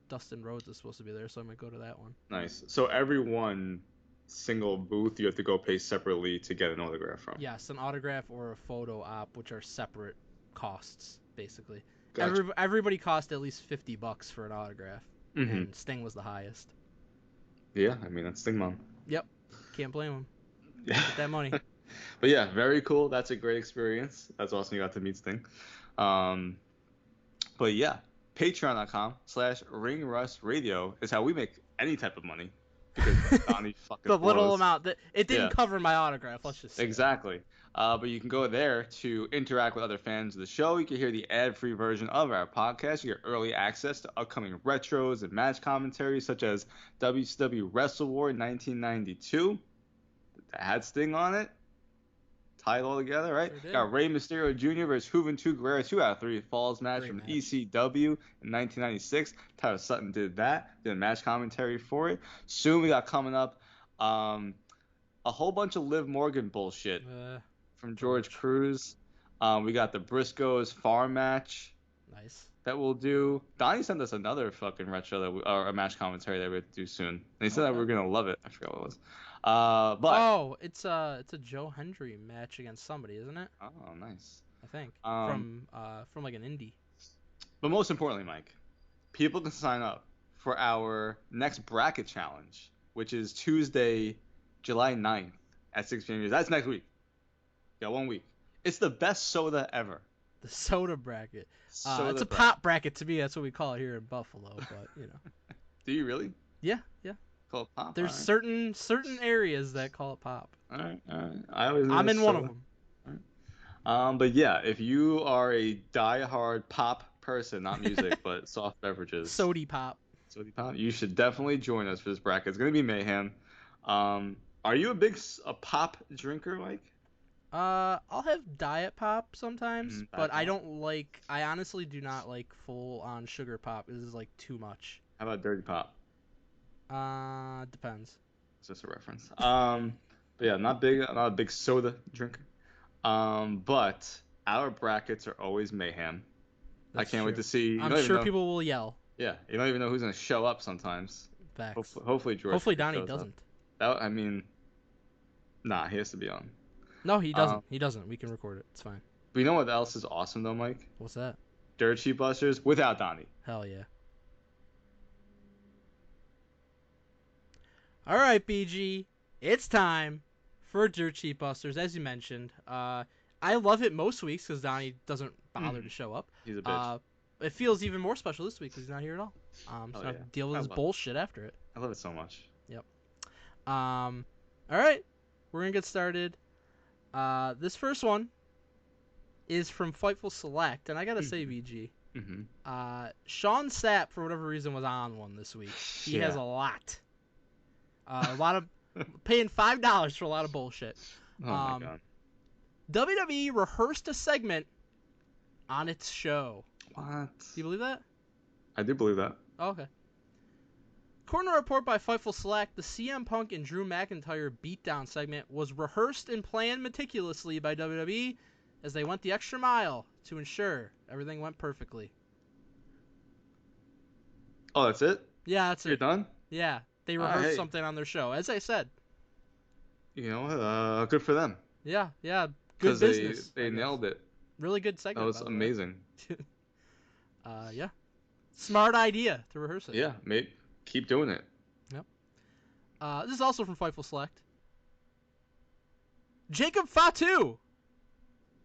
Dustin Rhodes is supposed to be there, so I might go to that one. nice. So everyone single booth you have to go pay separately to get an autograph from. Yes, an autograph or a photo op, which are separate costs, basically. Gotcha. Everybody cost at least $50 for an autograph, Mm-hmm. and Sting was the highest. Yeah, I mean that's Sting Mom. Yep, can't blame him. Yeah. Get that money. But yeah, very cool. That's a great experience. That's awesome. You got to meet Sting. Um, but yeah, patreon.com/ringrusradio is how we make any type of money because Donnie fucking The little blows. amount that it didn't Yeah. cover my autograph. Let's just say. Exactly. But you can go there to interact with other fans of the show. You can hear the ad-free version of our podcast. You get early access to upcoming retros and match commentaries such as WCW Wrestle War 1992. That had Sting on it. Tie it all together, right? Sure did. Got Rey Mysterio Jr. versus Juventud Guerrera 2 out of 3 Falls match Great from match. ECW in 1996. Tyler Sutton did that. Did a match commentary for it. Soon we got coming up a whole bunch of Liv Morgan bullshit from George Cruz. We got the Briscoes farm match Nice. that we'll do. Donnie sent us another fucking retro or a match commentary that we have to do soon. And he said that we were gonna love it. I forgot what it was. But it's a Joe Hendry match against somebody, isn't it? oh, nice. I think Um, from like an indie. But most importantly, Mike, people can sign up for our next bracket challenge, which is Tuesday, July 9th at 6 p.m. That's next week. Yeah, 1 week. It's the best soda ever. The soda bracket. Soda It's a bracket. pop bracket to me. That's what we call it here in Buffalo. But you know. Do you really Yeah. call it pop? There's All certain areas that call it pop. right. I always knew I'm it was in one of soda. them. But yeah, if you are a die-hard pop person, not music, but soft beverages, Sody pop. soda pop, you should definitely join us for this bracket. It's gonna be mayhem. Are you a pop drinker, Mike? I'll have diet pop sometimes, Diet but I pop. don't like. I honestly do not like full on sugar pop. This is like too much. How about dirty pop? Depends. It's just a reference. But yeah, not a big soda drinker. But our brackets are always mayhem. I can't wait to see. I'm sure people will yell. Yeah, you don't even know who's gonna show up sometimes. Facts. Hopefully George. Hopefully Donnie shows up. doesn't. I mean, nah, he has to be on. No, he doesn't. Um, He doesn't. We can record it. It's fine. But you know what else is awesome though, Mike? What's that? Dirt Sheet Busters without Donnie. Hell yeah. All right, BG. It's time for Dirt Sheet Busters, as you mentioned. I love it most weeks because Donnie doesn't bother to show up. He's a bitch. It feels even more special this week because he's not here at all. So I have to deal with his bullshit after it. I love it so much. Yep. All right. We're going to get started. This first one is from Fightful Select, and I got to say, BG, Mm-hmm. Sean Sapp, for whatever reason, was on one this week. He Yeah. has a lot of paying $5 for a lot of bullshit. Oh my god. WWE rehearsed a segment on its show. What? Do you believe that? I do believe that. Oh, okay. According to a report by Fightful Select, the CM Punk and Drew McIntyre beatdown segment was rehearsed and planned meticulously by WWE as they went the extra mile to ensure everything went perfectly. Oh, that's it? Yeah, that's You're it. done? Yeah, they rehearsed Hey, something on their show, as I said. you know what? Good for them. Yeah, yeah, good Because they, business, I they guess. nailed it. Really good That segment, was by the way. amazing. Yeah, smart idea to rehearse it. Yeah, mate. Keep doing it. Yep. This is also from Fightful Select. Jacob Fatu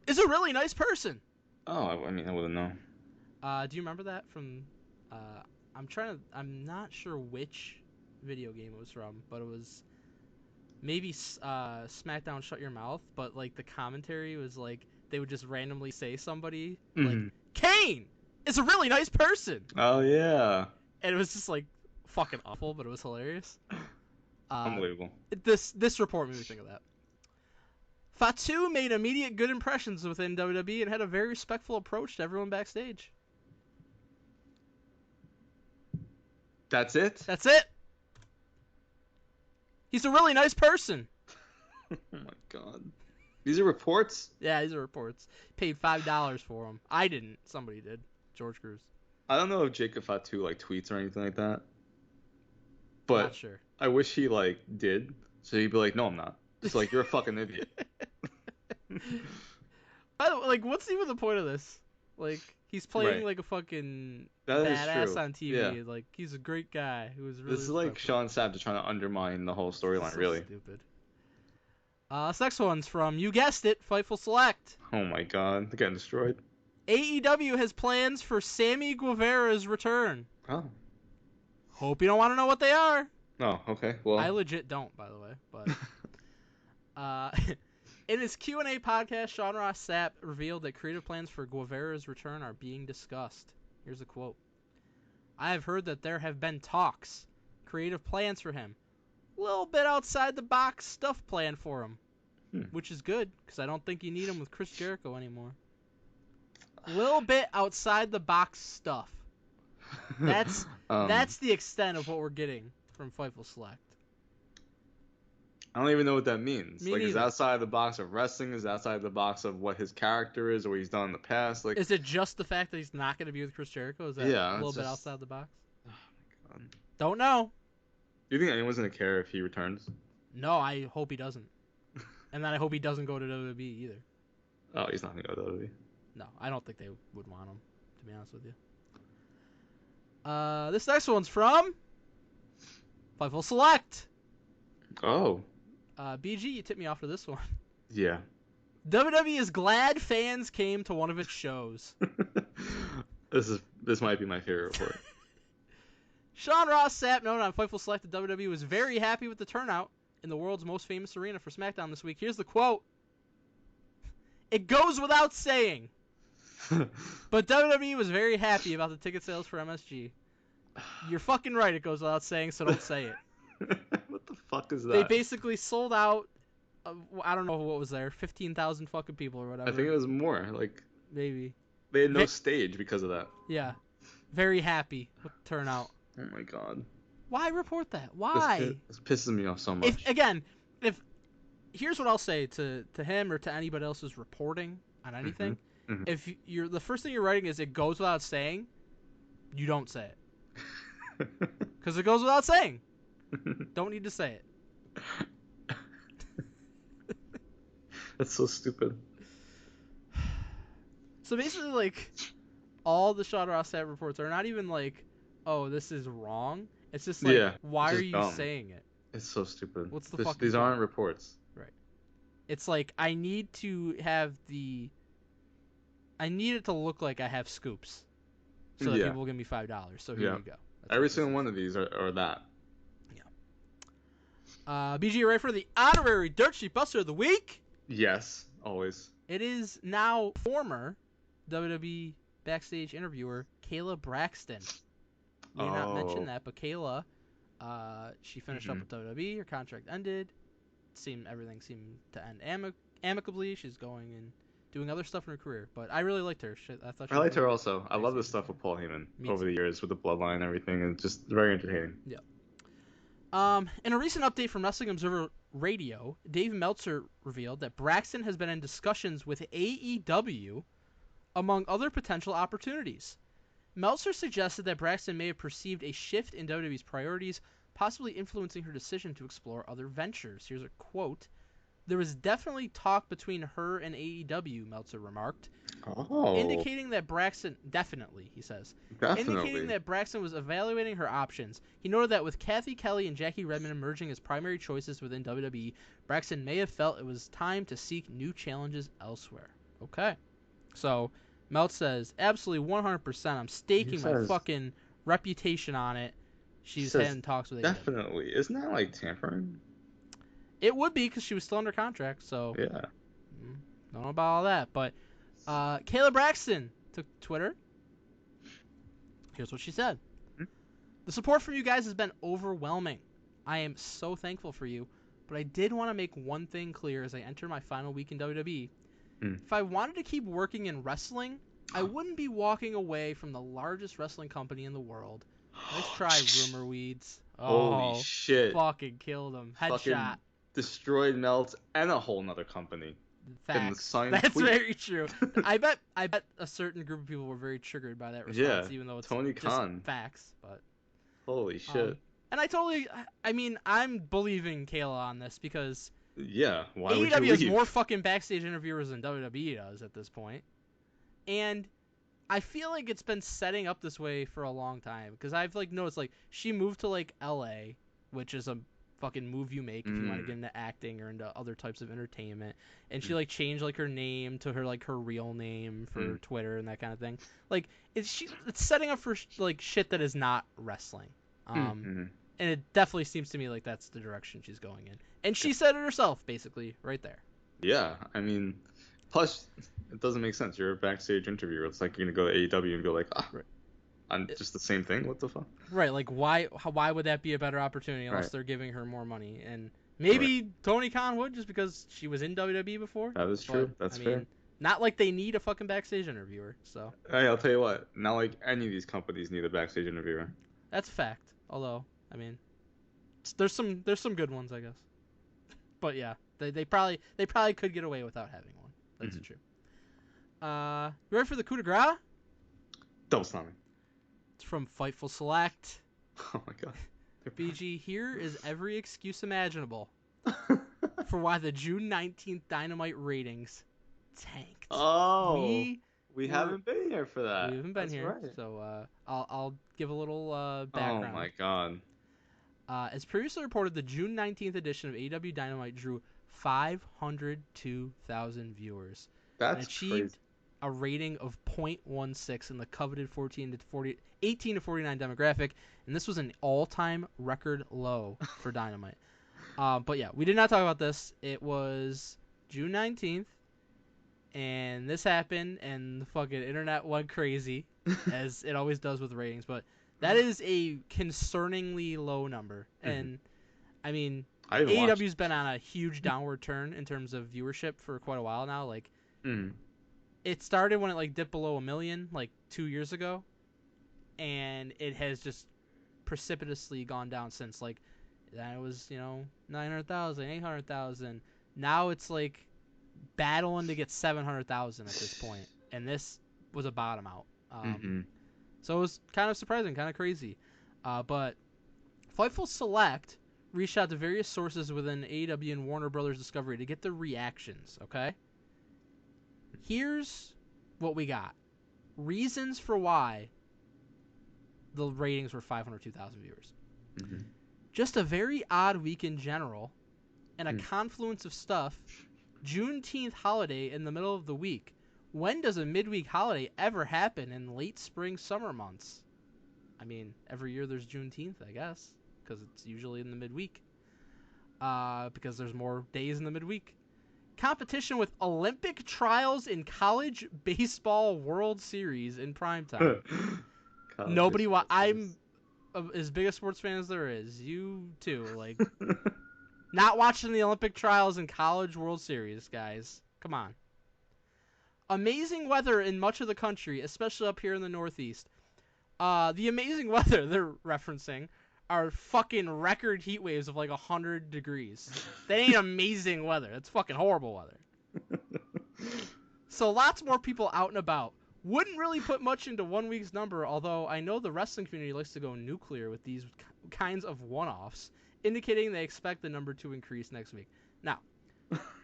is a really nice person. Oh, I mean, I wouldn't know. Do you remember that from? Uh, I'm not sure which video game it was from, but it was maybe SmackDown Shut Your Mouth. But like the commentary was like they would just randomly say somebody like Mhm. Kane is a really nice person, Oh, yeah. and it was just like fucking awful, but it was hilarious. Uh, Unbelievable. this report made me think of that. Fatu made immediate good impressions within WWE and had a very respectful approach to everyone backstage. That's it? That's it. He's a really nice person. Oh my god. These are reports? Yeah, these are reports. Paid $5 for them. I didn't. Somebody did. George Cruz. I don't know if Jacob Fatu like tweets or anything like that, Not but sure. I wish he like did. So he'd be like, "No, I'm not." Just like you're a fucking idiot. By the way, like, what's even the point of this? Like, he's playing Right. like a fucking That is badass true. on TV. Yeah. And, like, he's a great guy who was really This is like respectful. Sean Sapp just trying to undermine the whole storyline, So really. stupid. This next one's from, you guessed it, Fightful Select. Oh my god, they're getting destroyed. AEW has plans for Sammy Guevara's return. Oh. Hope you don't want to know what they are. Oh, okay. I Well. legit don't, by the way. But in his Q&A podcast, Sean Ross Sapp revealed that creative plans for Guevara's return are being discussed. Here's a quote. I have heard that there have been talks, creative plans for him. A little bit outside the box stuff planned for him, which is good because I don't think you need him with Chris Jericho anymore. A little bit outside the box stuff. That's the extent of what we're getting from Fightful Select. I don't even know what that means. Me Like, is it neither. outside the box of wrestling? Is it outside the box of what his character is or what he's done in the past? Like, Is it just the fact that he's not going to be with Chris Jericho? Is that yeah, a little it's bit just. outside the box? Oh my god. Don't know. Do you think anyone's gonna care if he returns? No, I hope he doesn't. And then I hope he doesn't go to WWE either. Oh, he's not gonna go to WWE. No, I don't think they would want him, to be honest with you. This next one's from Fightful Select. Oh. BG, you tipped me off to this one. Yeah. WWE is glad fans came to one of its shows. This might be my favorite report. Sean Ross Sapp noted on Fightful Select that WWE was very happy with the turnout in the world's most famous arena for SmackDown this week. Here's the quote. It goes without saying, but WWE was very happy about the ticket sales for MSG. You're fucking right, it goes without saying, so don't say it. What the fuck is that? They basically sold out, I don't know what was there, 15,000 fucking people or whatever. I think it was more. Like, Maybe. they had no stage because of that. Yeah. Very happy with the turnout. Oh my god. Why report that? Why? This pisses me off so much. If here's what I'll say to him or to anybody else who's reporting on anything. Mhm. If you're the first thing you're writing is it goes without saying, you don't say it. Because it goes without saying. Don't need to say it. That's so stupid. So basically, like, all the Sean Ross Sapp reports are not even like, oh, this is wrong. It's just like, Yeah, why it's are just you dumb. saying it? It's so stupid. What's the fucking These point? aren't reports. Right. It's like, I need it to look like I have scoops. So that Yeah. people will give me $5. So here Yeah. you go. That's Every what this single is. one of these are that. BG, you ready for the honorary Dirt Sheet Buster of the Week? Yes, always. It is now former WWE backstage interviewer Kayla Braxton. We did not mention that, but Kayla, she finished up with WWE. Her contract ended. Everything seemed to end amicably. She's going and doing other stuff in her career. But I really liked her. I liked her also. I love the stuff with Paul Heyman over the years with the bloodline and everything. It's just very entertaining. Yeah. In a recent update from Wrestling Observer Radio, Dave Meltzer revealed that Braxton has been in discussions with AEW among other potential opportunities. Meltzer suggested that Braxton may have perceived a shift in WWE's priorities, possibly influencing her decision to explore other ventures. Here's a quote. There was definitely talk between her and AEW, Meltzer remarked, Oh, indicating that Braxton, definitely, he says, indicating definitely. that Braxton was evaluating her options. He noted that with Kathy Kelly and Jackie Redmond emerging as primary choices within WWE, Braxton may have felt it was time to seek new challenges elsewhere. Okay. So, Melt says, absolutely 100%, I'm He staking my says fucking reputation on it. he She's says having talks with AEW. definitely. Isn't that like tampering? It would be because she was still under contract, so Yeah. don't know about all that. But Kayla Braxton took Twitter. Here's what she said. The support from you guys has been overwhelming. I am so thankful for you, but I did want to make one thing clear as I enter my final week in WWE. Mm. If I wanted to keep working in wrestling, I wouldn't be walking away from the largest wrestling company in the world. Nice try, Rumor Weeds. Holy Oh, shit. fucking killed him. Headshot. Fucking destroyed Melts and a whole nother company in the Facts. same That's tweet. very true. I bet a certain group of people were very triggered by that Yeah, response, even though it's Tony just Khan. facts. But Holy shit. and I mean, I'm believing Kayla on this because Yeah, why would you AEW has more leave? fucking backstage interviewers than WWE does at this point, and I feel like it's been setting up this way for a long time because I've like noticed like she moved to like LA, which is a fucking move you make if you want to get Mm. into acting or into other types of entertainment, and she Mm. like changed like her name to her real name for Mm. Twitter and that kind of thing. Like it's setting up for like shit that is not wrestling. Mm. Um Mm. and it definitely seems to me like that's the direction she's going in. And she said it herself basically right there. Yeah, I mean, plus it doesn't make sense. You're a backstage interviewer. It's like you're gonna go to AEW and be like, ah, Right. I'm just the same thing. What the fuck? Right, like why would that be a better opportunity unless Right. they're giving her more money? And Right. maybe Tony Khan would just because she was in WWE before. That is But true. That's I fair. mean, not like they need a fucking backstage interviewer. So Hey, I'll tell you what. Not like any of these companies need a backstage interviewer. that's a fact. Although I mean, there's some good ones I guess. But yeah, they probably could get away without having one. That's Mhm. true. You ready for the coup de grace? Don't stop me. It's from Fightful Select. Oh my god. BG, here is every excuse imaginable for why the June 19th Dynamite ratings tanked. Oh, We we were haven't been here for that. we haven't been That's here, right. so I'll give a little Oh my background. god. As previously reported, the June 19th edition of AEW Dynamite drew 502,000 viewers and That's crazy. achieved a rating of .16 in the coveted 18 to 49 demographic, and this was an all-time record low for Dynamite. But yeah, we did not talk about this. It was June 19th, and this happened, and the fucking internet went crazy, as it always does with ratings. But that is a concerningly low number. Mhm. And, I mean, I didn't watch. AEW's been on a huge downward turn in terms of viewership for quite a while now. Like, Mm. it started when it, like, dipped below 1 million, like, 2 years ago. And it has just precipitously gone down since. Like, that was, 900,000, 800,000. Now it's, like, battling to get 700,000 at this point, and this was a bottom out. Mm-hmm. So it was kind of surprising, kind of crazy. But Fightful Select reached out to various sources within AEW and Warner Brothers Discovery to get the reactions. Okay, here's what we got: reasons for why the ratings were 502,000 viewers. Mm-hmm. Just a very odd week in general, and a confluence of stuff. Juneteenth holiday in the middle of the week. When does a midweek holiday ever happen in late spring, summer months? I mean, every year there's Juneteenth, I guess, because it's usually in the midweek. Because there's more days in the midweek. Competition with Olympic trials in college baseball World Series in primetime. Nobody I'm as big a sports fan as there is. You too, like. Not watching the Olympic trials and College World Series, guys. Come on. Amazing weather in much of the country, especially up here in the Northeast. The amazing weather they're referencing are fucking record heat waves of like 100 degrees. That ain't amazing weather. That's fucking horrible weather. So lots more people out and about. Wouldn't really put much into 1 week's number, although I know the wrestling community likes to go nuclear with these kinds of one-offs, indicating they expect the number to increase next week. Now,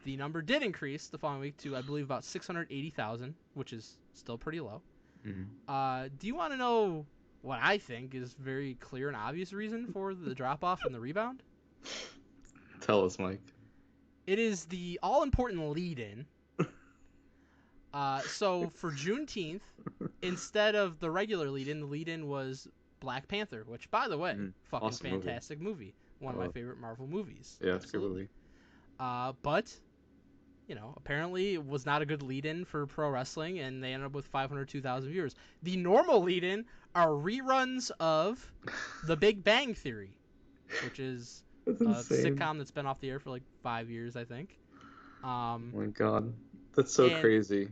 the number did increase the following week to, I believe, about 680,000, which is still pretty low. Do you want to know what I think is very clear and obvious reason for the drop-off and the rebound? Tell us, Mike. It is the all-important lead-in. So for Juneteenth, instead of the regular lead-in, the lead-in was Black Panther, which, by the way, fucking awesome fantastic movie. One of my favorite Marvel movies. Yeah, it's a good movie. But, you know, apparently it was not a good lead-in for pro wrestling, and they ended up with 502,000 viewers. The normal lead-in are reruns of The Big Bang Theory, which is a sitcom that's been off the air for like 5 years, I think. Oh my god. That's so crazy.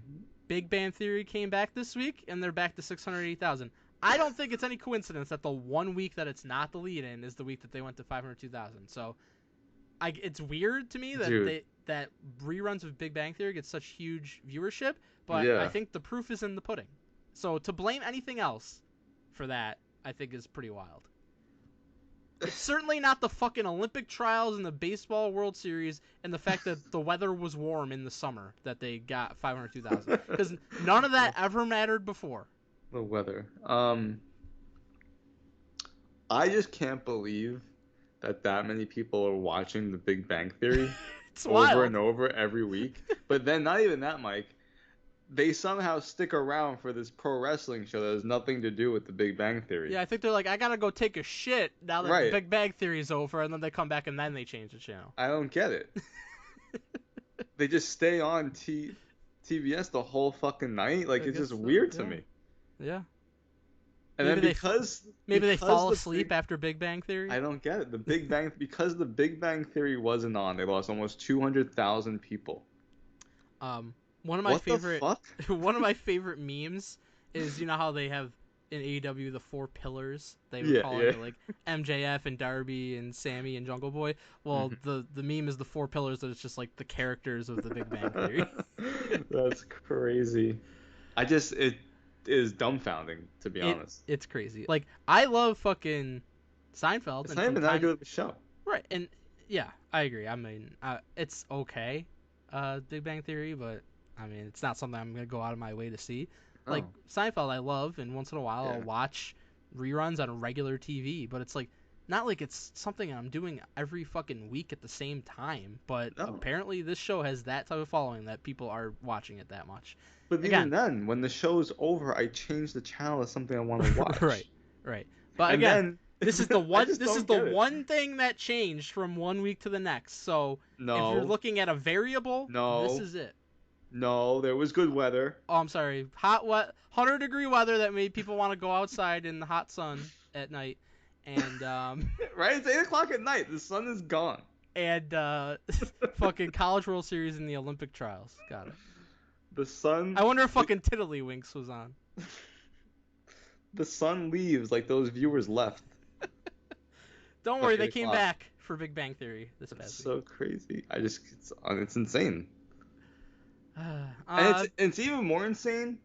Big Bang Theory came back this week, and they're back to 680,000. I don't think it's any coincidence that the 1 week that it's not the lead-in is the week that they went to 502,000. So, it's weird to me that that reruns of Big Bang Theory get such huge viewership, but I think the proof is in the pudding. So to blame anything else for that, I think is pretty wild. It's certainly not the fucking Olympic trials and the baseball World Series and the fact that the weather was warm in the summer that they got 502,000. Because none of that ever mattered before. The weather. I just can't believe that many people are watching The Big Bang Theory it's wild. Over and over every week. But then not even that, Mike. They somehow stick around for this pro wrestling show that has nothing to do with The Big Bang Theory. Yeah, I think they're like, I gotta go take a shit now that The Big Bang Theory's over, and then they come back and then they change the channel. I don't get it. They just stay on TBS the whole fucking night? Like, it's just weird to me. Yeah. And maybe then because they fall asleep after Big Bang Theory? I don't get it. Because The Big Bang Theory wasn't on, they lost almost 200,000 people. One of my favorite memes is, you know how they have in AEW the 4 pillars? They were calling it like MJF and Darby and Sammy and Jungle Boy. Well, the meme is the 4 pillars that it's just like the characters of the Big Bang Theory. That's crazy. It is dumbfounding, to be honest. It's crazy. Like, I love fucking Seinfeld. It's not even that good of a show. Right, and yeah, I agree. I mean, it's okay, Big Bang Theory, but I mean, it's not something I'm going to go out of my way to see. Oh. Like, Seinfeld I love, and once in a while I'll watch reruns on regular TV, but it's like, not like it's something I'm doing every fucking week at the same time, but apparently this show has that type of following that people are watching it that much. But even then, when the show's over, I change the channel to something I want to watch. Right. But again, this is the one thing that changed from 1 week to the next. So if you're looking at a variable, this is it. No, there was good weather. Oh, I'm sorry. Hot, wet, 100-degree weather that made people want to go outside in the hot sun at night. And right, it's 8:00 at night. The sun is gone. And fucking College World Series and the Olympic trials. Got it. The sun. I wonder if fucking Tiddlywinks was on. The sun leaves like those viewers left. Don't worry, they came back for Big Bang Theory this past week. So crazy. It's insane. And it's even more insane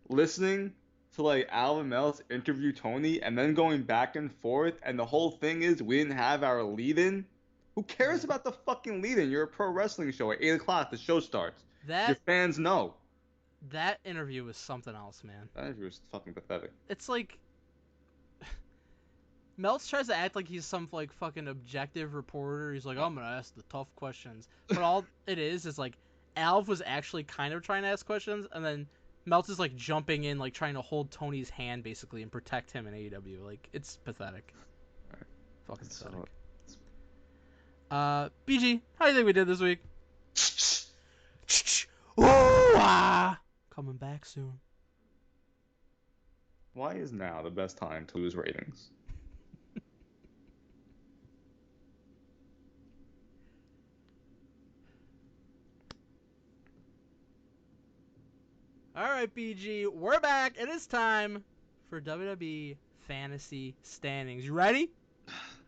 listening to like Alvin Meltz interview Tony and then going back and forth, and the whole thing is we didn't have our lead-in. Who cares about the fucking lead-in? You're a pro wrestling show at 8:00. The show starts. Your fans know. That interview was something else, man. That interview was fucking pathetic. It's like Meltz tries to act like he's some like fucking objective reporter. He's like, I'm gonna ask the tough questions, but all it is like Alv was actually kind of trying to ask questions, and then Meltz is like jumping in, like trying to hold Tony's hand basically and protect him in AEW. Like, it's pathetic. Right. Fucking pathetic. BG, how do you think we did this week? Coming back soon. Why is now the best time to lose ratings? Alright, BG, we're back. It is time for WWE Fantasy Standings. You ready?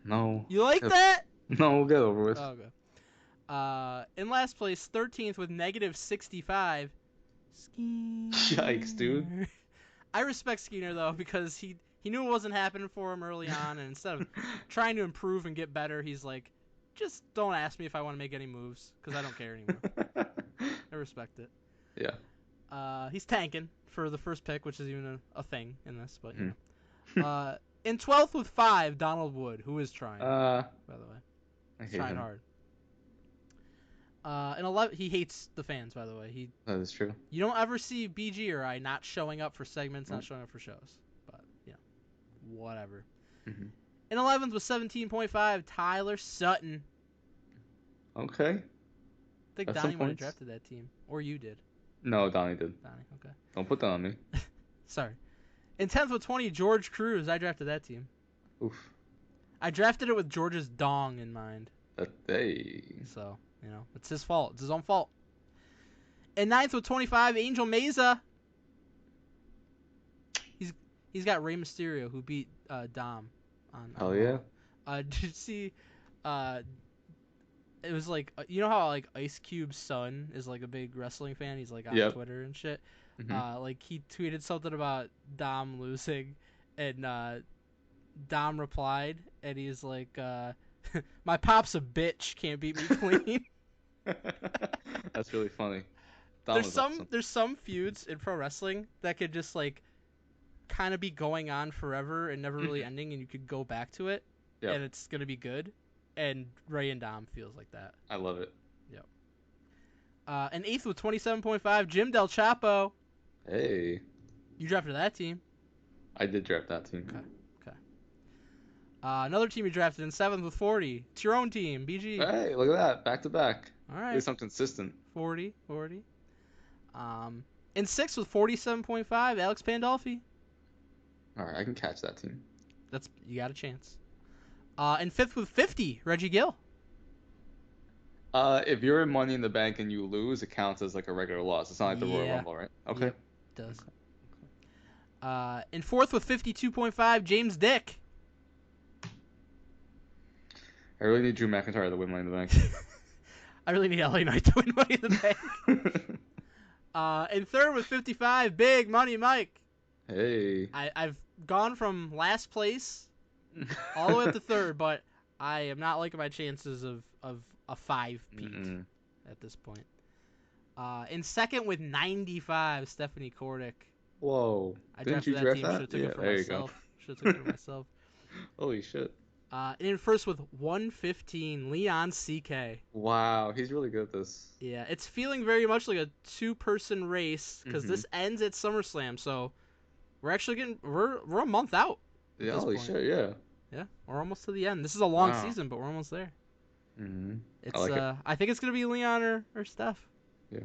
No. You like that? No, we'll get over with. Okay. In last place, 13th with -65. Yikes, dude. I respect Skeeter though because he knew it wasn't happening for him early on, and instead of trying to improve and get better, he's like, just don't ask me if I want to make any moves because I don't care anymore. I respect it. Yeah. He's tanking for the first pick, which is even a thing in this, but you Mhm. know. In 12th with 5, Donald Wood, who is trying, by the way. I He's hate trying him. hard. In 11, he hates the fans, by the way. That is true. You don't ever see BG or I not showing up for segments, not Nope. showing up for shows. But, you know, whatever. Mhm. In 11th with 17.5, Tyler Sutton. Okay. I think That's some Donnie might have points. drafted that team. Or you did. No, Donnie did. Donnie, okay. Don't put that on me. Sorry. In 10th with 20, George Cruz. I drafted that team. Oof. I drafted it with George's dong in mind. Hey. So, you know, it's his fault. It's his own fault. In 9th with 25, Angel Meza. He's got Rey Mysterio, who beat Dom on Hell Raw. yeah. Did you see? It was like you know how like Ice Cube's son is like a big wrestling fan. He's like on Yep. Twitter and shit. Mhm. Like he tweeted something about Dom losing, and Dom replied, and he's like, "My pop's a bitch, can't beat me clean." That's really funny. Dom there's is some awesome. there's some feuds in pro wrestling that could just like kind of be going on forever and never really Mhm. ending, and you could go back to it, Yep. and it's gonna be good. And Ray and Dom feels like that. I love it. Yep. And 8th with 27.5, Jim Del Chapo. Hey. You drafted that team. I did draft that team. Okay. Okay. Another team you drafted in 7th with 40. It's your own team, BG. Hey, look at that. Back to back. All At right. least I'm consistent. 40. In 6th with 47.5, Alex Pandolfi. Alright, I can catch that team. You got a chance. In 5th with 50, Reggie Gill. If you're in Money in the Bank and you lose, it counts as like a regular loss. It's not like the Royal Yeah. Rumble, right? Okay. Yep, it does. In 4th with 52.5, James Dick. I really need Drew McIntyre to win Money in the Bank. I really need LA Knight to win Money in the Bank. In 3rd with 55, Big Money Mike. Hey. I've gone from last place all the way up to 3rd, but I am not liking my chances of a 5-peat at this point. In 2nd with 95, Stephanie Kordick. Whoa. I Didn't you drafted that draft team. Should that? have took Yeah, it for there myself. you Should have took it for myself. Holy shit. And in 1st with 115, Leon CK. Wow, he's really good at this. Yeah, it's feeling very much like a 2-person race because this ends at SummerSlam, so we're actually we're a month out. Yeah, this holy point. shit, yeah. Yeah, we're almost to the end. This is a long season, but we're almost there. It's I like it. I think it's gonna be Leon or Steph. Yeah.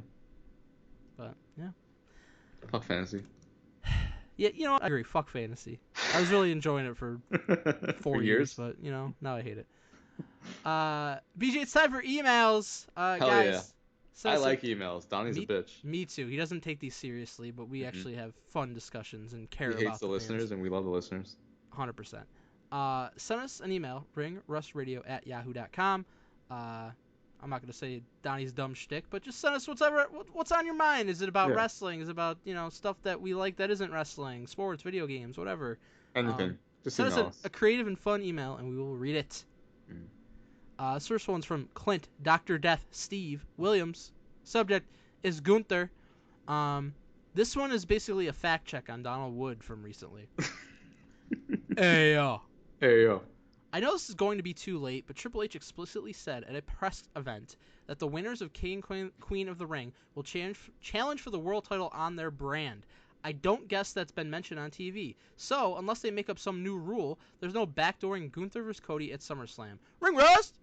But yeah. Fuck fantasy. Yeah, you know what? I agree. Fuck fantasy. I was really enjoying it for 4 years, but you know, now I hate it. BJ, it's time for emails. Hell Guys, yeah. I like emails. Donnie's a bitch. Me too. He doesn't take these seriously, but we actually have fun discussions and care He about hates the listeners, and we love the listeners. 100%. Send us an email, ringrustradio@yahoo.com. I'm not gonna say Donnie's dumb shtick, but just send us what's on your mind. Is it about wrestling? Is it about stuff that we like that isn't wrestling, sports, video games, whatever? Anything. Just send email us a creative and fun email, and we will read it. This first one's from Clint, Dr. Death, Steve Williams. Subject is Gunther. This one is basically a fact check on Donald Wood from recently. Hey yo. Hey yo. I know this is going to be too late, but Triple H explicitly said at a press event that the winners of King and Queen of the Ring will challenge for the world title on their brand. I don't guess that's been mentioned on TV. So, unless they make up some new rule, there's no backdooring Gunther vs. Cody at SummerSlam. Ring rust!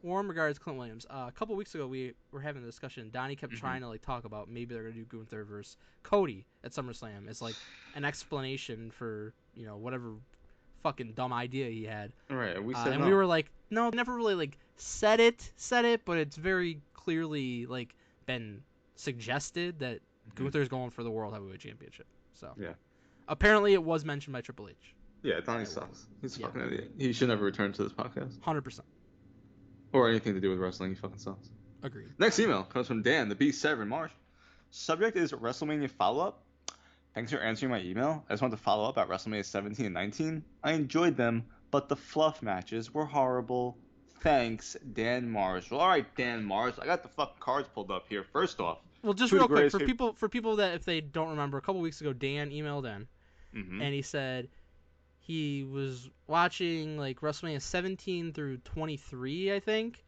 Warm regards, Clint Williams. A couple weeks ago, we were having a discussion. Donnie kept trying to talk about maybe they're going to do Gunther versus Cody at SummerSlam as like an explanation for, whatever fucking dumb idea he had. Right, and we said and no. we were like, no, never really like said it, but it's very clearly like been suggested that Gunther's going for the World Heavyweight Championship. So yeah, apparently it was mentioned by Triple H. Yeah, Donnie sucks. He's a fucking idiot. He should never return to this podcast. 100%. Or anything to do with wrestling. He fucking sucks. Agreed. Next email comes from Dan, the B7 Marsh. Subject is WrestleMania follow-up. Thanks for answering my email. I just want to follow up about WrestleMania 17 and 19. I enjoyed them, but the fluff matches were horrible. Thanks, Dan Marshall. All right, Dan Marshall. I got the fucking cards pulled up here. First off, Well, just two of the real quick greatest. for people that if they don't remember, a couple weeks ago Dan emailed in Mm-hmm. and he said he was watching like WrestleMania 17 through 23, I think,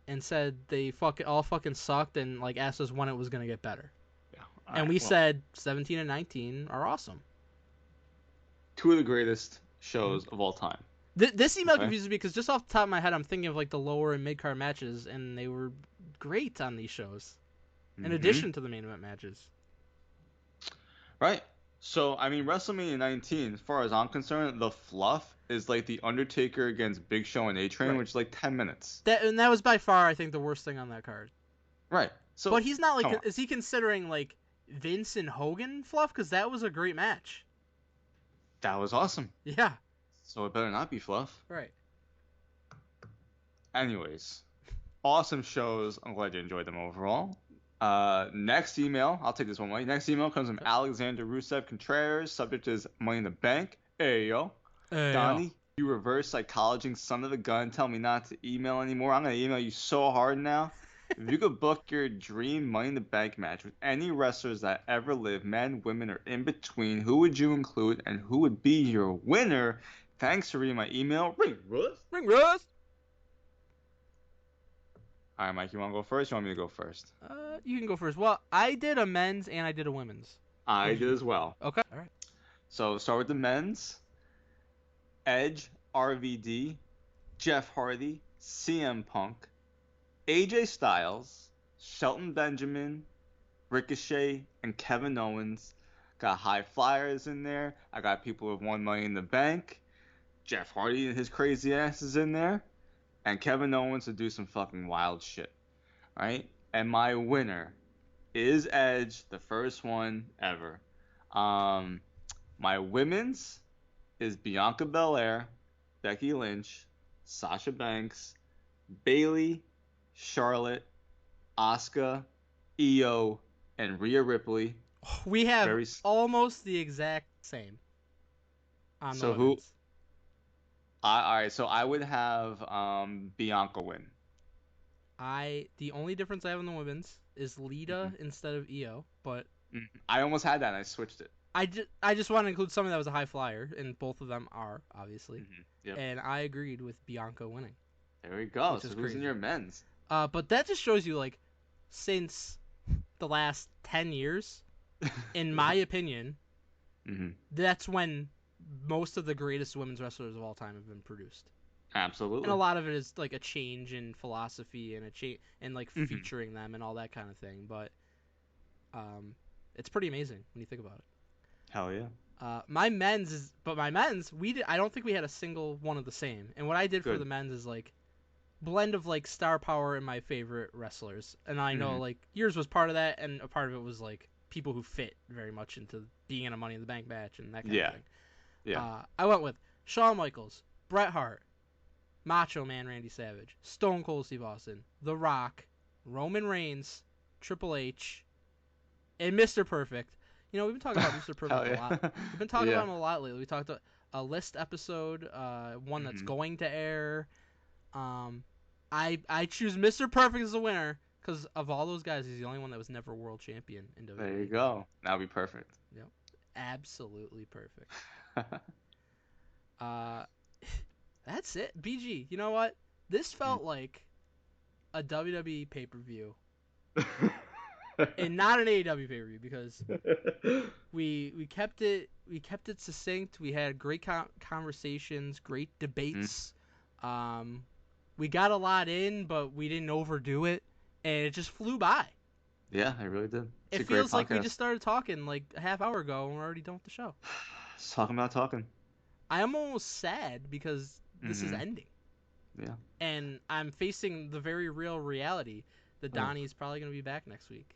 and said they all fucking sucked and like asked us when it was gonna get better. Yeah. All And right. we Well, said 17 and 19 are awesome. two of the greatest shows of all time. This email Okay. confuses me because just off the top of my head, I'm thinking of like the lower and mid card matches, and they were great on these shows. In Mm-hmm. addition to the main event matches. Right. So, I mean, WrestleMania 19, as far as I'm concerned, the fluff is like The Undertaker against Big Show and A-Train, Right. which is like 10 minutes. That was by far, I think, the worst thing on that card. Right. So, But he's not like, come on. is he considering like Vince and Hogan fluff? Because that was a great match. That was awesome. Yeah. So it better not be fluff. Right. Anyways, awesome shows. I'm glad you enjoyed them overall. Next email, I'll take this one way. Next email comes from Alexander Rusev Contreras. Subject is Money in the Bank. Hey, yo. Donnie, you reverse psychologing son of a gun. Tell me not to email anymore. I'm going to email you so hard now. If you could book your dream Money in the Bank match with any wrestlers that ever lived, men, women, or in between, who would you include and who would be your winner? Thanks for reading my email. Ring Rust. Ring Rust. All right, Mike, you want to go first? You want me to go first? You can go first. Well, I did a men's and I did a women's. I did as well. Okay. All right. So start with the men's. Edge, RVD, Jeff Hardy, CM Punk, AJ Styles, Shelton Benjamin, Ricochet, and Kevin Owens. Got high flyers in there. I got people with won Money in the Bank. Jeff Hardy and his crazy ass is in there. And Kevin Owens to do some fucking wild shit. Right? And my winner is Edge, the first one ever. My women's is Bianca Belair, Becky Lynch, Sasha Banks, Bayley, Charlotte, Asuka, Io, and Rhea Ripley. We have almost the exact same on the women's. All right, so I would have Bianca win. The only difference I have in the women's is Lita instead of Io, but I almost had that and I switched it. I just want to include someone that was a high flyer, and both of them are obviously. Yep. And I agreed with Bianca winning. There we go. So who's crazy. in your men's? But that just shows you, like, since the last 10 years, in my opinion, that's when most of the greatest women's wrestlers of all time have been produced. Absolutely. And a lot of it is like a change in philosophy and like featuring them and all that kind of thing. But it's pretty amazing when you think about it. Hell yeah. My men's I don't think we had a single one of the same. And what I did for the men's is like blend of like star power and my favorite wrestlers. And I know like yours was part of that, and a part of it was like people who fit very much into being in a Money in the Bank match and that kind of thing. Yeah. I went with Shawn Michaels, Bret Hart, Macho Man Randy Savage, Stone Cold Steve Austin, The Rock, Roman Reigns, Triple H, and Mr. Perfect. You know, we've been talking about Mr. Perfect a lot. We've been talking about him a lot lately. We talked about a list episode, one that's going to air. I choose Mr. Perfect as a winner because of all those guys, he's the only one that was never world champion in WWE. There you go. That'll be perfect. Yep. Absolutely perfect. That's it. BG, you know what? This felt like a WWE pay-per-view. And not an AEW pay-per-view because we kept it succinct. We had great conversations, great debates. We got a lot in, but we didn't overdo it, and it just flew by. Yeah, it really did. It feels like we just started talking like a half hour ago, and we're already done with the show. Just talking about talking. I'm almost sad because this is ending. Yeah. And I'm facing the very real reality that Donnie's probably going to be back next week.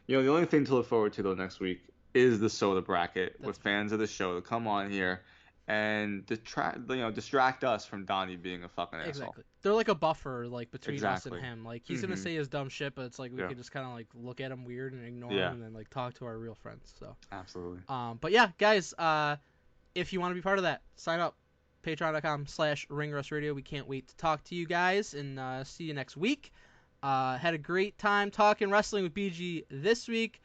You know, the only thing to look forward to, though, next week is the soda bracket with fans of the show to come on here and distract us from Donnie being a fucking asshole. Exactly. They're like a buffer, like between us and Exactly. him. Like he's gonna Mhm. say his dumb shit, but it's like we Yeah. could just kind of like look at him weird and ignore him, Yeah. and then like talk to our real friends. So, Absolutely. but yeah, guys, if you want to be part of that, sign up. Patreon.com/ringrustradio. We can't wait to talk to you guys and see you next week. Had a great time talking wrestling with BG this week.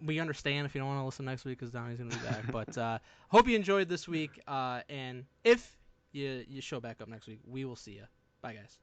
We understand if you don't want to listen next week because Donnie's gonna be back. But hope you enjoyed this week. And if you show back up next week, we will see you. Bye, guys.